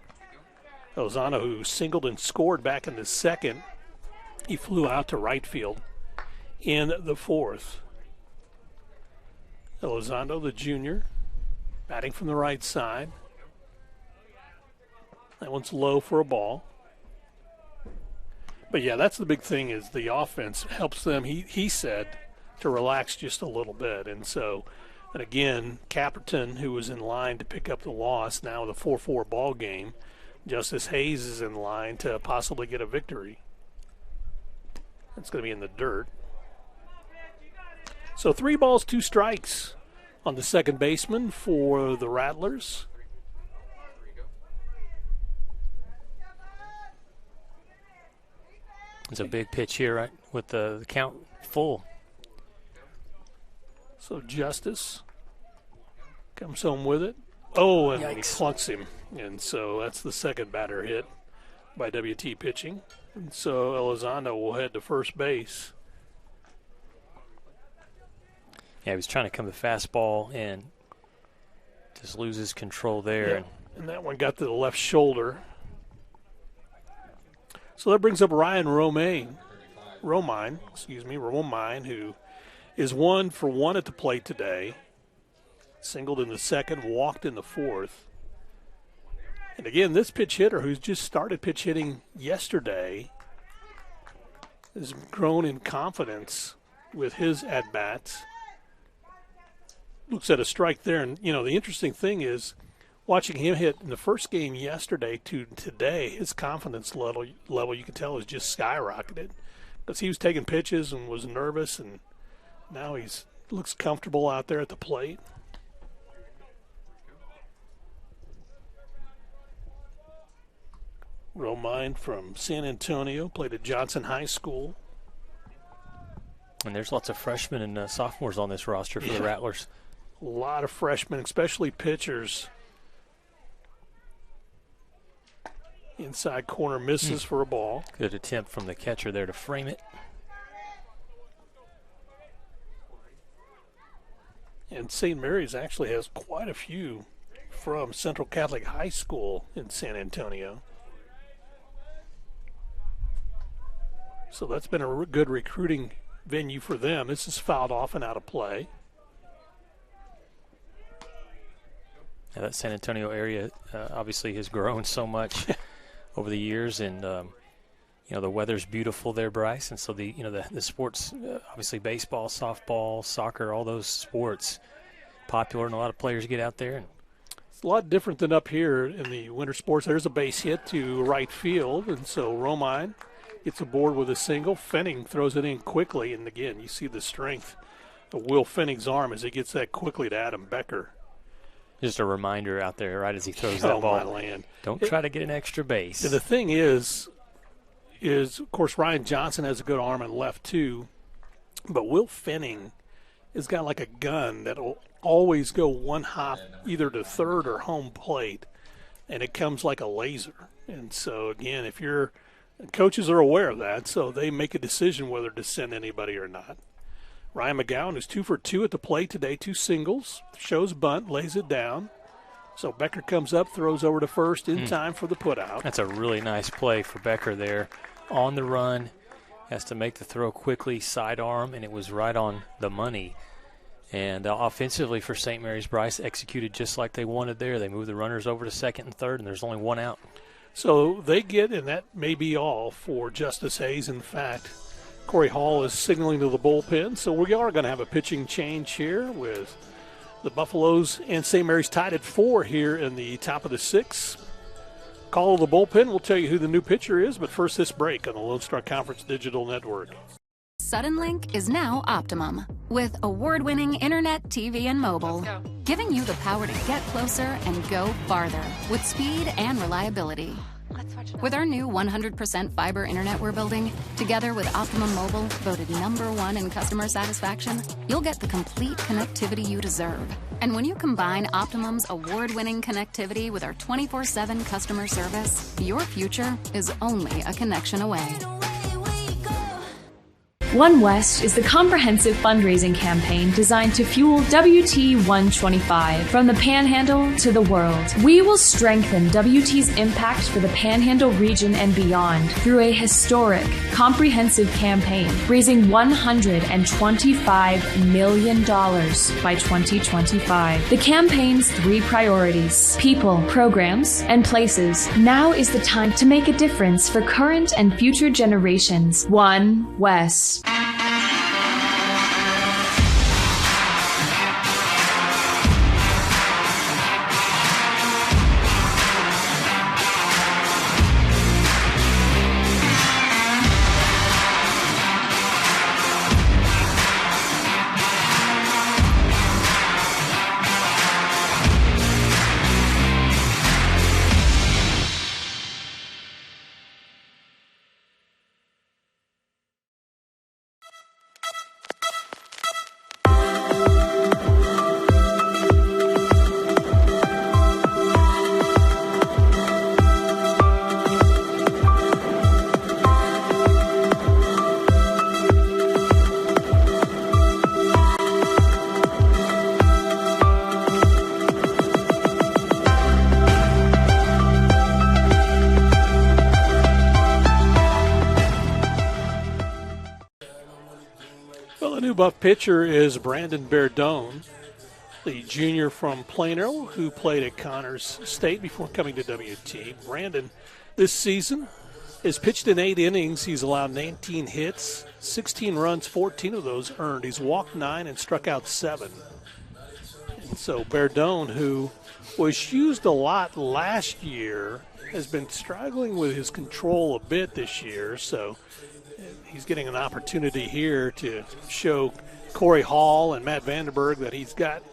[SPEAKER 1] Elizondo, who singled and scored back in the second, he flew out to right field in the fourth. Elizondo, the junior, batting from the right side. That one's low for a ball. But, yeah, that's the big thing is the offense helps them, he said, to relax just a little bit. And so, and again, Caperton, who was in line to pick up the loss, now with a 4-4 ball game. Justice Hayes is in line to possibly get a victory. It's going to be in the dirt. So 3 balls, 2 strikes on the second baseman for the Rattlers.
[SPEAKER 16] It's a big pitch here, right, with the count full.
[SPEAKER 1] So Justice comes home with it. Oh, and he clunks him. And so that's the second batter hit by WT pitching. And so Elizondo will head to first base.
[SPEAKER 16] Yeah, he was trying to come to fastball and just loses control there.
[SPEAKER 1] Yeah. And that one got to the left shoulder. So that brings up Ryan Romine, who is 1 for 1 at the plate today. Singled in the second, walked in the fourth. And again, this pitch hitter who's just started pitch hitting yesterday has grown in confidence with his at-bats. Looks at a strike there, and, the interesting thing is watching him hit in the first game yesterday to today, his confidence level you can tell has just skyrocketed because he was taking pitches and was nervous, and now he's looks comfortable out there at the plate. Romine from San Antonio, played at Johnson High School.
[SPEAKER 16] And there's lots of freshmen and sophomores on this roster for the Rattlers.
[SPEAKER 1] A lot of freshmen, especially pitchers. Inside corner misses for a ball.
[SPEAKER 16] Good attempt from the catcher there to frame it.
[SPEAKER 1] And St. Mary's actually has quite a few from Central Catholic High School in San Antonio. So that's been a good recruiting venue for them. This is fouled off and out of play.
[SPEAKER 16] Yeah, that San Antonio area obviously has grown so much over the years, and the weather's beautiful there, Bryce, and so the sports, obviously baseball, softball, soccer, all those sports popular, and a lot of players get out there.
[SPEAKER 1] It's a lot different than up here in the winter sports. There's a base hit to right field, and so Romine gets aboard with a single. Fenning throws it in quickly, and again, you see the strength of Will Fenning's arm as he gets that quickly to Adam Becker.
[SPEAKER 16] Just a reminder out there, right as he throws that ball.
[SPEAKER 1] My land.
[SPEAKER 16] Don't try to get an extra base.
[SPEAKER 1] And the thing is, of course, Ryan Johnson has a good arm and left too, but Will Fenning has got like a gun that will always go one hop either to third or home plate, and it comes like a laser. And so, again, coaches are aware of that, so they make a decision whether to send anybody or not. Ryan McGowan is 2 for 2 at the plate today, 2 singles, shows bunt, lays it down. So Becker comes up, throws over to first in time for the putout.
[SPEAKER 16] That's a really nice play for Becker there. On the run, has to make the throw quickly, sidearm, and it was right on the money. And offensively for St. Mary's, Bryce executed just like they wanted there. They moved the runners over to second and third, and there's only one out.
[SPEAKER 1] So they get, and that may be all for Justice Hayes. In fact, Corey Hall is signaling to the bullpen. So we are going to have a pitching change here with the Buffaloes and St. Mary's tied at 4 here in the top of the 6th. Call of the bullpen. We'll tell you who the new pitcher is, but first this break on the Lone Star Conference Digital Network.
[SPEAKER 17] Suddenlink is now Optimum, with award-winning internet, TV, and mobile, giving you the power to get closer and go farther with speed and reliability. With our new 100% fiber internet we're building, together with Optimum Mobile, voted #1 in customer satisfaction, you'll get the complete connectivity you deserve. And when you combine Optimum's award-winning connectivity with our 24/7 customer service, your future is only a connection away.
[SPEAKER 10] One West is the comprehensive fundraising campaign designed to fuel WT 125 from the Panhandle to the world. We will strengthen WT's impact for the Panhandle region and beyond through a historic, comprehensive campaign raising $125 million by 2025. The campaign's 3 priorities: people, programs, and places. Now is the time to make a difference for current and future generations. One West.
[SPEAKER 1] Buff pitcher is Brandon Berdone, the junior from Plano who played at Connors State before coming to WT. Brandon this season has pitched in 8 innings. He's allowed 19 hits, 16 runs, 14 of those earned. He's walked 9 and struck out 7. And so Berdone, who was used a lot last year, has been struggling with his control a bit this year. So he's getting an opportunity here to show Corey Hall and Matt Vandenberg that he's got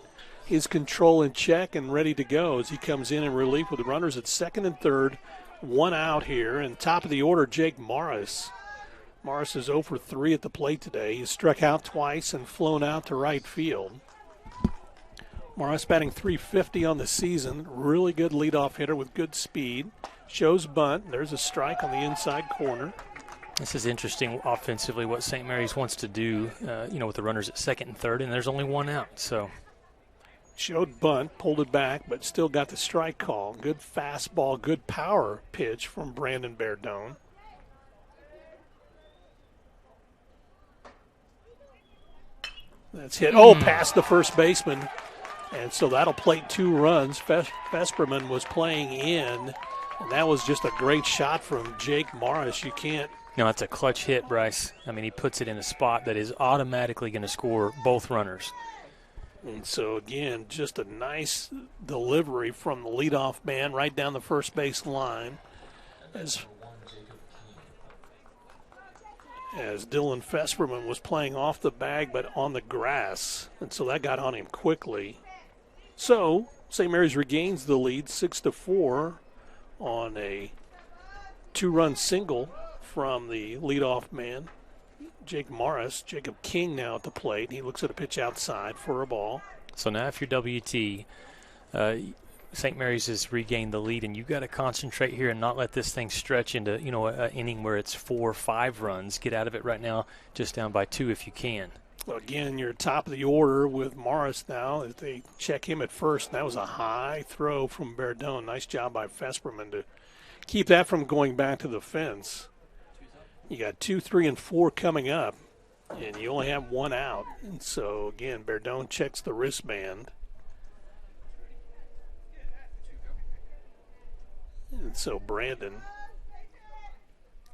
[SPEAKER 1] his control in check and ready to go as he comes in relief with the runners at second and third, 1 out here. And top of the order, Jake Morris. Morris is 0 for 3 at the plate today. He's struck out twice and flown out to right field. Morris batting .350 on the season. Really good leadoff hitter with good speed. Shows bunt. There's a strike on the inside corner.
[SPEAKER 16] This is interesting offensively what St. Mary's wants to do, with the runners at second and third, and there's only 1 out. So
[SPEAKER 1] showed bunt, pulled it back, but still got the strike call. Good fastball, good power pitch from Brandon Berdone. That's hit. Past the first baseman. And so that'll plate 2 runs. Vesperman was playing in, and that was just a great shot from Jake Morris. You can't.
[SPEAKER 16] No, that's a clutch hit, Bryce. I mean, he puts it in a spot that is automatically going to score both runners.
[SPEAKER 1] And so, again, just a nice delivery from the leadoff man right down the first base line as Dylan Vesperman was playing off the bag but on the grass. And so that got on him quickly. So St. Mary's regains the lead 6-4 on a 2-run single from the leadoff man, Jake Morris. Jacob King now at the plate. He looks at a pitch outside for a ball.
[SPEAKER 16] So now if you're WT, St. Mary's has regained the lead, and you've got to concentrate here and not let this thing stretch into, an inning where it's 4 or 5 runs. Get out of it right now, just down by 2 if you can.
[SPEAKER 1] Well, again, you're top of the order with Morris now. If they check him at first, that was a high throw from Berdone. Nice job by Vesperman to keep that from going back to the fence. You got 2, 3, and 4 coming up, and you only have 1 out. And so, again, Berdone checks the wristband. And so Brandon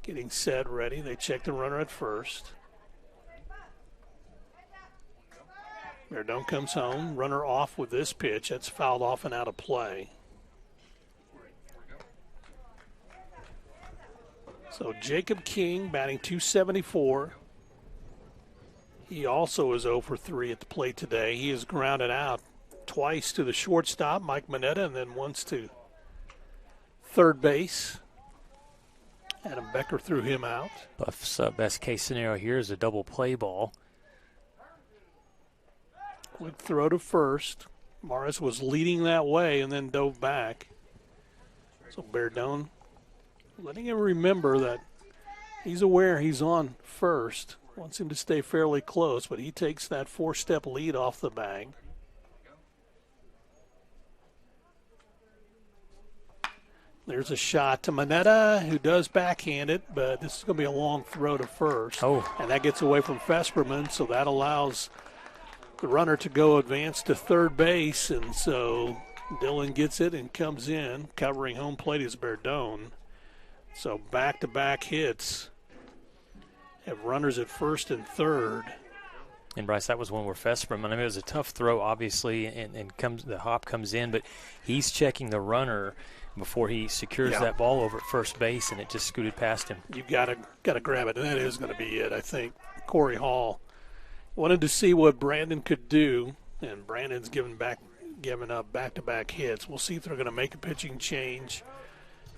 [SPEAKER 1] getting set, ready. They check the runner at first. Berdone comes home. Runner off with this pitch. That's fouled off and out of play. So Jacob King batting .274. He also is 0 for 3 at the plate today. He has grounded out twice to the shortstop, Mike Manetta, and then once to third base. Adam Becker threw him out.
[SPEAKER 16] Buff's best case scenario here is a double play ball.
[SPEAKER 1] Quick throw to first. Morris was leading that way and then dove back. So Berdone letting him remember that he's aware he's on first. Wants him to stay fairly close, but he takes that 4-step lead off the bag. There's a shot to Moneta, who does backhand it, but this is going to be a long throw to first.
[SPEAKER 16] Oh.
[SPEAKER 1] And that gets away from Fesperman, so that allows the runner to go advance to third base. And so Dillon gets it and comes in. Covering home plate is Berdone. So back-to-back hits have runners at first and third.
[SPEAKER 16] And Bryce, that was one where Fesperman, I mean, it was a tough throw, obviously, and the hop comes in, but he's checking the runner before he secures that ball over at first base, and it just scooted past him.
[SPEAKER 1] You've got to grab it, and that is going to be it, I think. Corey Hall wanted to see what Brandon could do, and Brandon's given up back-to-back hits. We'll see if they're going to make a pitching change.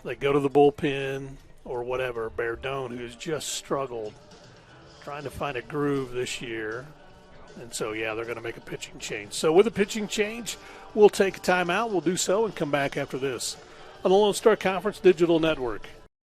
[SPEAKER 1] They go to the bullpen or whatever. Berdone, who's just struggled trying to find a groove this year. And so, they're going to make a pitching change. So with a pitching change, we'll take a timeout. We'll do so and come back after this on the Lone Star Conference Digital Network.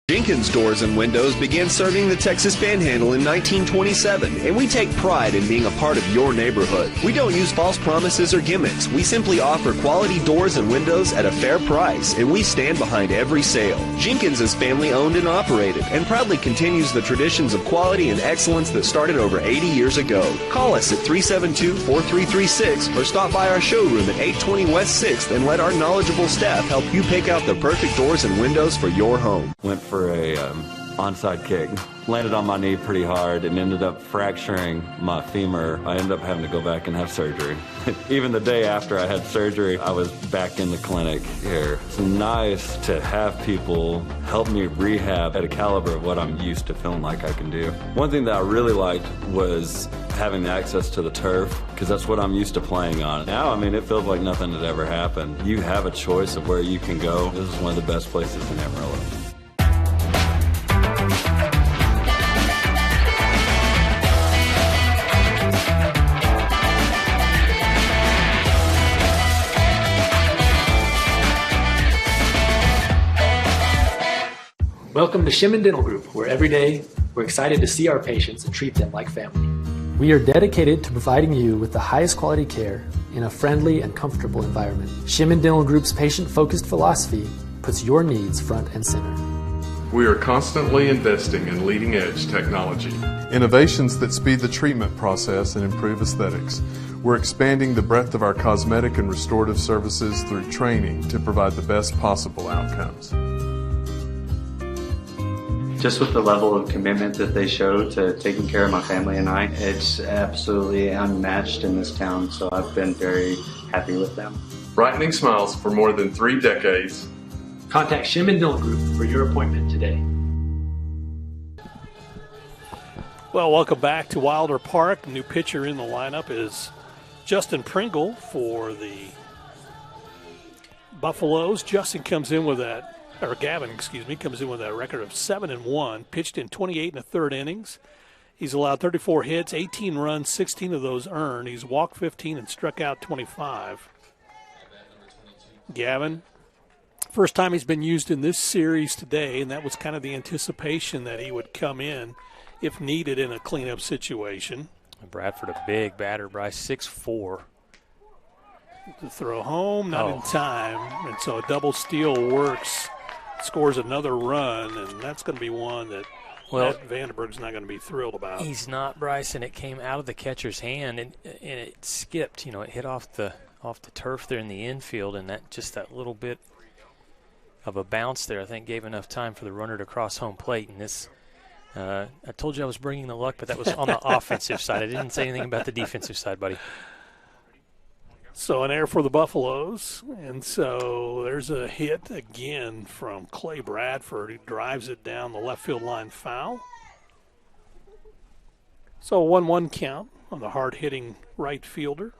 [SPEAKER 20] Jenkins Doors and Windows began serving the Texas Panhandle in 1927, and we take pride in being a part of your neighborhood. We don't use false promises or gimmicks. We simply offer quality doors and windows at a fair price, and we stand behind every sale. Jenkins is family owned and operated, and proudly continues the traditions of quality and excellence that started over 80 years ago. Call us at 372-4336 or stop by our showroom at 820 West 6th and let our knowledgeable staff help you pick out the perfect doors and windows for your home.
[SPEAKER 14] Went for a onside kick. Landed on my knee pretty hard and ended up fracturing my femur. I ended up having to go back and have surgery. Even the day after I had surgery, I was back in the clinic here. It's nice to have people help me rehab at a caliber of what I'm used to feeling like I can do. One thing that I really liked was having access to the turf, because that's what I'm used to playing on. Now, I mean, it feels like nothing had ever happened. You have a choice of where you can go. This is one of the best places in Amarillo.
[SPEAKER 21] Welcome to Shimon Dental Group, where every day we're excited to see our patients and treat them like family. We are dedicated to providing you with the highest quality care in a friendly and comfortable environment. Shimon Dental Group's patient-focused philosophy puts your needs front and center.
[SPEAKER 2] We are constantly investing in leading-edge technology. Innovations that speed the treatment process and improve aesthetics. We're expanding the breadth of our cosmetic and restorative services through training to provide the best possible outcomes.
[SPEAKER 22] Just with the level of commitment that they show to taking care of my family and I, it's absolutely unmatched in this town, so I've been very happy with them.
[SPEAKER 2] Brightening smiles for more than 3 decades.
[SPEAKER 21] Contact Shimon Dental Group for your appointment today.
[SPEAKER 1] Well, welcome back to Wilder Park. New pitcher in the lineup is Justin Pringle for the Buffaloes. Justin comes in with that, or Gavin, comes in with a record of 7-1, pitched in 28 1/3 innings. He's allowed 34 hits, 18 runs, 16 of those earned. He's walked 15 and struck out 25. Gavin, first time he's been used in this series today, and that was kind of the anticipation that he would come in if needed in a cleanup situation.
[SPEAKER 16] Bradford, a big batter, Bryce, 6'4".
[SPEAKER 1] To throw home, not in time, and so a double steal works. Scores another run, and that's going to be one that Vandenberg's not going to be thrilled about.
[SPEAKER 16] He's not, Bryce, and it came out of the catcher's hand, and it skipped. It hit off the turf there in the infield, and that little bit of a bounce there, I think, gave enough time for the runner to cross home plate. And this, I told you I was bringing the luck, but that was on the offensive side. I didn't say anything about the defensive side, buddy.
[SPEAKER 1] So an error for the Buffaloes, and so there's a hit again from Clay Bradford, who drives it down the left field line foul. So a 1-1 count on the hard-hitting right fielder.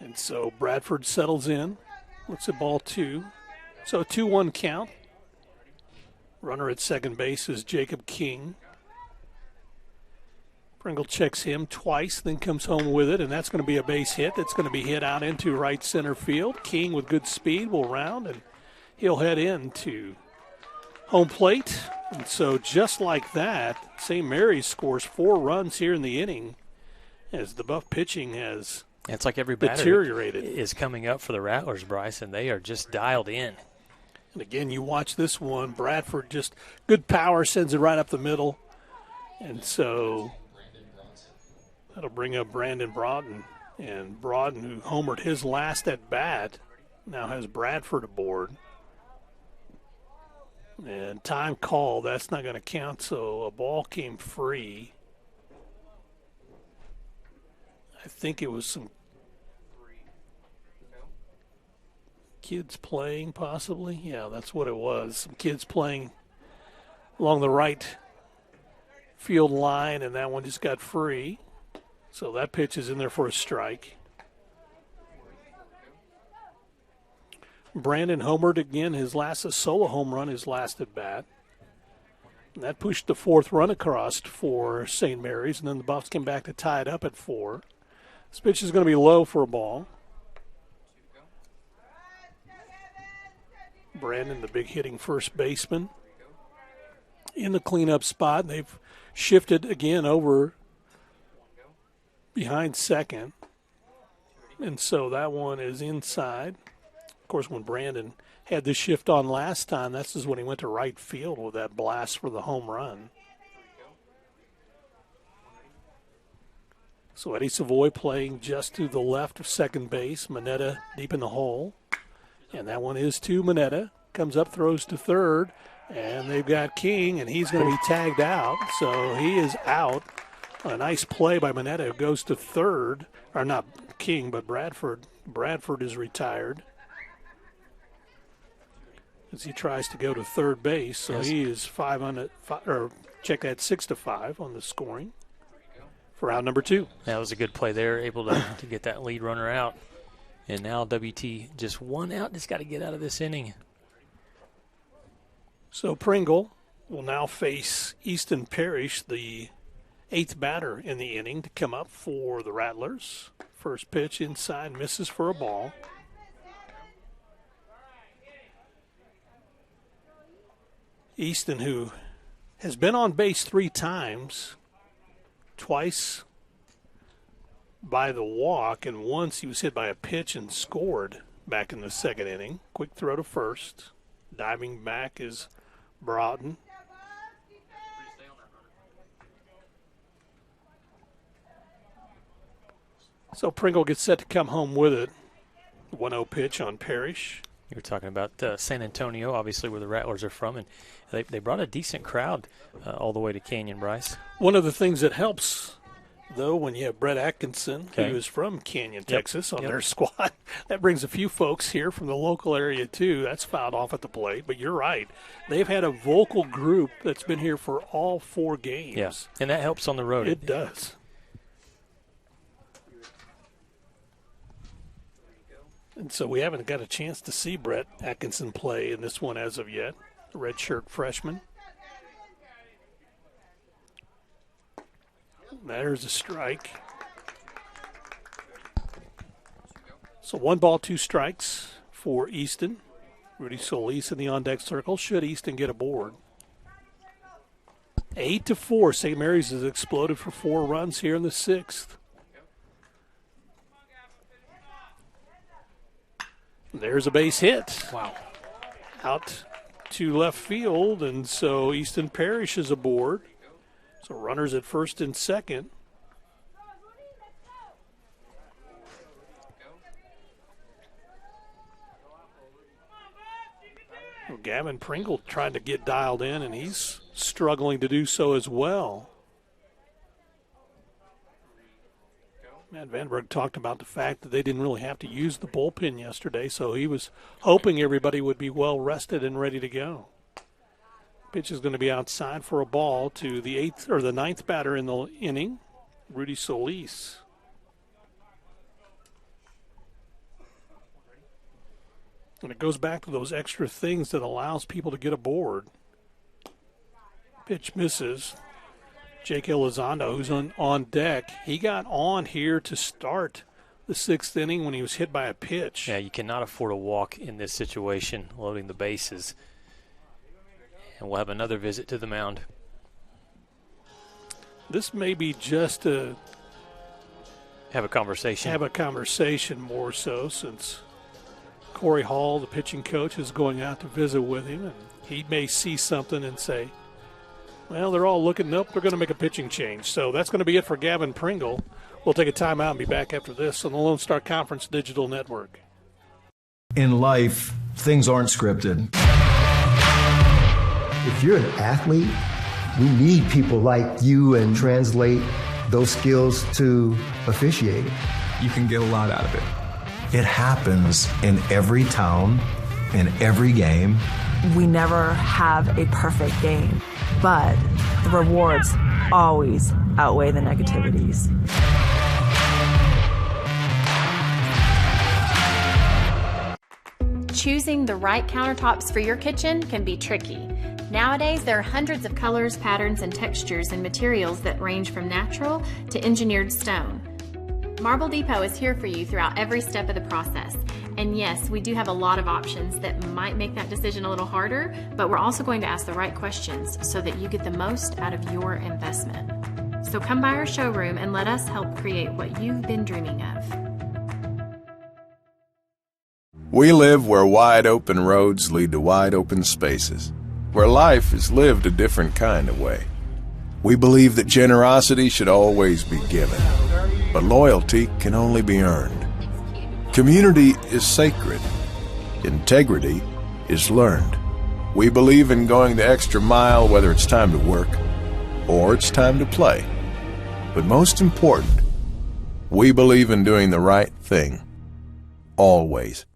[SPEAKER 1] And so Bradford settles in, looks at ball 2. So a 2-1 count. Runner at second base is Jacob King. Pringle checks him twice, then comes home with it, and that's going to be a base hit. That's going to be hit out into right center field. King with good speed will round, and he'll head into home plate. And so just like that, St. Mary's scores 4 runs here in the inning as the Buff pitching has
[SPEAKER 16] it's like every batter
[SPEAKER 1] deteriorated.
[SPEAKER 16] Is coming up for the Rattlers, Bryce, and they are just dialed in.
[SPEAKER 1] And again, you watch this one. Bradford just good power, sends it right up the middle. And so that'll bring up Brandon Broughton. And Broughton, who homered his last at bat, now has Bradford aboard. And time call, that's not going to count, so a ball came free. I think it was some kids playing, possibly. Yeah, that's what it was. Some kids playing along the right field line, and that one just got free. So that pitch is in there for a strike. Brandon homered again, his last a solo home run, his last at bat. And that pushed the 4th run across for St. Mary's, and then the Buffs came back to tie it up at 4. This pitch is going to be low for a ball. Brandon, the big hitting first baseman, in the cleanup spot. They've shifted again over behind second. And so that one is inside. Of course, when Brandon had the shift on last time, this is when he went to right field with that blast for the home run. So Eddie Savoy playing just to the left of second base. Mineta deep in the hole. And that one is to Mineta. Comes up, throws to third. And they've got King, and he's going to be tagged out. So he is out. A nice play by Mineta, who goes to third. Or not King, but Bradford. Bradford is retired as he tries to go to third base. So he is 6-5 on the scoring for out number 2.
[SPEAKER 16] That was a good play there, able to get that lead runner out. And now WT just 1 out, just got to get out of this inning.
[SPEAKER 1] So Pringle will now face Easton Parrish, the 8th batter in the inning, to come up for the Rattlers. First pitch inside, misses for a ball. Easton, who has been on base 3 times, twice by the walk, and once he was hit by a pitch and scored back in the 2nd inning. Quick throw to first. Diving back is Broughton. So Pringle gets set to come home with it. 1-0 pitch on Parrish.
[SPEAKER 16] You were talking about San Antonio, obviously where the Rattlers are from, and they brought a decent crowd all the way to Canyon, Bryce.
[SPEAKER 1] One of the things that helps, though, when you have Brett Atkinson, who is from Canyon, Texas, on their squad, that brings a few folks here from the local area, too. That's fouled off at the plate, but you're right. They've had a vocal group that's been here for all 4 games.
[SPEAKER 16] Yeah, and that helps on the road.
[SPEAKER 1] It does. And so we haven't got a chance to see Brett Atkinson play in this one as of yet, the redshirt freshman. There's a strike. So 1 ball, 2 strikes for Easton. Rudy Solis in the on-deck circle. Should Easton get aboard? 8-4. St. Mary's has exploded for 4 runs here in the 6th. There's a base hit.
[SPEAKER 16] Wow.
[SPEAKER 1] Out to left field, and so Easton Parrish is aboard. So runners at first and second. Well, Gavin Pringle trying to get dialed in, and he's struggling to do so as well. Matt Vandenberg talked about the fact that they didn't really have to use the bullpen yesterday, so he was hoping everybody would be well rested and ready to go. Pitch is going to be outside for a ball to the 9th batter in the inning, Rudy Solis. And it goes back to those extra things that allows people to get aboard. Pitch misses. Jake Elizondo, who's on deck, he got on here to start the 6th inning when he was hit by a pitch.
[SPEAKER 16] Yeah, you cannot afford a walk in this situation, loading the bases. And we'll have another visit to the mound.
[SPEAKER 1] This may be just to
[SPEAKER 16] have a conversation.
[SPEAKER 1] Have a conversation more so, since Corey Hall, the pitching coach, is going out to visit with him, and he may see something and say, well, they're all looking up. They're going to make a pitching change. So that's going to be it for Gavin Pringle. We'll take a timeout and be back after this on the Lone Star Conference Digital Network.
[SPEAKER 3] In life, things aren't scripted.
[SPEAKER 5] If you're an athlete, we need people like you and translate those skills to officiating.
[SPEAKER 3] You can get a lot out of it. It happens in every town, in every game.
[SPEAKER 23] We never have a perfect game, but the rewards always outweigh the negativities.
[SPEAKER 24] Choosing the right countertops for your kitchen can be tricky. Nowadays, there are hundreds of colors, patterns, and textures and materials that range from natural to engineered stone. Marble Depot is here for you throughout every step of the process. And yes, we do have a lot of options that might make that decision a little harder, but we're also going to ask the right questions so that you get the most out of your investment. So come by our showroom and let us help create what you've been dreaming of.
[SPEAKER 9] We live where wide open roads lead to wide open spaces, where life is lived a different kind of way. We believe that generosity should always be given, but loyalty can only be earned. Community is sacred. Integrity is learned. We believe in going the extra mile, whether it's time to work or it's time to play. But most important, we believe in doing the right thing, always.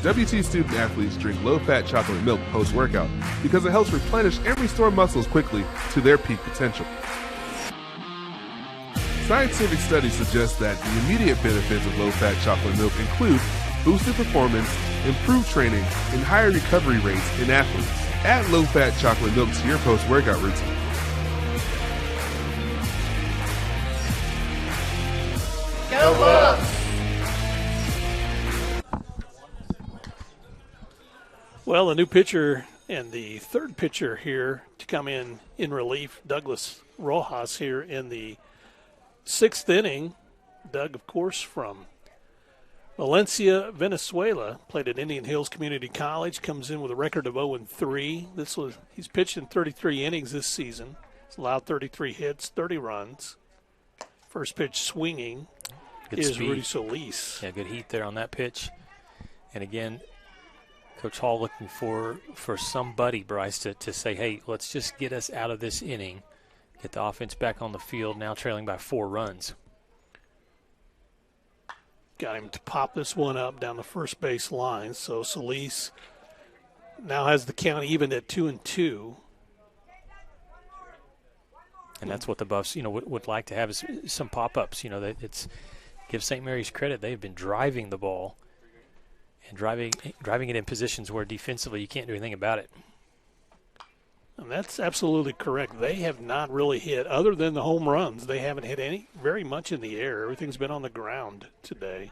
[SPEAKER 2] WT student athletes drink low-fat chocolate milk post-workout because it helps replenish and restore muscles quickly to their peak potential. Scientific studies suggest that the immediate benefits of low-fat chocolate milk include boosted performance, improved training, and higher recovery rates in athletes. Add low-fat chocolate milk to your post-workout routine.
[SPEAKER 24] Go Bucks!
[SPEAKER 1] Well, the new pitcher and the third pitcher here to come in relief, Douglas Rojas here in the 6th inning. Doug, of course, from Valencia, Venezuela, played at Indian Hills Community College, comes in with a record of 0-3. He's pitched in 33 innings this season. He's allowed 33 hits, 30 runs. First pitch swinging is Rudy Solis.
[SPEAKER 16] Yeah, good heat there on that pitch. And again, Coach Hall looking for somebody, Bryce, to say, hey, let's just get us out of this inning, get the offense back on the field, now trailing by 4 runs.
[SPEAKER 1] Got him to pop this one up down the first base line. So Solis now has the count even at 2-2.
[SPEAKER 16] And that's what the Buffs, would like to have is some pop-ups. Give St. Mary's credit. They've been driving the ball and driving it in positions where defensively you can't do anything about it.
[SPEAKER 1] And that's absolutely correct. They have not really hit, other than the home runs, they haven't hit very much in the air. Everything's been on the ground today.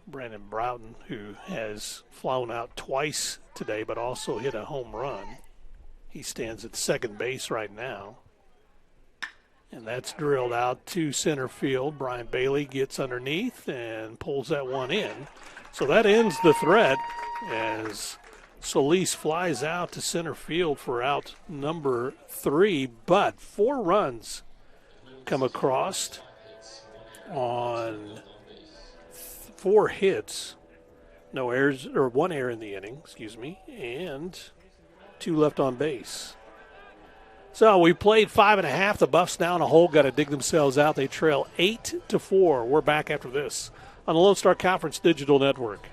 [SPEAKER 1] Brandon Broughton, who has flown out twice today but also hit a home run. He stands at second base right now. And that's drilled out to center field. Brian Bailey gets underneath and pulls that one in. So that ends the threat as Solis flies out to center field for out number 3, but 4 runs come across on 4 hits. No errors, or 1 error in the inning, and 2 left on base. So we played 5.5. The Buffs now in a hole, got to dig themselves out. They trail 8-4. We're back after this on the Lone Star Conference Digital Network.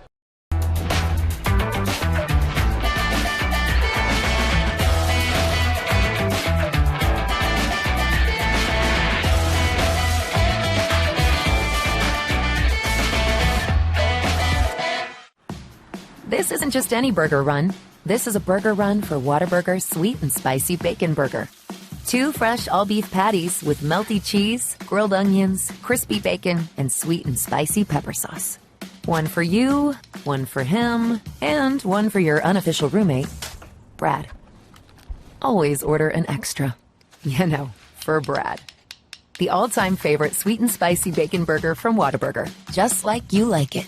[SPEAKER 4] This isn't just any burger run. This is a burger run for Whataburger Sweet and Spicy Bacon Burger. 2 fresh all-beef patties with melty cheese, grilled onions, crispy bacon, and sweet and spicy pepper sauce. 1 for you, 1 for him, and 1 for your unofficial roommate, Brad. Always order an extra. You know, for Brad. The all-time favorite sweet and spicy bacon burger from Whataburger. Just like you like it.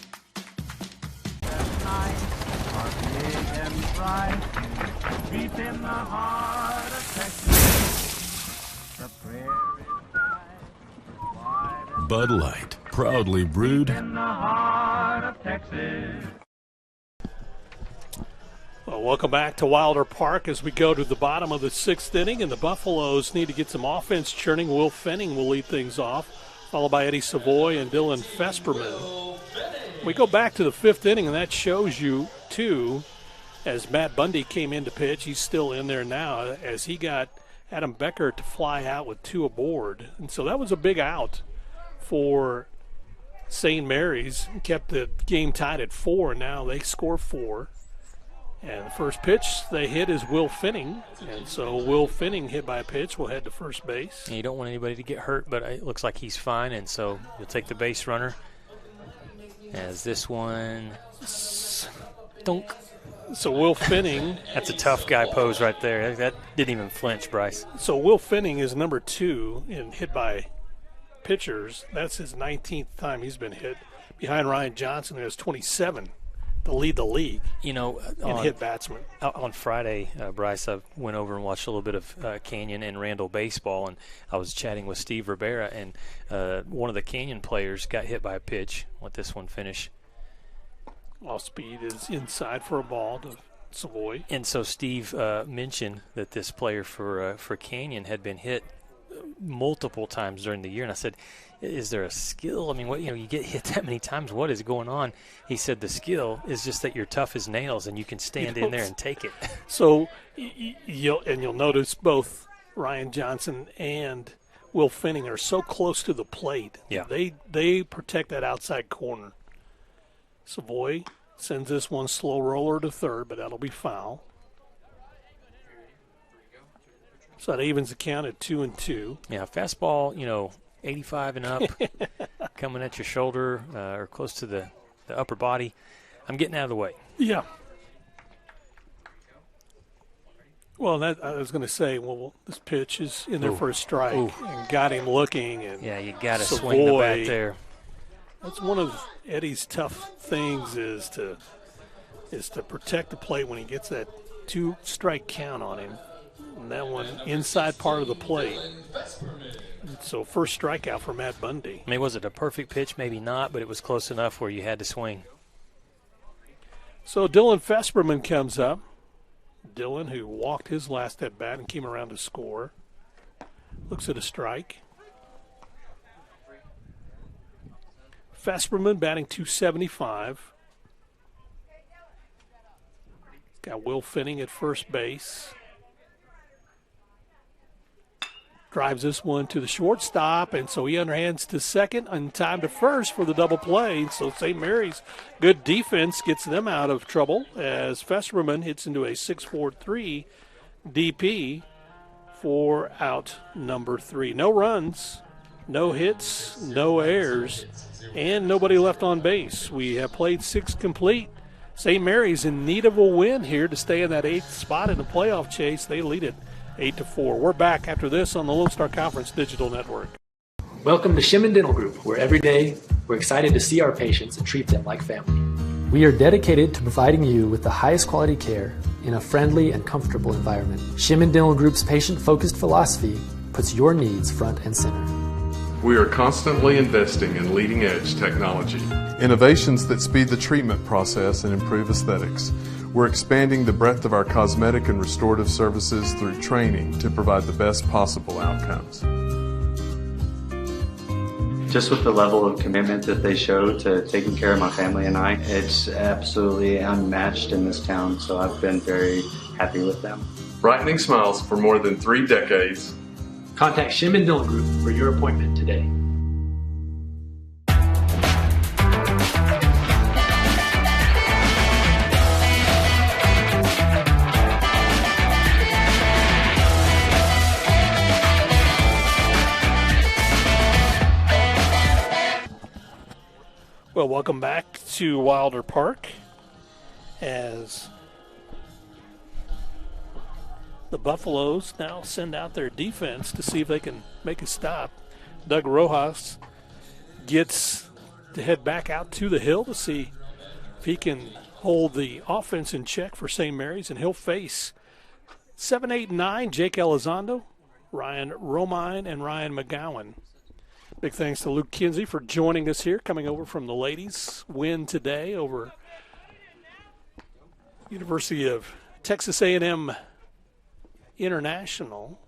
[SPEAKER 11] Bud Light, proudly brewed
[SPEAKER 1] in the heart of Texas. Well, welcome back to Wilder Park as we go to the bottom of the 6th inning, and the Buffaloes need to get some offense churning. Will Fenning will lead things off, followed by Eddie Savoy and Dylan Fesperman. We go back to the 5th inning, and that shows you, too, as Matt Bundy came in to pitch. He's still in there now as he got Adam Becker to fly out with 2 aboard. And so that was a big out for St. Mary's. Kept the game tied at 4, and now they score 4. And the first pitch they hit is Will Fenning. And so Will Fenning, hit by a pitch, will head to first base.
[SPEAKER 16] And you don't want anybody to get hurt, but it looks like he's fine, and so you'll take the base runner. As this one, dunk.
[SPEAKER 1] So Will Fenning.
[SPEAKER 16] That's a tough guy pose right there. That didn't even flinch, Bryce.
[SPEAKER 1] So Will Fenning is number 2 in hit by pitchers. That's his 19th time he's been hit. Behind Ryan Johnson, who has 27 to lead the league.
[SPEAKER 16] You know,
[SPEAKER 1] in hit batsmen.
[SPEAKER 16] On Friday, Bryce, I went over and watched a little bit of Canyon and Randall baseball, and I was chatting with Steve Rivera, and one of the Canyon players got hit by a pitch. Let this one finish.
[SPEAKER 1] Off speed is inside for a ball to Savoy.
[SPEAKER 16] And so Steve mentioned that this player for Canyon had been hit multiple times during the year, and I said, is there a skill? I mean, what, you get hit that many times. What is going on? He said the skill is just that you're tough as nails and you can stand in there and take it.
[SPEAKER 1] So you'll notice both Ryan Johnson and Will Fenning are so close to the plate.
[SPEAKER 16] Yeah.
[SPEAKER 1] They protect that outside corner. Savoy sends this one slow roller to third, but that'll be foul. So that evens the count at 2-2.
[SPEAKER 16] Yeah, fastball, 85 and up, coming at your shoulder or close to the upper body. I'm getting out of the way.
[SPEAKER 1] Yeah. Well, I was going to say, this pitch is in there for a strike. And got him looking. And
[SPEAKER 16] yeah, you got to swing the bat there.
[SPEAKER 1] That's one of Eddie's tough things is to protect the plate when he gets that 2-strike count on him. And that one inside part of the plate. So first strikeout for Matt Bundy.
[SPEAKER 16] I mean, was it a perfect pitch? Maybe not, but it was close enough where you had to swing.
[SPEAKER 1] So Dylan Fesperman comes up. Dylan, who walked his last at bat and came around to score, looks at a strike. Fesperman batting .275. Got Will Fenning at first base. Drives this one to the shortstop, and so he underhands to second and time to first for the double play. So St. Mary's good defense gets them out of trouble as Fesperman hits into a 6-4-3 DP for out number 3. No runs, no hits, no errors, and nobody left on base. We have played 6 complete. St. Mary's in need of a win here to stay in that 8th spot in the playoff chase. They lead it 8-4. We're back after this on the Lone Star Conference Digital Network.
[SPEAKER 21] Welcome to Shimon Dental Group, where every day we're excited to see our patients and treat them like family. We are dedicated to providing you with the highest quality care in a friendly and comfortable environment. Shimon Dental Group's patient-focused philosophy puts your needs front and center.
[SPEAKER 2] We are constantly investing in leading-edge technology. Innovations that speed the treatment process and improve aesthetics. We're expanding the breadth of our cosmetic and restorative services through training to provide the best possible outcomes.
[SPEAKER 22] Just with the level of commitment that they show to taking care of my family and I, it's absolutely unmatched in this town, so I've been very happy with them.
[SPEAKER 2] Brightening smiles for more than 3 decades.
[SPEAKER 21] Contact Shimon Dental Group for your appointment today.
[SPEAKER 1] Well, welcome back to Wilder Park as the Buffaloes now send out their defense to see if they can make a stop. Doug Rojas gets to head back out to the hill to see if he can hold the offense in check for St. Mary's, and he'll face 7, 8, and 9, Jake Elizondo, Ryan Romine, and Ryan McGowan. Big thanks to Luke Kinsey for joining us here, coming over from the ladies' win today over University of Texas A&M International.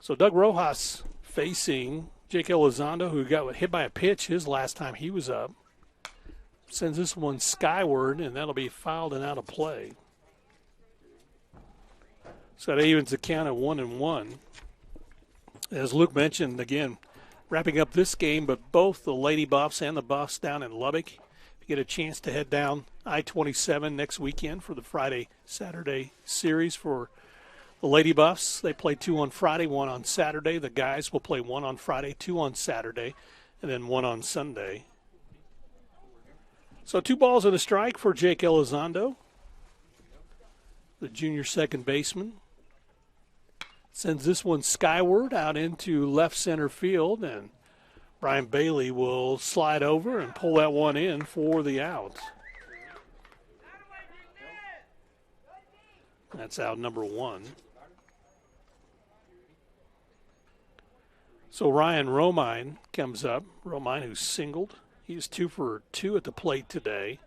[SPEAKER 1] So Doug Rojas facing Jake Elizondo, who got hit by a pitch his last time he was up. Sends this one skyward, and that'll be fouled and out of play. So that evens the count at 1-1. As Luke mentioned, again, wrapping up this game, but both the Lady Buffs and the Buffs down in Lubbock, if you get a chance to head down I-27 next weekend for the Friday-Saturday series for the Lady Buffs. They play 2 on Friday, 1 on Saturday. The guys will play 1 on Friday, 2 on Saturday, and then 1 on Sunday. So 2 balls and a strike for Jake Elizondo, the junior second baseman. Sends this one skyward out into left center field, and Brian Bailey will slide over and pull that one in for the out. That's out number 1. So Ryan Romine comes up. Romine, who singled. He's 2 for 2 at the plate today.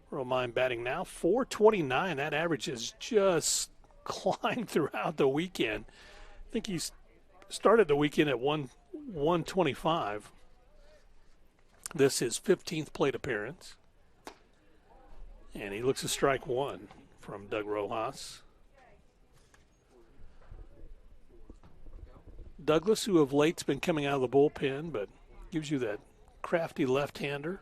[SPEAKER 1] Romine batting now .429. That average has just climbed throughout the weekend. I think he's started the weekend at 125. This is his 15th plate appearance. And he looks to strike 1 from Doug Rojas. Douglas, who of late's been coming out of the bullpen, but gives you that crafty left-hander.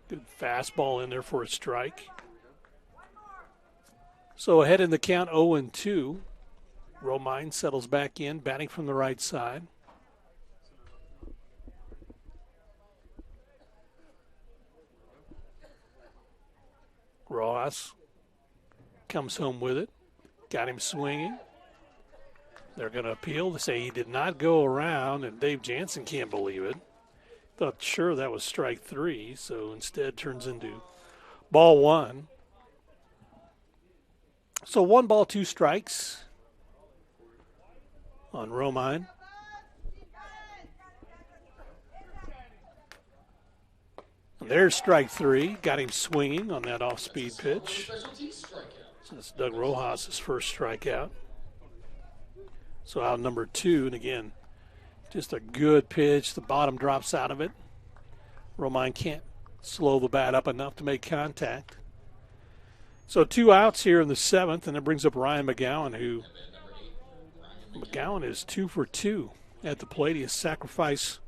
[SPEAKER 1] Good fastball in there for a strike. So ahead in the count, 0-2. Romine settles back in, batting from the right side. Rojas comes home with it. Got him swinging. They're going to appeal to say he did not go around, and Dave Jansen can't believe it. Thought sure that was strike 3, so instead turns into ball 1. So 1 ball, 2 strikes on Romine. And there's strike 3. Got him swinging on that off-speed pitch. So that's Doug Rojas' first strikeout. So out number 2, and again, just a good pitch. The bottom drops out of it. Romine can't slow the bat up enough to make contact. So 2 outs here in the 7th, and it brings up Ryan McGowan, who McGowan is 2 for 2 at the plate. He has sacrificed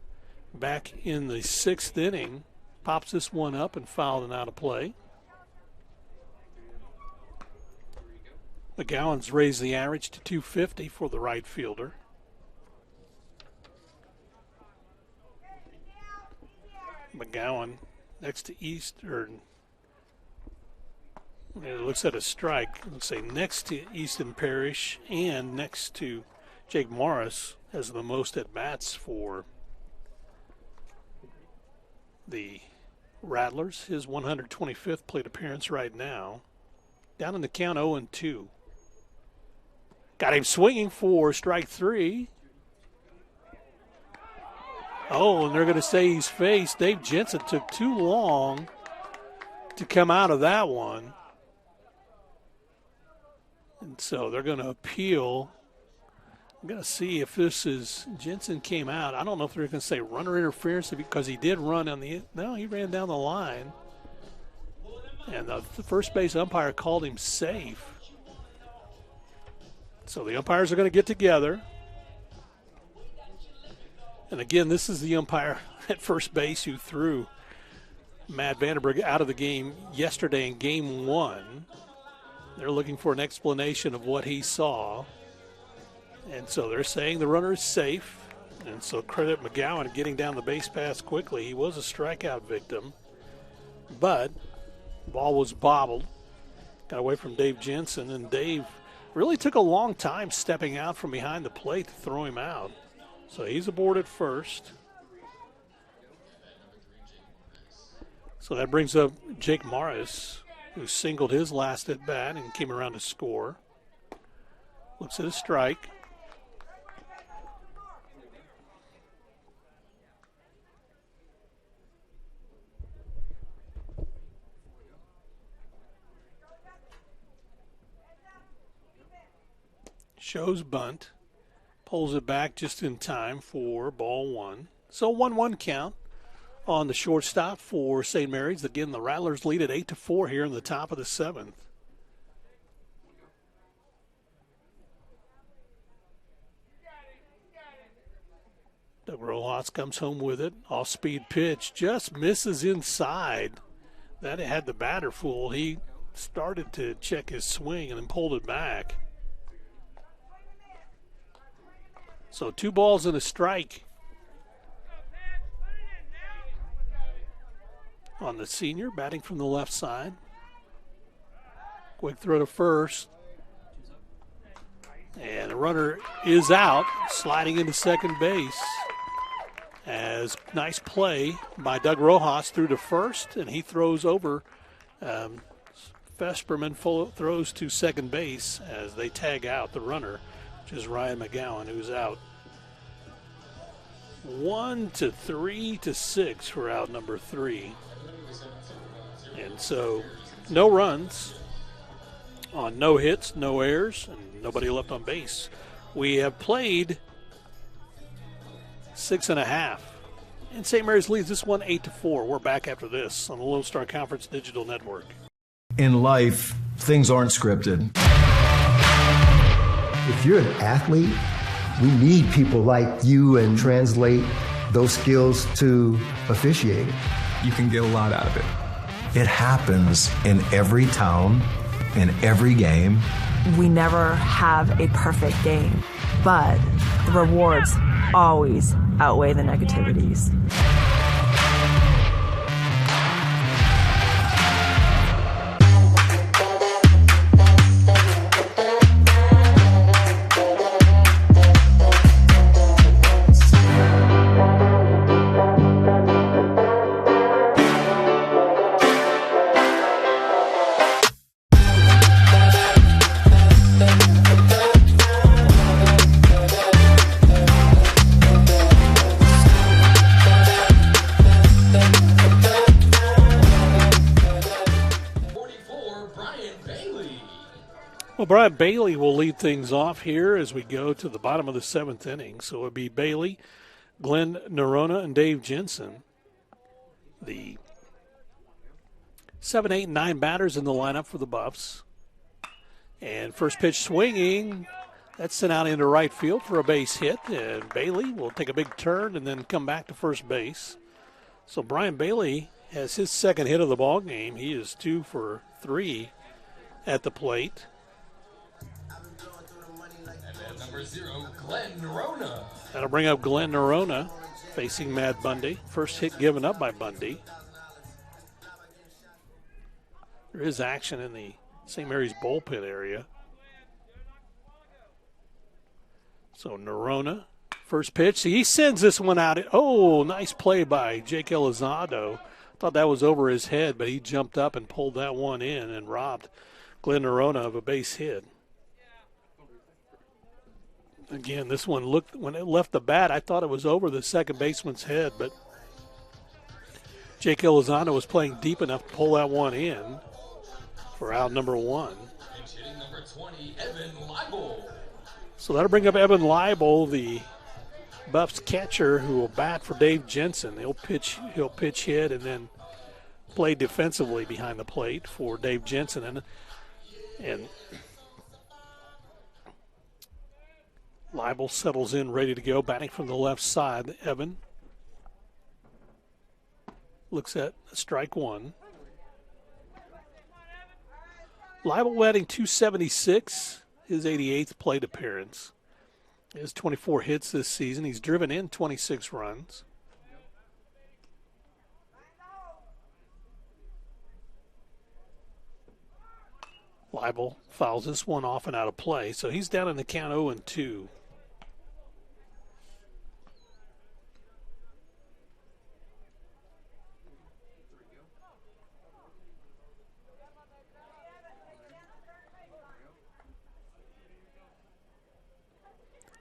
[SPEAKER 1] back in the 6th inning. Pops this one up and fouled and out of play. McGowan's raised the average to 250 for the right fielder. McGowan next to Eastern. It looks at a strike. Let's say next to Easton Parrish and next to Jake Morris has the most at-bats for the Rattlers. His 125th plate appearance right now. Down in the count, 0-2. Got him swinging for strike 3. Oh, and they're going to say he's faced. Dave Jensen took too long to come out of that one. And so they're going to appeal. I'm going to see if this is Jensen came out. I don't know if they're going to say runner interference because he did run on the – no, he ran down the line. And the first base umpire called him safe. So the umpires are going to get together. And again, this is the umpire at first base who threw Matt Vandenberg out of the game yesterday in Game 1. They're looking for an explanation of what he saw. And so they're saying the runner is safe. And so credit McGowan getting down the base pass quickly. He was a strikeout victim, but ball was bobbled. Got away from Dave Jensen, and Dave really took a long time stepping out from behind the plate to throw him out. So he's aboard at first. So that brings up Jake Morris, who singled his last at bat and came around to score. Looks at a strike. Shows bunt. Pulls it back just in time for ball one. So 1-1 count on the shortstop for St. Mary's. Again, the Rattlers lead at 8-4 here in the top of the seventh. Doug Rojas comes home with it. Off-speed pitch. Just misses inside. That had the batter fooled. He started to check his swing and then pulled it back. So 2 balls and a strike on the senior, batting from the left side. Quick throw to first. And the runner is out, sliding into second base. As nice play by Doug Rojas through to first, and he throws over. Vesperman throws to second base as they tag out the runner, which is Ryan McGowan, who's out. 1-3-6 for out number 3. And so no runs on no hits, no errors, and nobody left on base. We have played 6.5. And St. Mary's leads this one 8-4. We're back after this on the Lone Star Conference Digital Network.
[SPEAKER 3] In life, things aren't scripted.
[SPEAKER 5] If you're an athlete, we need people like you and translate those skills to officiating.
[SPEAKER 3] You can get a lot out of it. It happens in every town, in every game.
[SPEAKER 23] We never have a perfect game, but the rewards always outweigh the negativities.
[SPEAKER 1] Well, Brian Bailey will lead things off here as we go to the bottom of the 7th inning. So it would be Bailey, Glenn Nerona, and Dave Jensen. The 7, 8, and 9 batters in the lineup for the Buffs. And first pitch swinging. That's sent out into right field for a base hit. And Bailey will take a big turn and then come back to first base. So Brian Bailey has his second hit of the ball game. He is 2 for 3 at the plate.
[SPEAKER 6] Number 0, Glenn Nerona.
[SPEAKER 1] That'll bring up Glenn Nerona facing Matt Bundy. First hit given up by Bundy. There is action in the St. Mary's bullpen area. So Nerona, first pitch. He sends this one out. Oh, nice play by Jake Elizondo. Thought that was over his head, but he jumped up and pulled that one in and robbed Glenn Nerona of a base hit. Again, this one looked, when it left the bat, I thought it was over the second baseman's head, but Jake Elizondo was playing deep enough to pull that one in for out number 1.
[SPEAKER 6] Hitting number 20, Evan Leibel.
[SPEAKER 1] So that'll bring up Evan Leibel, the Buffs catcher, who will bat for Dave Jensen. He'll pitch hit and then play defensively behind the plate for Dave Jensen. And Leibel settles in, ready to go, batting from the left side. Evan looks at strike 1. Leibel batting .276, his 88th plate appearance. He has 24 hits this season. He's driven in 26 runs. Leibel fouls this one off and out of play, so he's down in the count 0-2.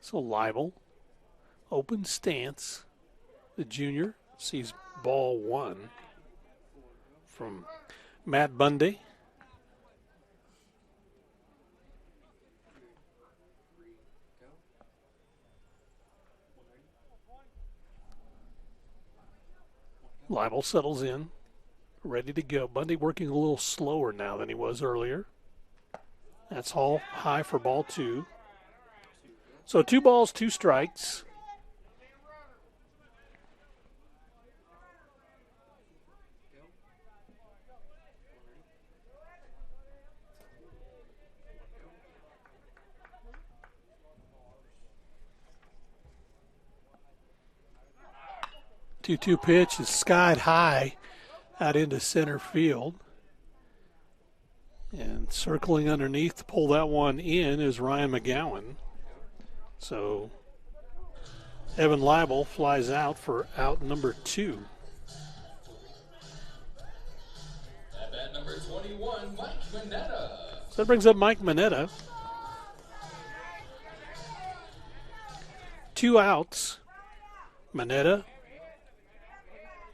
[SPEAKER 1] So Leibel, open stance. The junior sees ball one from Matt Bundy. Leibel settles in, ready to go. Bundy working a little slower now than he was earlier. That's all high for ball two. So 2 balls, 2 strikes. Two-two pitch is skied high out into center field. And circling underneath to pull that one in is Ryan McGowan. So Evan Leibel flies out for out number 2.
[SPEAKER 6] At bat number 21, Mike Mineta.
[SPEAKER 1] So that brings up Mike Mineta. 2 outs. Mineta,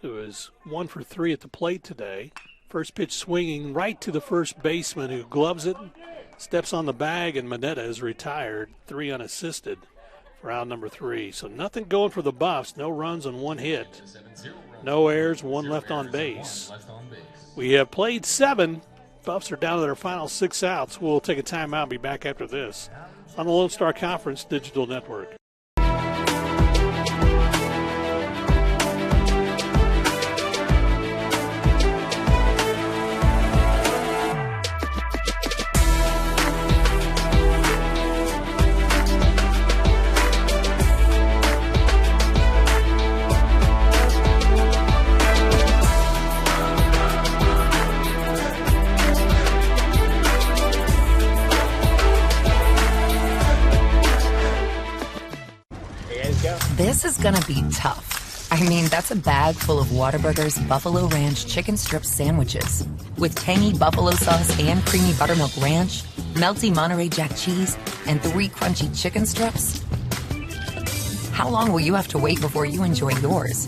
[SPEAKER 1] who is 1 for 3 at the plate today. First pitch swinging right to the first baseman, who gloves it, steps on the bag, and Mineta is retired. 3 unassisted for out number 3. So nothing going for the Buffs. No runs on 1 hit. No errors, 1 left on base. We have played 7. Buffs are down to their final 6 outs. We'll take a timeout and be back after this on the Lone Star Conference Digital Network.
[SPEAKER 4] This is gonna be tough. I mean, that's a bag full of Whataburger's Buffalo Ranch chicken strip sandwiches with tangy buffalo sauce and creamy buttermilk ranch, melty Monterey Jack cheese, and 3 crunchy chicken strips. How long will you have to wait before you enjoy yours?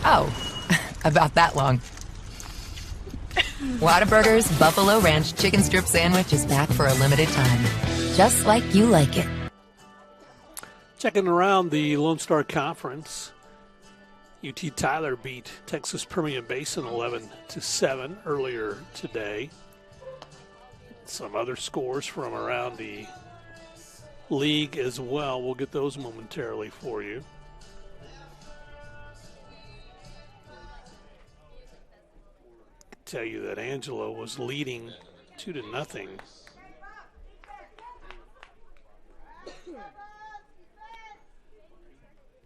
[SPEAKER 4] Oh, about that long. Whataburger's Buffalo Ranch chicken strip sandwich is back for a limited time, just like you like it.
[SPEAKER 1] Checking around the Lone Star Conference, UT Tyler beat Texas Permian Basin 11-7 earlier today. Some other scores from around the league as well. We'll get those momentarily for you. Tell you that Angelo was leading 2-0.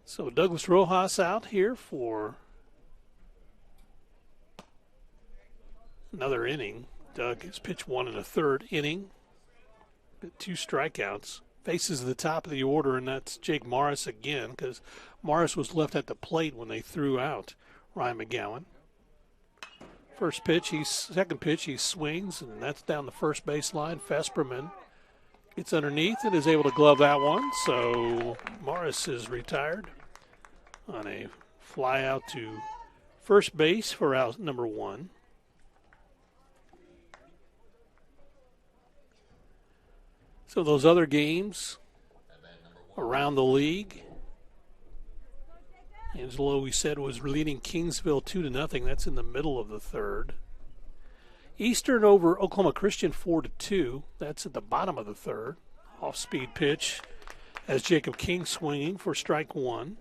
[SPEAKER 1] So Douglas Rojas out here for another inning. Doug has pitched 1 1/3 inning, 2 strikeouts. Faces the top of the order, and that's Jake Morris again, because Morris was left at the plate when they threw out Ryan McGowan. Second pitch, he swings, and that's down the first baseline. Fesperman gets underneath and is able to glove that one. So Morris is retired on a fly out to first base for out number 1. So those other games around the league, Angelo, we said, was leading Kingsville 2-0. That's in the middle of the 3rd. Eastern over Oklahoma Christian 4-2. That's at the bottom of the 3rd. Off-speed pitch as Jacob King swinging for strike 1.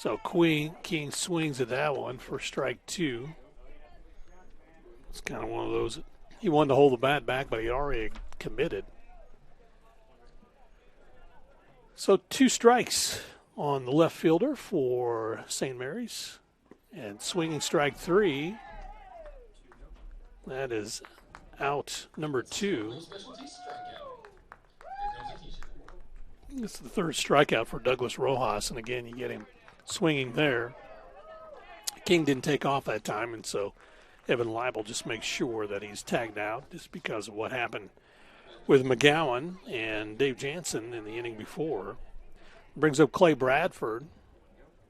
[SPEAKER 1] So King swings at that one for strike 2. It's kind of one of those. He wanted to hold the bat back, but he already committed. So 2 strikes on the left fielder for St. Mary's. And swinging strike 3. That is out number 2. It's the 3rd strikeout for Douglas Rojas, and again, you get him swinging there. King didn't take off that time, and so Evan Leibel just makes sure that he's tagged out just because of what happened with McGowan and Dave Jansen in the inning before. Brings up Clay Bradford.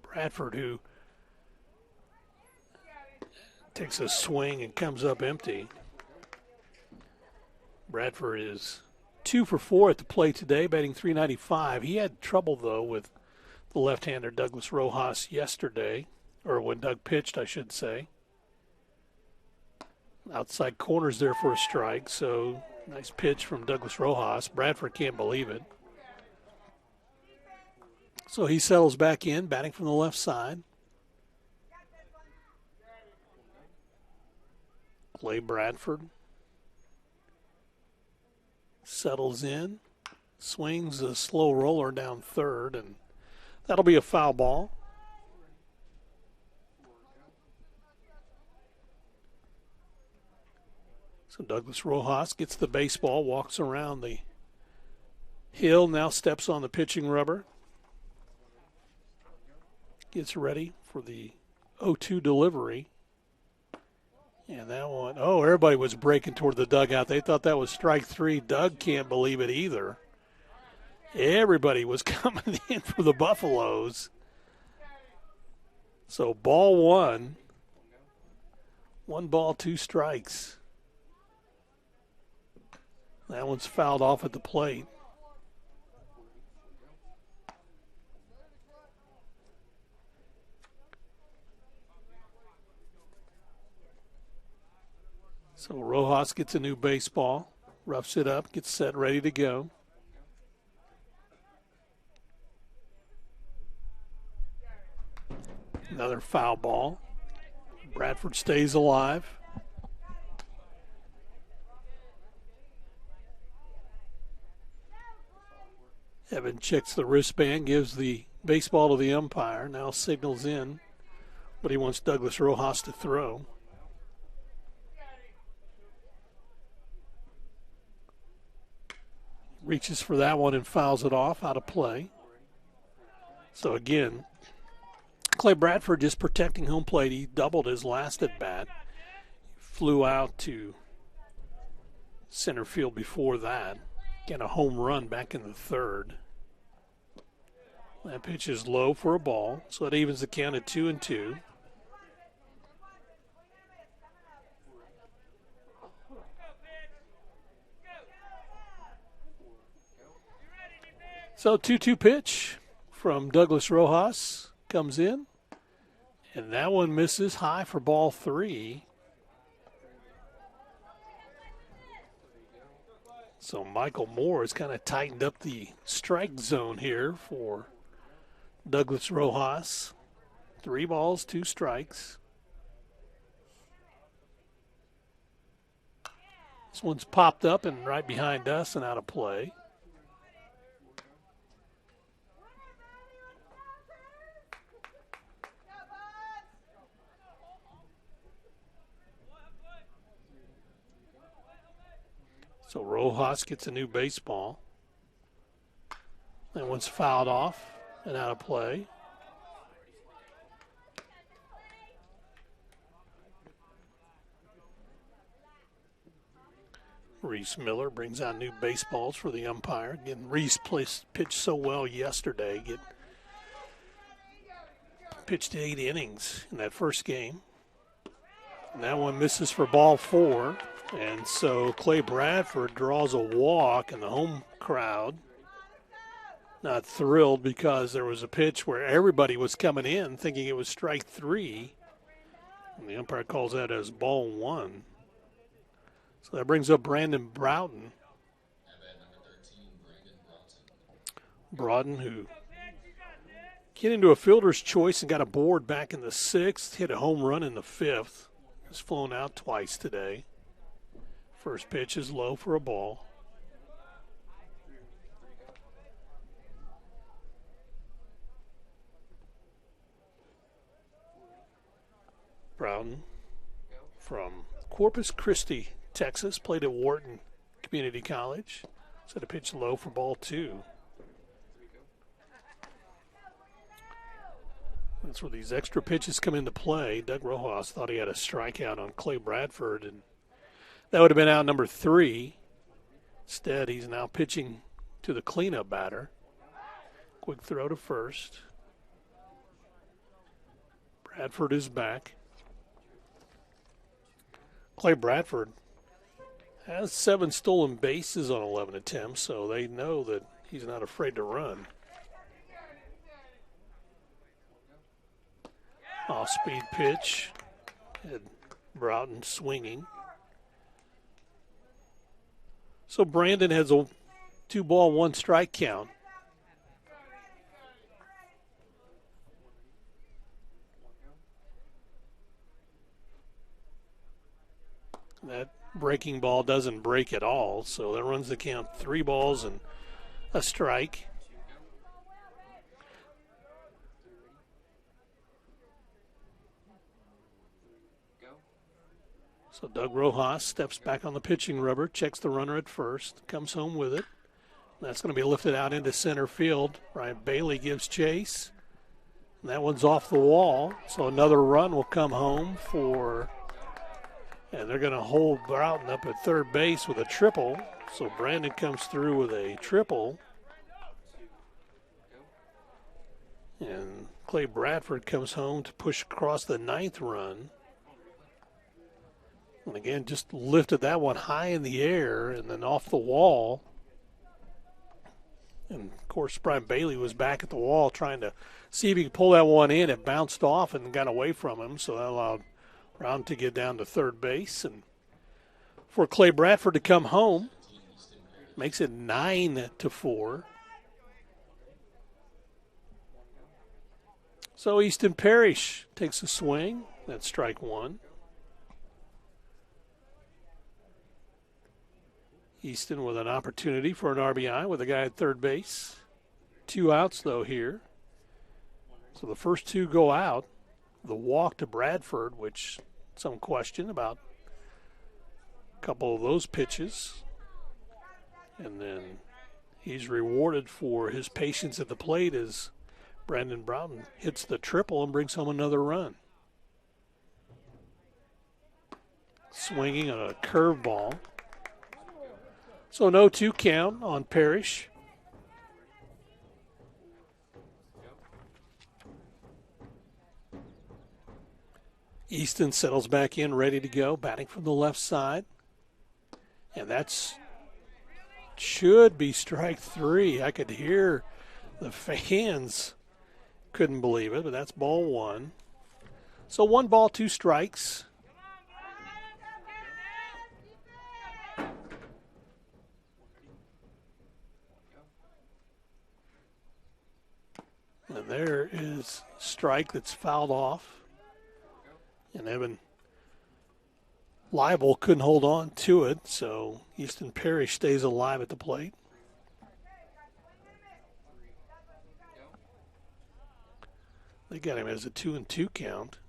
[SPEAKER 1] Bradford, who takes a swing and comes up empty. Bradford is 2 for 4 at the plate today, batting .395. He had trouble, though, with the left-hander Douglas Rojas yesterday, or when Doug pitched, I should say. Outside corners there for a strike, so nice pitch from Douglas Rojas. Bradford can't believe it. So he settles back in, batting from the left side. Clay Bradford settles in, swings a slow roller down third, and that'll be a foul ball. So Douglas Rojas gets the baseball, walks around the hill, now steps on the pitching rubber. Gets ready for the 0-2 delivery. And that one, everybody was breaking toward the dugout. They thought that was strike 3. Doug can't believe it either. Everybody was coming in for the Buffaloes. So ball 1. 1 ball, 2 strikes. That one's fouled off at the plate. So Rojas gets a new baseball, roughs it up, gets set, ready to go. Another foul ball. Bradford stays alive. Evan checks the wristband, gives the baseball to the umpire, now signals in, but he wants Douglas Rojas to throw. Reaches for that one and fouls it off, out of play. So again, Clay Bradford just protecting home plate. He doubled his last at bat. Flew out to center field before that. Get a home run back in the 3rd. That pitch is low for a ball, so it evens the count at 2-2. So 2-2 pitch from Douglas Rojas comes in, and that one misses high for ball 3. So Michael Moore has kind of tightened up the strike zone here for Douglas Rojas. 3 balls, 2 strikes. This one's popped up and right behind us and out of play. So Rojas gets a new baseball. That one's fouled off and out of play. Reese Miller brings out new baseballs for the umpire. Again, Reese pitched so well yesterday. Pitched 8 innings in that first game. And that one misses for ball 4. And so Clay Bradford draws a walk, and the home crowd not thrilled because there was a pitch where everybody was coming in thinking it was strike 3. And the umpire calls that as ball 1. So that brings up Brandon Broughton. Broughton, who Get into a fielder's choice and got a board back in the 6th. Hit a home run in the 5th. Has flown out twice today. First pitch is low for a ball. Broughton from Corpus Christi, Texas, played at Wharton Community College. Set a pitch low for ball 2. That's where these extra pitches come into play. Doug Rojas thought he had a strikeout on Clay Bradford, and that would have been out number 3. Instead, he's now pitching to the cleanup batter. Quick throw to first. Bradford is back. Clay Bradford has 7 stolen bases on 11 attempts, so they know that he's not afraid to run. Off-speed pitch. Had Broughton swinging. So Brandon has a 2-ball, 1-strike count. That breaking ball doesn't break at all, so that runs the count 3 balls and a strike. So Doug Rojas steps back on the pitching rubber, checks the runner at first, comes home with it. That's going to be lifted out into center field. Ryan Bailey gives chase. And that one's off the wall, so another run will come home for... And they're going to hold Broughton up at third base with a triple. So Brandon comes through with a triple. And Clay Bradford comes home to push across the 9th run. And again, just lifted that one high in the air and then off the wall. And, of course, Brian Bailey was back at the wall trying to see if he could pull that one in. It bounced off and got away from him, so that allowed Brown to get down to third base. And for Clay Bradford to come home, makes it 9-4. So Easton Parrish takes a swing. That's strike 1. Easton with an opportunity for an RBI with a guy at third base. 2 outs, though, here. So the first 2 go out. The walk to Bradford, which some question about a couple of those pitches. And then he's rewarded for his patience at the plate as Brandon Broughton hits the triple and brings home another run. Swinging on a curveball. So no 2 count on Parrish. Easton settles back in, ready to go, batting from the left side. And that's should be strike 3. I could hear the fans couldn't believe it, but that's ball 1. So 1 ball, 2 strikes. And there is strike that's fouled off. And Evan Leibel couldn't hold on to it, so Easton Parrish stays alive at the plate. They got him as a 2-2 count.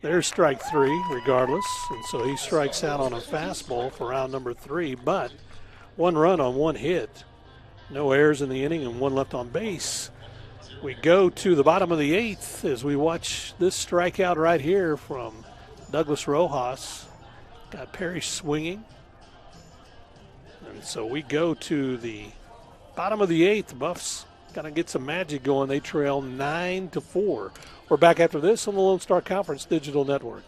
[SPEAKER 1] There's strike 3 regardless, and so he strikes out on a fastball for round number 3, but 1 run on 1 hit. No errors in the inning and 1 left on base. We go to the bottom of the 8th as we watch this strikeout right here from Douglas Rojas. Got Parrish swinging. And so we go to the bottom of the 8th. The Buffs got to get some magic going. They trail 9-4. We're back after this on the Lone Star Conference Digital Network.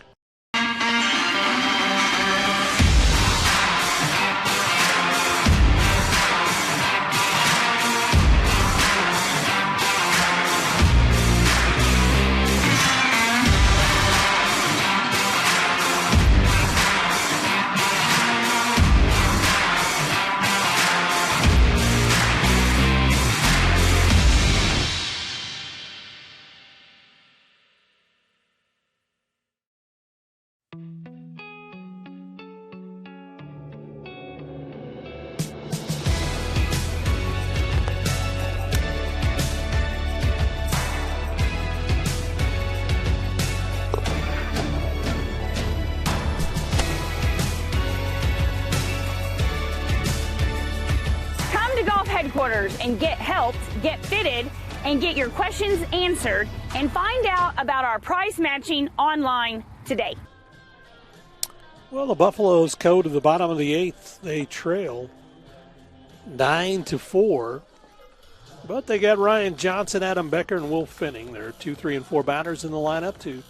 [SPEAKER 8] headquarters and get helped, get fitted, and get your questions answered, and find out about our price matching online today.
[SPEAKER 1] Well, the Buffaloes go to the bottom of the 8th. They trail 9-4. But they got Ryan Johnson, Adam Becker, and Will Finning. There are 2, 3, and 4 batters in the lineup to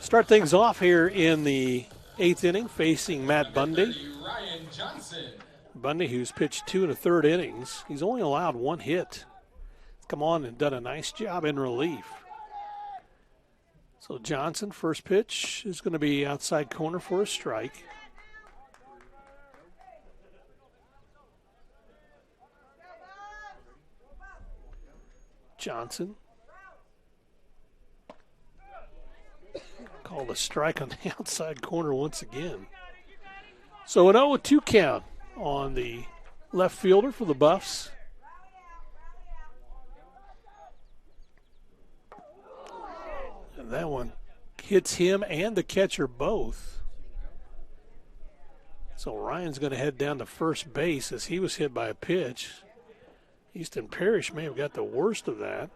[SPEAKER 1] start things off here in the 8th inning, facing Matt Bundy.
[SPEAKER 6] Ryan Johnson.
[SPEAKER 1] Bundy, who's pitched 2 1/3 innings. He's only allowed 1 hit. Come on and done a nice job in relief. So Johnson, first pitch, is going to be outside corner for a strike. Johnson. Called a strike on the outside corner once again. So an 0-2 count on the left fielder for the Buffs. And that one hits him and the catcher both. So Ryan's going to head down to first base as he was hit by a pitch. Easton Parrish may have got the worst of that.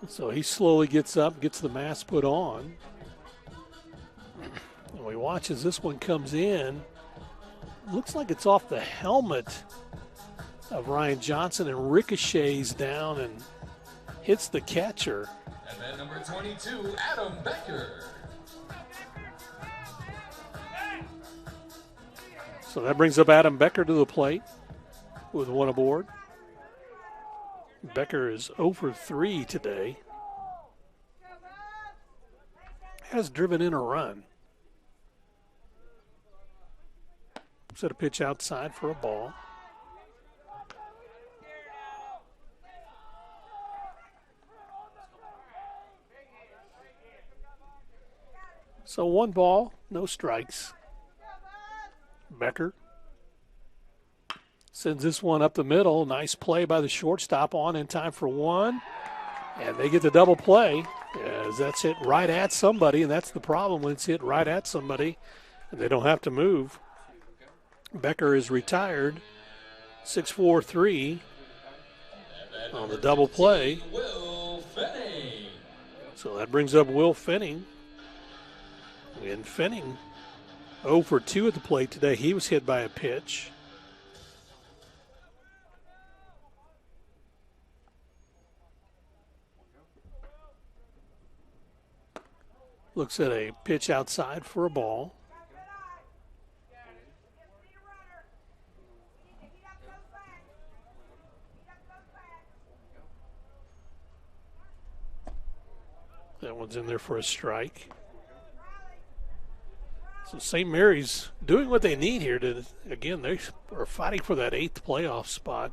[SPEAKER 1] So he slowly gets up, gets the mask put on. And we watch as this one comes in. Looks like it's off the helmet of Ryan Johnson and ricochets down and hits the catcher.
[SPEAKER 6] And then number 22, Adam Becker.
[SPEAKER 1] So that brings up Adam Becker to the plate with 1 aboard. Becker is 0 for 3 today. Has driven in a run. Set a pitch outside for a ball. So 1 ball, no strikes. Becker sends this one up the middle. Nice play by the shortstop, on in time for 1. And they get the double play as that's hit right at somebody, and that's the problem when it's hit right at somebody and they don't have to move. Becker is retired, 6-4-3 on the double play.
[SPEAKER 6] Will Finning.
[SPEAKER 1] So that brings up Will Finning. And Finning 0 for 2 at the plate today. He was hit by a pitch. Looks at a pitch outside for a ball. That one's in there for a strike. So St. Mary's doing what they need here to, again, they are fighting for that 8th playoff spot.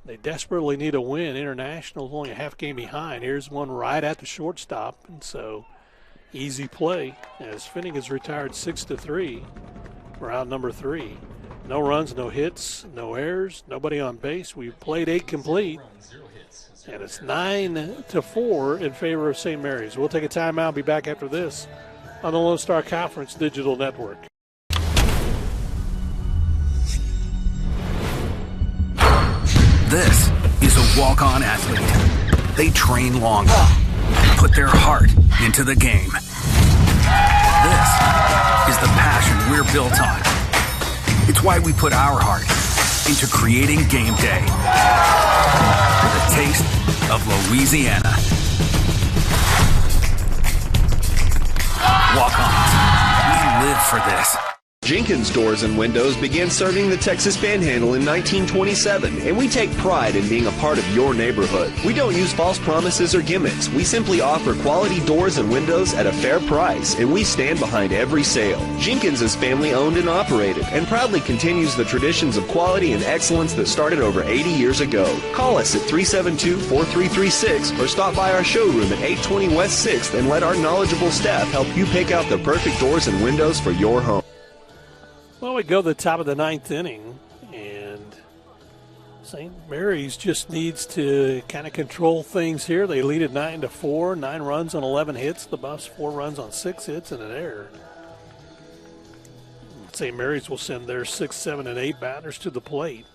[SPEAKER 1] They desperately need a win. International's only a half game behind. Here's one right at the shortstop, and so easy play as Finning is retired 6-3 for out number 3. No runs, no hits, no errors, nobody on base. We've played 8 complete, and it's 9-4 in favor of St. Mary's. We'll take a timeout, be back after this on the Lone Star Conference Digital Network.
[SPEAKER 12] This is a walk-on athlete. They train longer, put their heart into the game. This is the passion we're built on. It's why we put our heart into creating game day with a taste of Louisiana. Walk-ons, we live for this.
[SPEAKER 20] Jenkins Doors and Windows began serving the Texas Panhandle in 1927, and we take pride in being a part of your neighborhood. We don't use false promises or gimmicks. We simply offer quality doors and windows at a fair price, and we stand behind every sale. Jenkins is family owned and operated, and proudly continues the traditions of quality and excellence that started over 80 years ago. Call us at 372-4336 or stop by our showroom at 820 West 6th and let our knowledgeable staff help you pick out the perfect doors and windows for your home.
[SPEAKER 1] Well, we go to the top of the 9th inning, and St. Mary's just needs to kind of control things here. They lead at 9-4, 9 runs on 11 hits. The Buffs 4 runs on 6 hits and an error. St. Mary's will send their 6, 7, and 8 batters to the plate.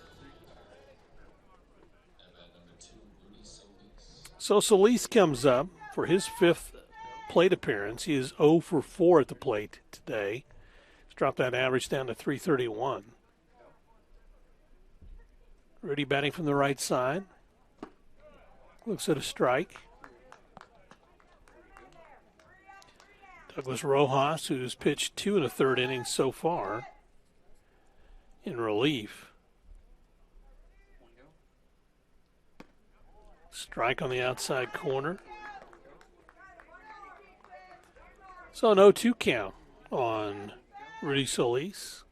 [SPEAKER 1] So Solis comes up for his 5th plate appearance. He is 0 for 4 at the plate today. He's dropped that average down to 331. Rudy batting from the right side. Looks at a strike. Douglas Rojas, who's pitched 2 1/3 innings so far, in relief. Strike on the outside corner. So an 0-2 count on Rudy Solis.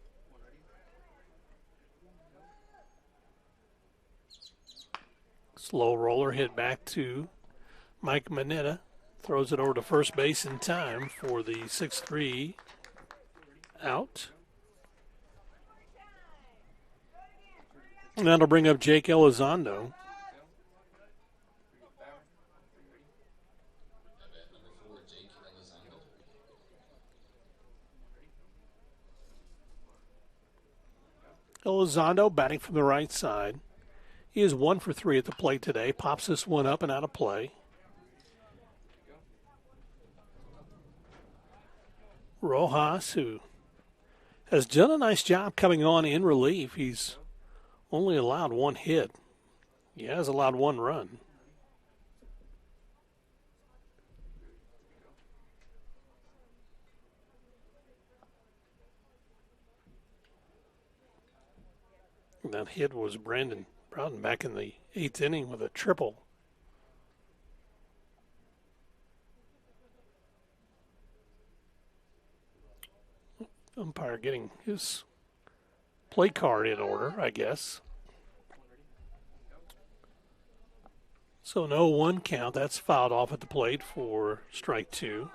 [SPEAKER 1] Slow roller hit back to Mike Manetta. Throws it over to first base in time for the 6-3 out. And that'll bring up Jake Elizondo. Elizondo batting from the right side. He is 1 for 3 at the plate today. Pops this one up and out of play. Rojas, who has done a nice job coming on in relief. He's only allowed 1 hit. He has allowed 1 run. And that hit was Brandon Broughton back in the 8th inning with a triple. Umpire getting his play card in order, I guess. So an 0-1 count. That's fouled off at the plate for strike 2.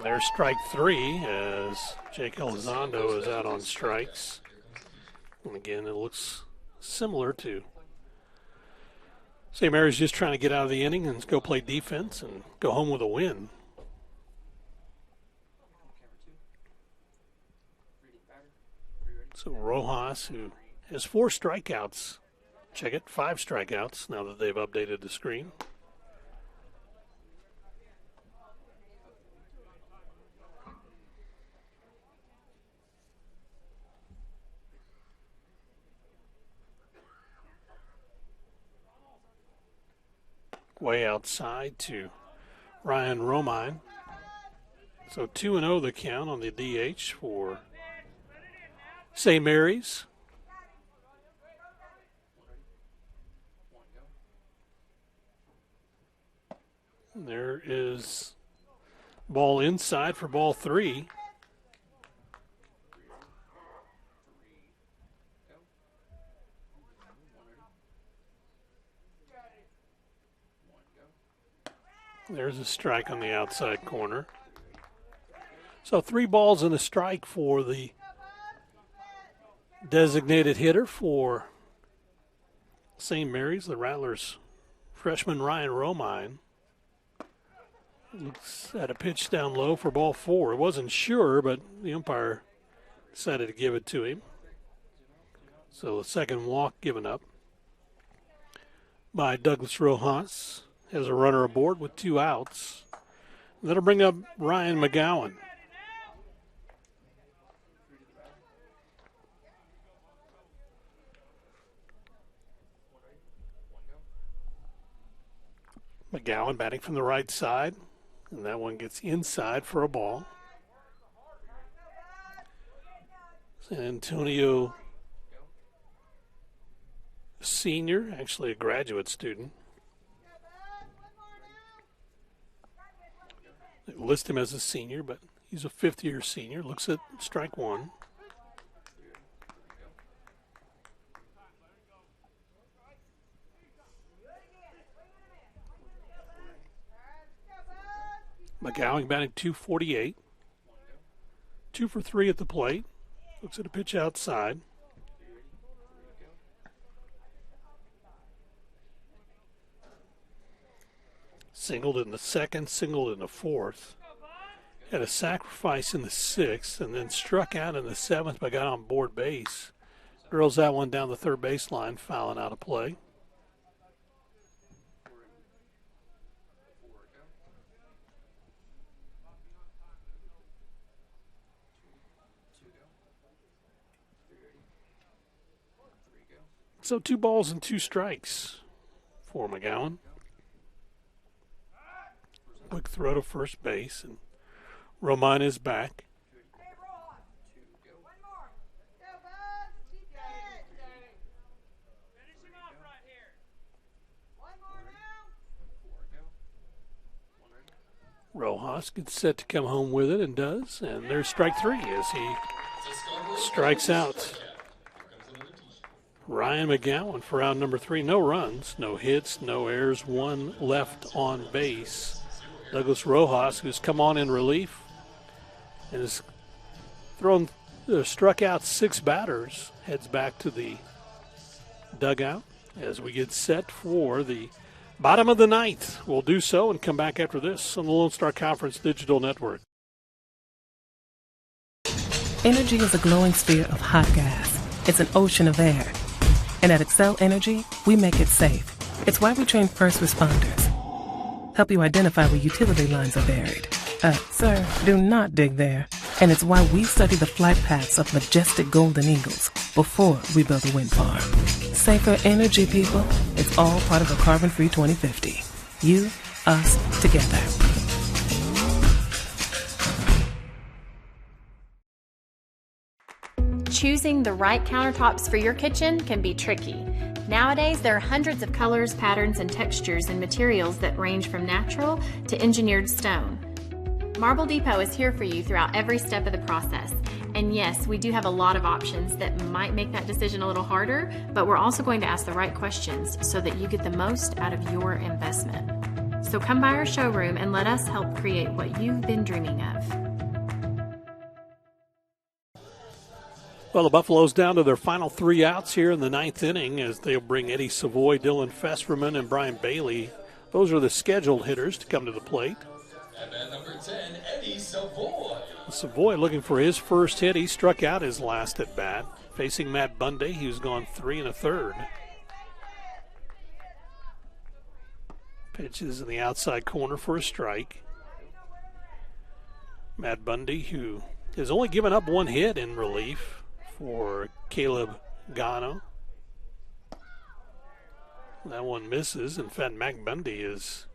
[SPEAKER 1] There's strike 3 as Jake Elizondo is out on strikes. And again, it looks similar to St. Mary's just trying to get out of the inning and go play defense and go home with a win. So Rojas, who has 4 strikeouts, check it, 5 strikeouts now that they've updated the screen. Way outside to Ryan Romine. So 2-0 the count on the DH for St. Mary's. And there is ball inside for ball 3. There's a strike on the outside corner. So 3 balls and a strike for the designated hitter for St. Mary's, the Rattlers freshman Ryan Romine. Looks at a pitch down low for ball 4. It wasn't sure, but the umpire decided to give it to him. So the second walk given up by Douglas Rojas. Has a runner aboard with 2 outs. That'll bring up Ryan McGowan. McGowan batting from the right side, and that one gets inside for a ball. San Antonio senior, actually a graduate student. They list him as a senior, but he's a 5th-year senior. Looks at strike 1. McGowan batting .248. 2 for 3 at the plate. Looks at a pitch outside. Singled in the second, singled in the fourth. Had a sacrifice in the sixth, and then struck out in the seventh, but got on board base. Drills that one down the third baseline, fouling out of play. So 2 balls and 2 strikes for McGowan. Quick throw to first base, and Romine is back. Rojas gets set to come home with it and does, and there's strike 3 as he strikes out Ryan McGowan for out number 3. No runs, no hits, no errors, 1 left on base. Douglas Rojas, who's come on in relief and has struck out 6 batters, heads back to the dugout as we get set for the bottom of the 9th. We'll do so and come back after this on the Lone Star Conference Digital Network.
[SPEAKER 7] Energy is a glowing sphere of hot gas. It's an ocean of air. And at Excel Energy, we make it safe. It's why we train first responders. Help you identify where utility lines are buried. Sir, do not dig there. And it's why we study the flight paths of majestic golden eagles before we build a wind farm. Safer energy, people. It's all part of a carbon-free 2050. You, us, together.
[SPEAKER 24] Choosing the right countertops for your kitchen can be tricky. Nowadays, there are hundreds of colors, patterns, and textures and materials that range from natural to engineered stone. Marble Depot is here for you throughout every step of the process. And yes, we do have a lot of options that might make that decision a little harder, but we're also going to ask the right questions so that you get the most out of your investment. So come by our showroom and let us help create what you've been dreaming of.
[SPEAKER 1] Well, the Buffaloes down to their final 3 outs here in the 9th inning as they'll bring Eddie Savoy, Dylan Fesperman, and Brian Bailey. Those are the scheduled hitters to come to the plate.
[SPEAKER 6] At bat number 10, Eddie Savoy.
[SPEAKER 1] Savoy looking for his first hit. He struck out his last at bat. Facing Matt Bundy, he was gone 3 1/3. Pitches in the outside corner for a strike. Matt Bundy, who has only given up 1 hit in relief for Caleb Gano. That one misses. In fact, Matt Bundy is,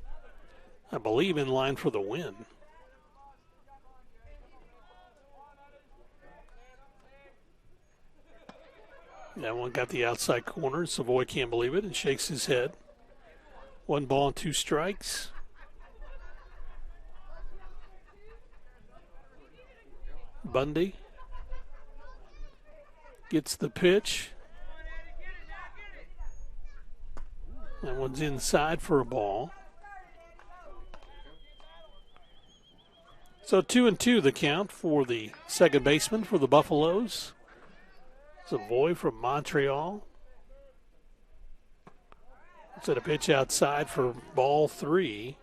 [SPEAKER 1] I believe, in line for the win. That one got the outside corner. Savoy can't believe it and shakes his head. 1 ball and 2 strikes. Bundy gets the pitch. That one's inside for a ball. So 2-2 the count for the second baseman for the Buffaloes. Savoy from Montreal. It's at a pitch outside for ball 3.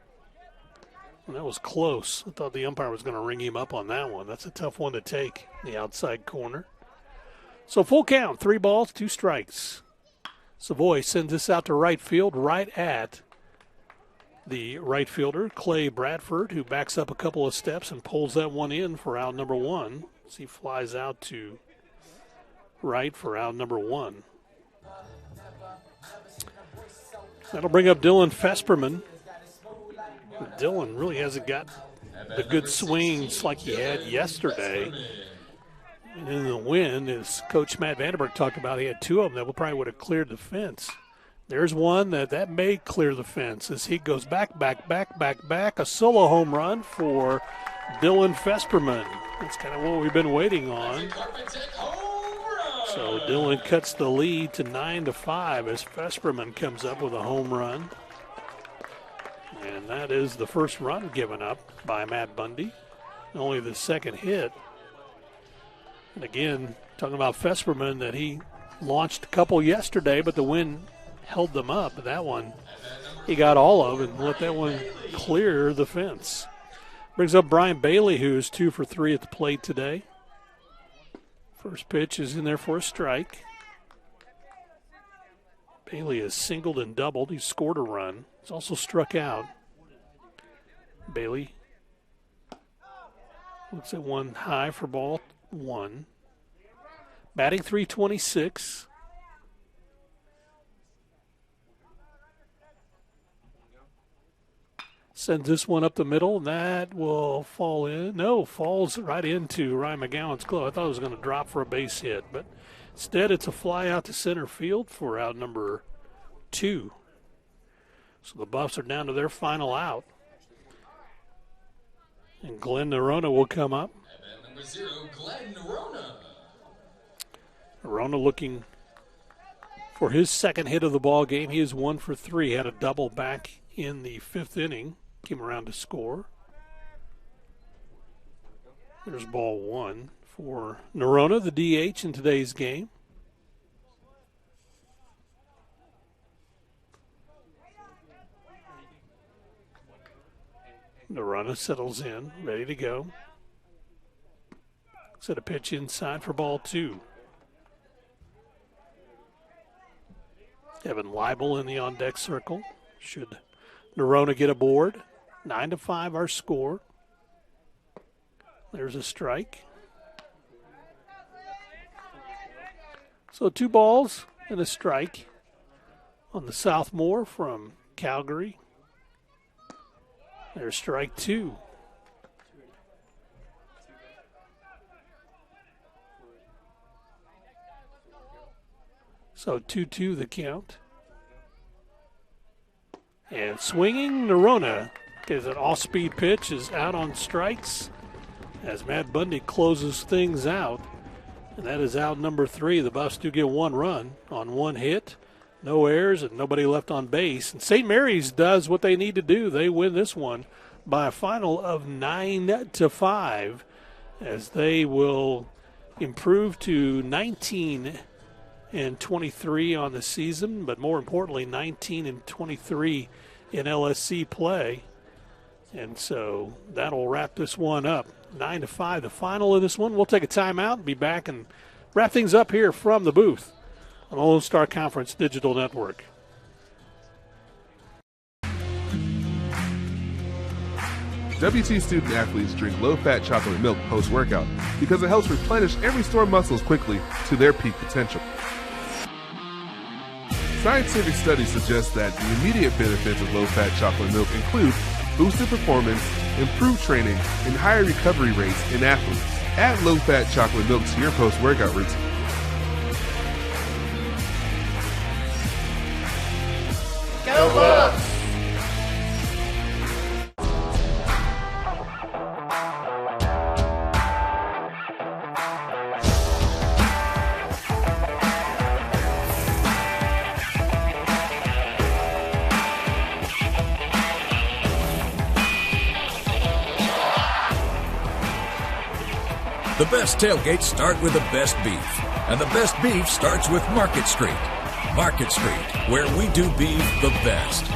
[SPEAKER 1] And that was close. I thought the umpire was going to ring him up on that one. That's a tough one to take, the outside corner. So full count, 3 balls, 2 strikes. Savoy sends this out to right field, right at the right fielder, Clay Bradford, who backs up a couple of steps and pulls that one in for out number 1. As he flies out to right for out number 1. That'll bring up Dylan Fesperman. Dylan really hasn't got the good swings like he had yesterday. And in the win, as Coach Matt Vandenberg talked about, he had 2 of them that probably would have cleared the fence. There's one that may clear the fence as he goes back. A solo home run for Dylan Fesperman. That's kind of what we've been waiting on. So Dylan cuts the lead to 9-5 as Fesperman comes up with a home run. And that is the first run given up by Matt Bundy. Only the second hit And again, talking about Fesperman, that he launched a couple yesterday, but the wind held them up. But that one he got all of and let that one clear the fence. Brings up Brian Bailey, who is 2 for 3 at the plate today. First pitch is in there for a strike. Bailey has singled and doubled. He's scored a run. He's also struck out. Bailey looks at one high for ball 1. Batting .326. Sends this one up the middle, and that will fall in. No, falls right into Ryan McGowan's glove. I thought it was going to drop for a base hit, but instead it's a fly out to center field for out number 2. So the Buffs are down to their final out. And Glenn Nerona will come up.
[SPEAKER 6] And number 0, Glenn Nerona.
[SPEAKER 1] Nerona looking for his second hit of the ball game. He is 1 for 3. Had a double back in the 5th inning. Came around to score. There's ball 1 for Nerona, the DH in today's game. Nerona settles in, ready to go. Set a pitch inside for ball 2. Evan Leibel in the on-deck circle. Should Nerona get aboard? 9-5 our score. There's a strike. So 2 balls and a strike on the sophomore from Calgary. There's strike 2. So 2-2 the count. And swinging, Nerona is an off-speed pitch, is out on strikes as Matt Bundy closes things out. And that is out number 3. The Buffs do get 1 run on 1 hit. No errors and nobody left on base. And St. Mary's does what they need to do. They win this one by a final of 9-5 as they will improve to 19-23 on the season, but more importantly, 19-23 in LSC play. And so that'll wrap this one up. 9-5, the final of this one. We'll take a timeout and be back and wrap things up here from the booth on the Lone Star Conference Digital Network.
[SPEAKER 2] WT student athletes drink low-fat chocolate milk post-workout because it helps replenish and restore muscles quickly to their peak potential. Scientific studies suggest that the immediate benefits of low-fat chocolate milk include boosted performance, improved training, and higher recovery rates in athletes. Add low-fat chocolate milk to your post-workout routine.
[SPEAKER 6] Go Buffs!
[SPEAKER 13] The best tailgates start with the best beef, and the best beef starts with Market Street. Market Street, where we do beef the best.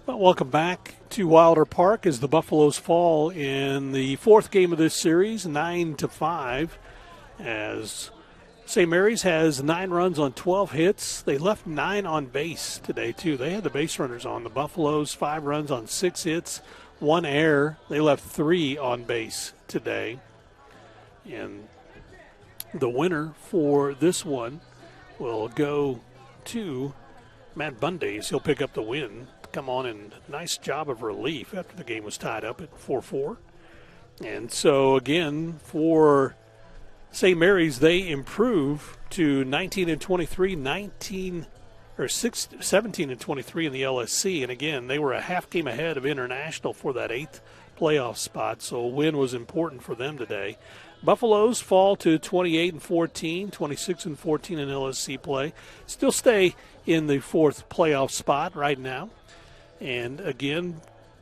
[SPEAKER 1] Well, welcome back to Wilder Park as the Buffaloes fall in the 4th game of this series, 9-5, as St. Mary's has 9 runs on 12 hits. They left 9 on base today, too. They had the base runners on. The Buffaloes, 5 runs on 6 hits. 1 error. They left 3 on base today. And the winner for this one will go to Matt Bundy. He'll pick up the win. Come on, and nice job of relief after the game was tied up at 4-4. And so, again, for St. Mary's, they improve to 19-23, 17-23 in the LSC. And again, they were a half game ahead of International for that 8th playoff spot, so a win was important for them today. Buffaloes fall to 28-14, 26-14 in LSC play. Still stay in the 4th playoff spot right now. And again,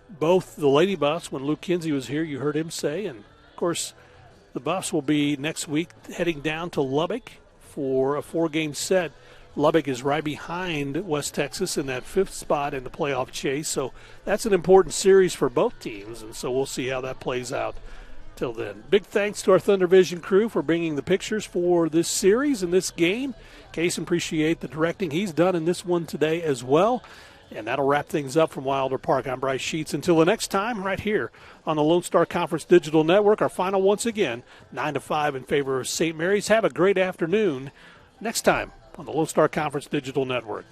[SPEAKER 1] both the Lady Buffs, when Luke Kinsey was here, you heard him say, and of course The Buffs will be next week heading down to Lubbock for a 4-game set. Lubbock is right behind West Texas in that 5th spot in the playoff chase, so that's an important series for both teams, and so we'll see how that plays out till then. Big thanks to our Thunder Vision crew for bringing the pictures for this series and this game. Case, appreciate the directing he's done in this one today as well. And that'll wrap things up from Wilder Park. I'm Bryce Sheets. Until the next time, right here on the Lone Star Conference Digital Network, our final once again, 9-5 in favor of St. Mary's. Have a great afternoon next time on the Lone Star Conference Digital Network.